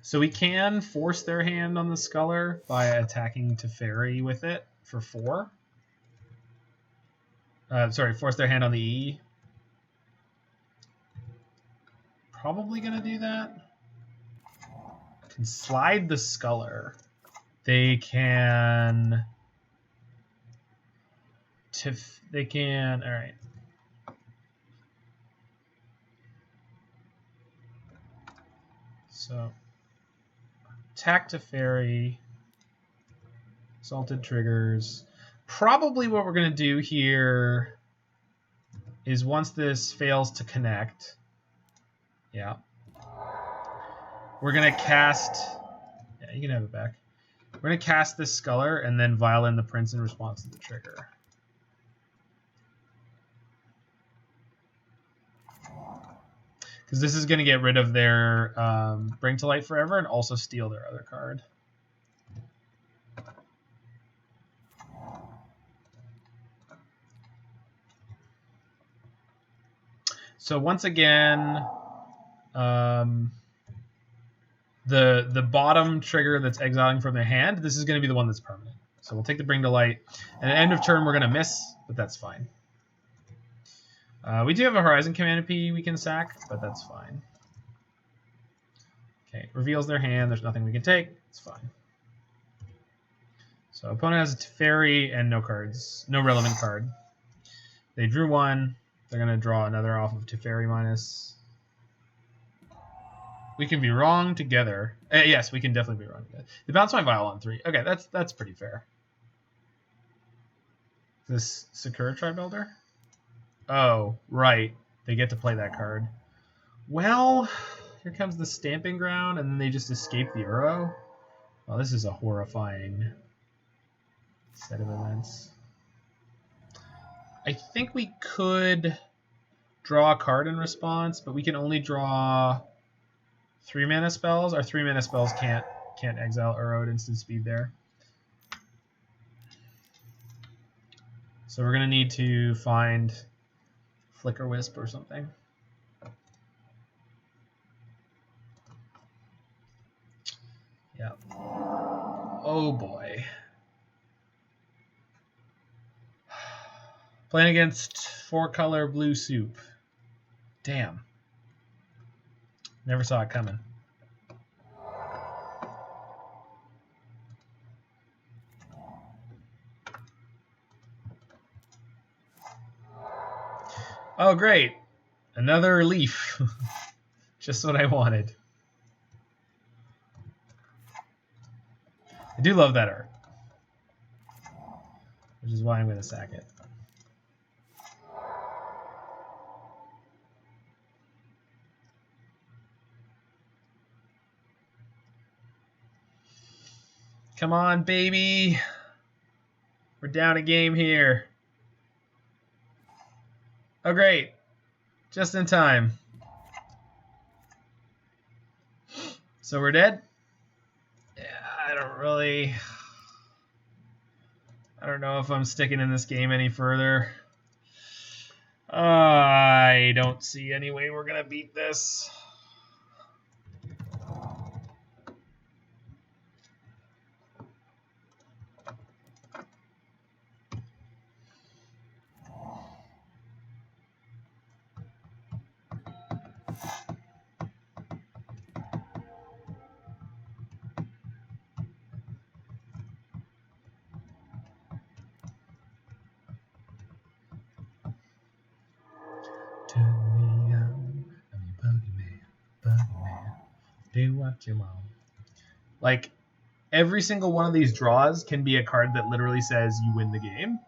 A: So we can force their hand on the Sculler by attacking Teferi with it for 4. Force their hand on the E. Probably going to do that. Can slide the Sculler. They can... Alright. So, attack Teferi, salted triggers. Probably what we're going to do here is once this fails to connect, yeah, we're going to cast, yeah, you can have it back. We're going to cast this Sculler and then Vial in the Prince in response to the trigger. Because this is going to get rid of their Bring to Light Forever and also steal their other card. So once again, the bottom trigger that's exiling from their hand, this is going to be the one that's permanent. So we'll take the Bring to Light. And at end of turn, we're going to miss, but that's fine. We do have a Horizon Canopy we can sack, but that's fine. Okay, reveals their hand. There's nothing we can take. It's fine. So opponent has a Teferi and no cards. No relevant card. They drew one. They're going to draw another off of Teferi minus. We can be wrong together. Yes, we can definitely be wrong together. They bounce my Vial on 3. Okay, that's pretty fair. This Sakura Tribe Elder? Oh, right. They get to play that card. Well, here comes the Stamping Ground, and then they just escape the Uro. Well, this is a horrifying set of events. I think we could draw a card in response, but we can only draw 3-mana spells. Our 3-mana spells can't exile Uro at instant speed there. So we're going to need to find Flickerwisp or something. Yep. Oh boy. Playing against 4-color blue soup. Damn. Never saw it coming. Oh, great. Another leaf. Just what I wanted. I do love that art. Which is why I'm going to sack it. Come on, baby. We're down a game here. Oh, great. Just in time. So we're dead? Yeah, I don't know if I'm sticking in this game any further. I don't see any way we're going to beat this. Turn me on, I'm your buggy man, do what you want. Like, every single one of these draws can be a card that literally says you win the game.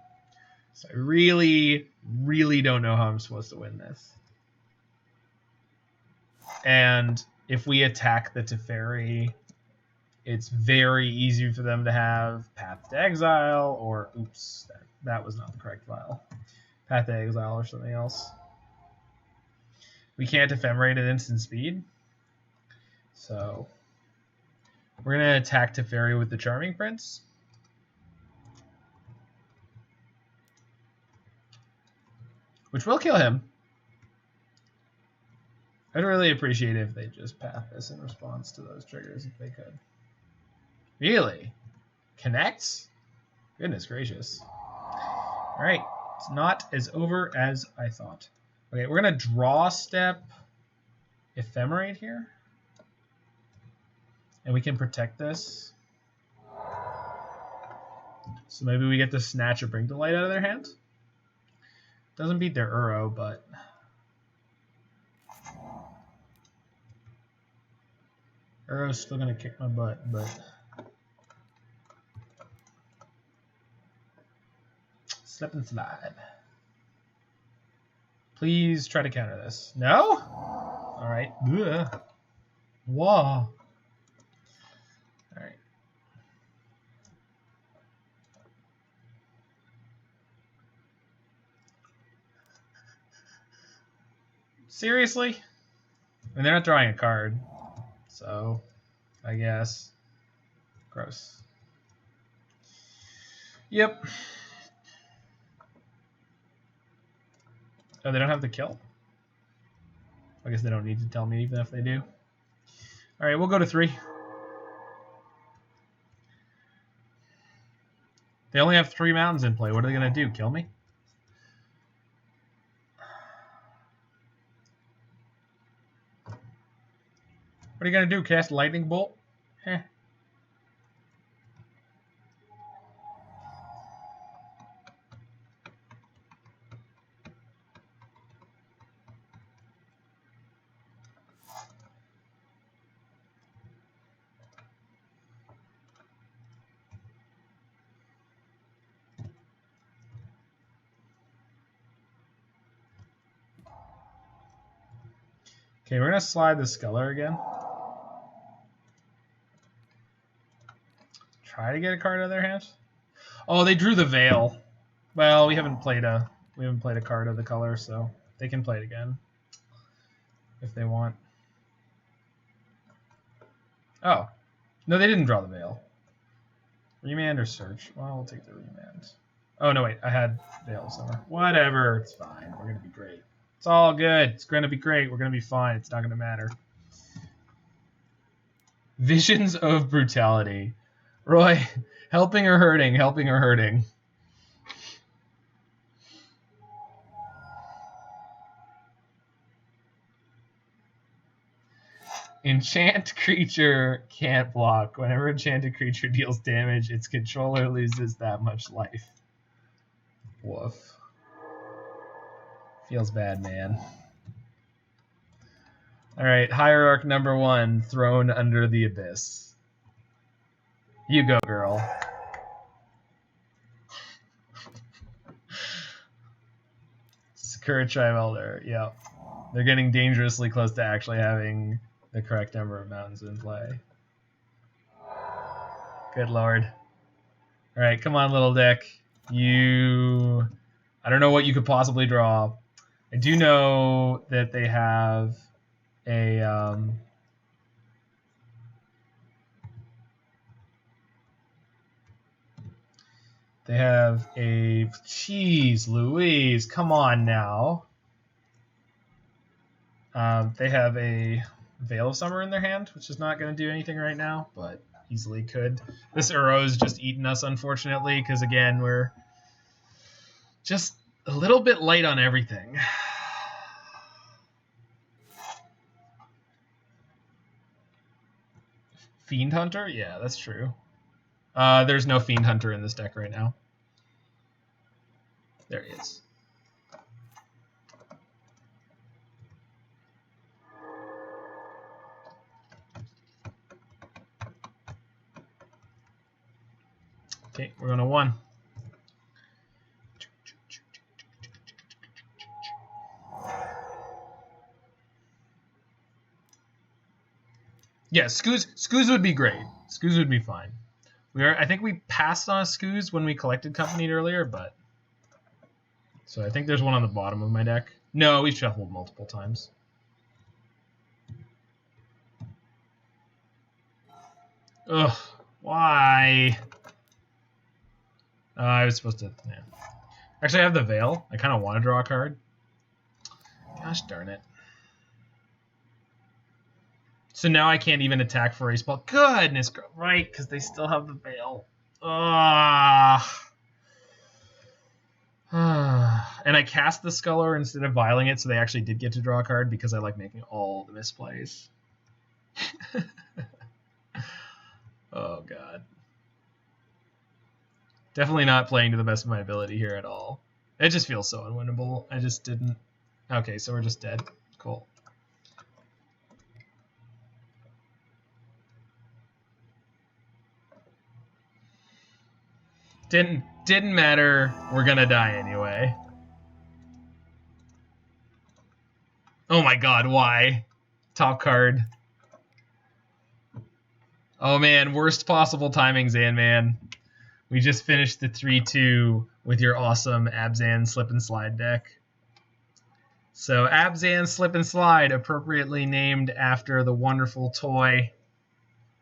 A: So I really, really don't know how I'm supposed to win this. And if we attack the Teferi, it's very easy for them to have Path to Exile or, oops, that was not the correct Vial. Path to Exile or something else. We can't Ephemerate at instant speed. So we're going to attack Teferi with the Charming Prince. Which will kill him. I'd really appreciate it if they just path this in response to those triggers if they could. Really? Connects? Goodness gracious. Alright, it's not as over as I thought. Okay, we're going to draw step Ephemerate here. And we can protect this. So maybe we get to snatch or Bring to Light out of their hand. Doesn't beat their Uro, but... Uro's still gonna kick my butt, but slip and slide. Please try to counter this. No? Alright. Whoa. Alright. Seriously? And they're not drawing a card. So, I guess. Gross. Yep. Oh, they don't have the kill? I guess they don't need to tell me even if they do. Alright, we'll go to 3. They only have 3 mountains in play. What are they going to do? Kill me? What are you going to do? Cast Lightning Bolt? Heh. Okay, we're going to slide the Sculler again. Try to get a card out of their hands. Oh, they drew the Veil. Well, we haven't played a card of the color, so they can play it again if they want. Oh. No, they didn't draw the Veil. Remand or search? Well, we'll take the remand. Oh, no, wait. I had Veil somewhere. Whatever. It's fine. We're going to be great. It's all good. It's going to be great. We're going to be fine. It's not going to matter. Visions of Brutality. Roy, helping or hurting? Helping or hurting? Enchant creature can't block. Whenever enchanted creature deals damage, its controller loses that much life. Woof. Feels bad, man. Alright, Hierarch number 1, thrown under the abyss. You go, girl. Sakura Tribe Elder, yep. They're getting dangerously close to actually having the correct number of mountains in play. Good lord. Alright, come on, little deck. I don't know what you could possibly draw. I do know that they have a Jeez Louise, come on now. They have a Veil of Summer in their hand, which is not going to do anything right now, but easily could. This Uro's just eaten us, unfortunately, because again, we're just a little bit light on everything. Fiend Hunter? Yeah, that's true. There's no Fiend Hunter in this deck right now. There he is. Okay, we're going to 1. Yeah, Scooz would be great. Scooz would be fine. I think we passed on a Scooz when we collected Company earlier, but so I think there's one on the bottom of my deck. No, we shuffled multiple times. Ugh, why? I was supposed to. Yeah. Actually, I have the Veil. I kind of want to draw a card. Gosh darn it. So now I can't even attack for Ace Ball. Goodness, right, because they still have the Veil. And I cast the Sculler instead of vialing it, so they actually did get to draw a card because I like making all the misplays. Oh, God. Definitely not playing to the best of my ability here at all. It just feels so unwinnable. I just didn't... Okay, so we're just dead. Cool. Didn't matter. We're gonna die anyway. Oh my god, why? Top card. Oh man, worst possible timing, Zanman. We just finished the 3-2 with your awesome Abzan Slip and Slide deck. So Abzan Slip and Slide, appropriately named after the wonderful toy.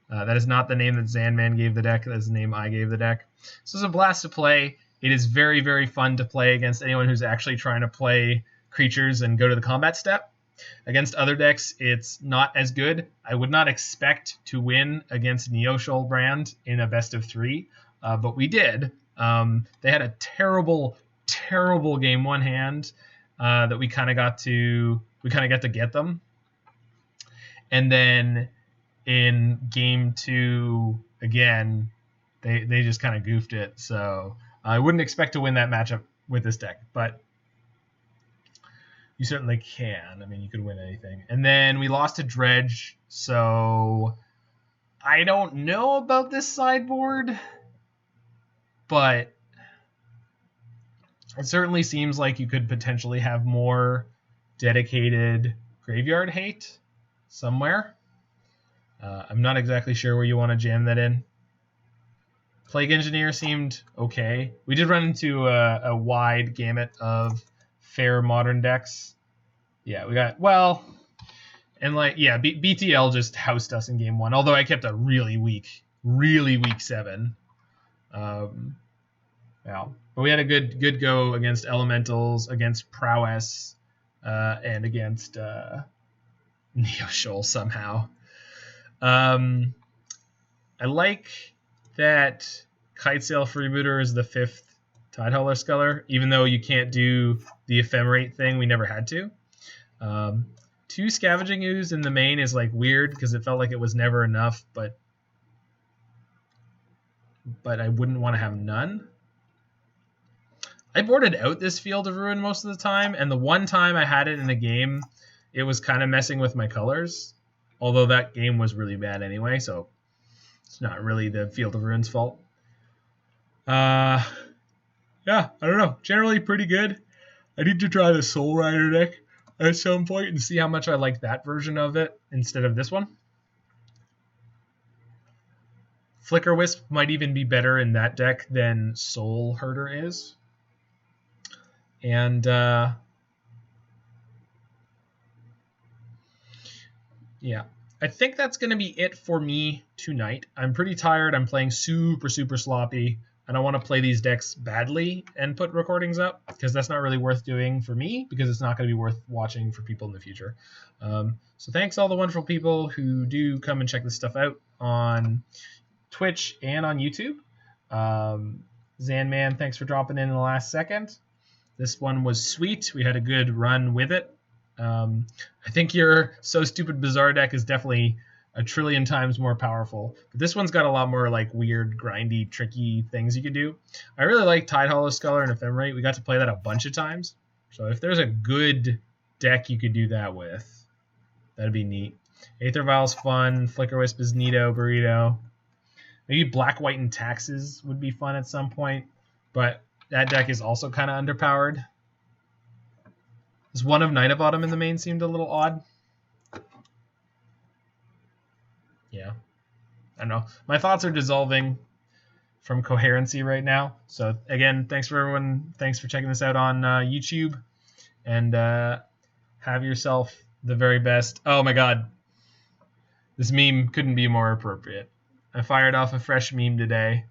A: That is not the name that Zanman gave the deck. That is the name I gave the deck. So it's a blast to play. It is very, very fun to play against anyone who's actually trying to play creatures and go to the combat step. Against other decks, it's not as good. I would not expect to win against neoshoalbrand in a best of 3, but we did. They had a terrible, terrible game 1 hand that we kind of got to get them, and then in game 2 again, they just kind of goofed it. So I wouldn't expect to win that matchup with this deck, but you certainly can. I mean, you could win anything. And then we lost to Dredge, so I don't know about this sideboard, but it certainly seems like you could potentially have more dedicated graveyard hate somewhere. I'm not exactly sure where you want to jam that in. Plague Engineer seemed okay. We did run into a wide gamut of fair modern decks. Yeah, we got, well, and like, yeah, BTL just housed us in game 1, although I kept a really weak 7. Yeah, but we had a good go against Elementals, against Prowess, and against Neoshoal somehow. I like that Kitesail Freebooter is the 5th Tidehollow Sculler, even though you can't do the Ephemerate thing. We never had to. 2 Scavenging Ooze in the main is like weird because it felt like it was never enough, but I wouldn't want to have none. I boarded out this Field of Ruin most of the time, and the one time I had it in a game, it was kind of messing with my colors, although that game was really bad anyway, so it's not really the Field of Ruin's fault. Yeah, I don't know. Generally pretty good. I need to try the Soul Rider deck at some point and see how much I like that version of it instead of this one. Flickerwisp might even be better in that deck than Soul Herder is. And yeah, I think that's going to be it for me tonight. I'm pretty tired. I'm playing super, super sloppy. I don't want to play these decks badly and put recordings up because that's not really worth doing for me because it's not going to be worth watching for people in the future. So thanks all the wonderful people who do come and check this stuff out on Twitch and on YouTube. Zanman, thanks for dropping in the last second. This one was sweet. We had a good run with it. I think your So Stupid Bizarre deck is definitely a trillion times more powerful. But this one's got a lot more like weird, grindy, tricky things you can do. I really like Tidehollow Sculler and Ephemerate. We got to play that a bunch of times. So if there's a good deck you could do that with, that'd be neat. Aether Vial's fun. Flickerwisp is neato, burrito. Maybe Black, White, and Taxes would be fun at some point. But that deck is also kind of underpowered. This one of Night of Autumn in the main seemed a little odd. Yeah. I don't know. My thoughts are dissolving from coherency right now. So again, thanks for everyone. Thanks for checking this out on YouTube. And have yourself the very best. Oh my god. This meme couldn't be more appropriate. I fired off a fresh meme today.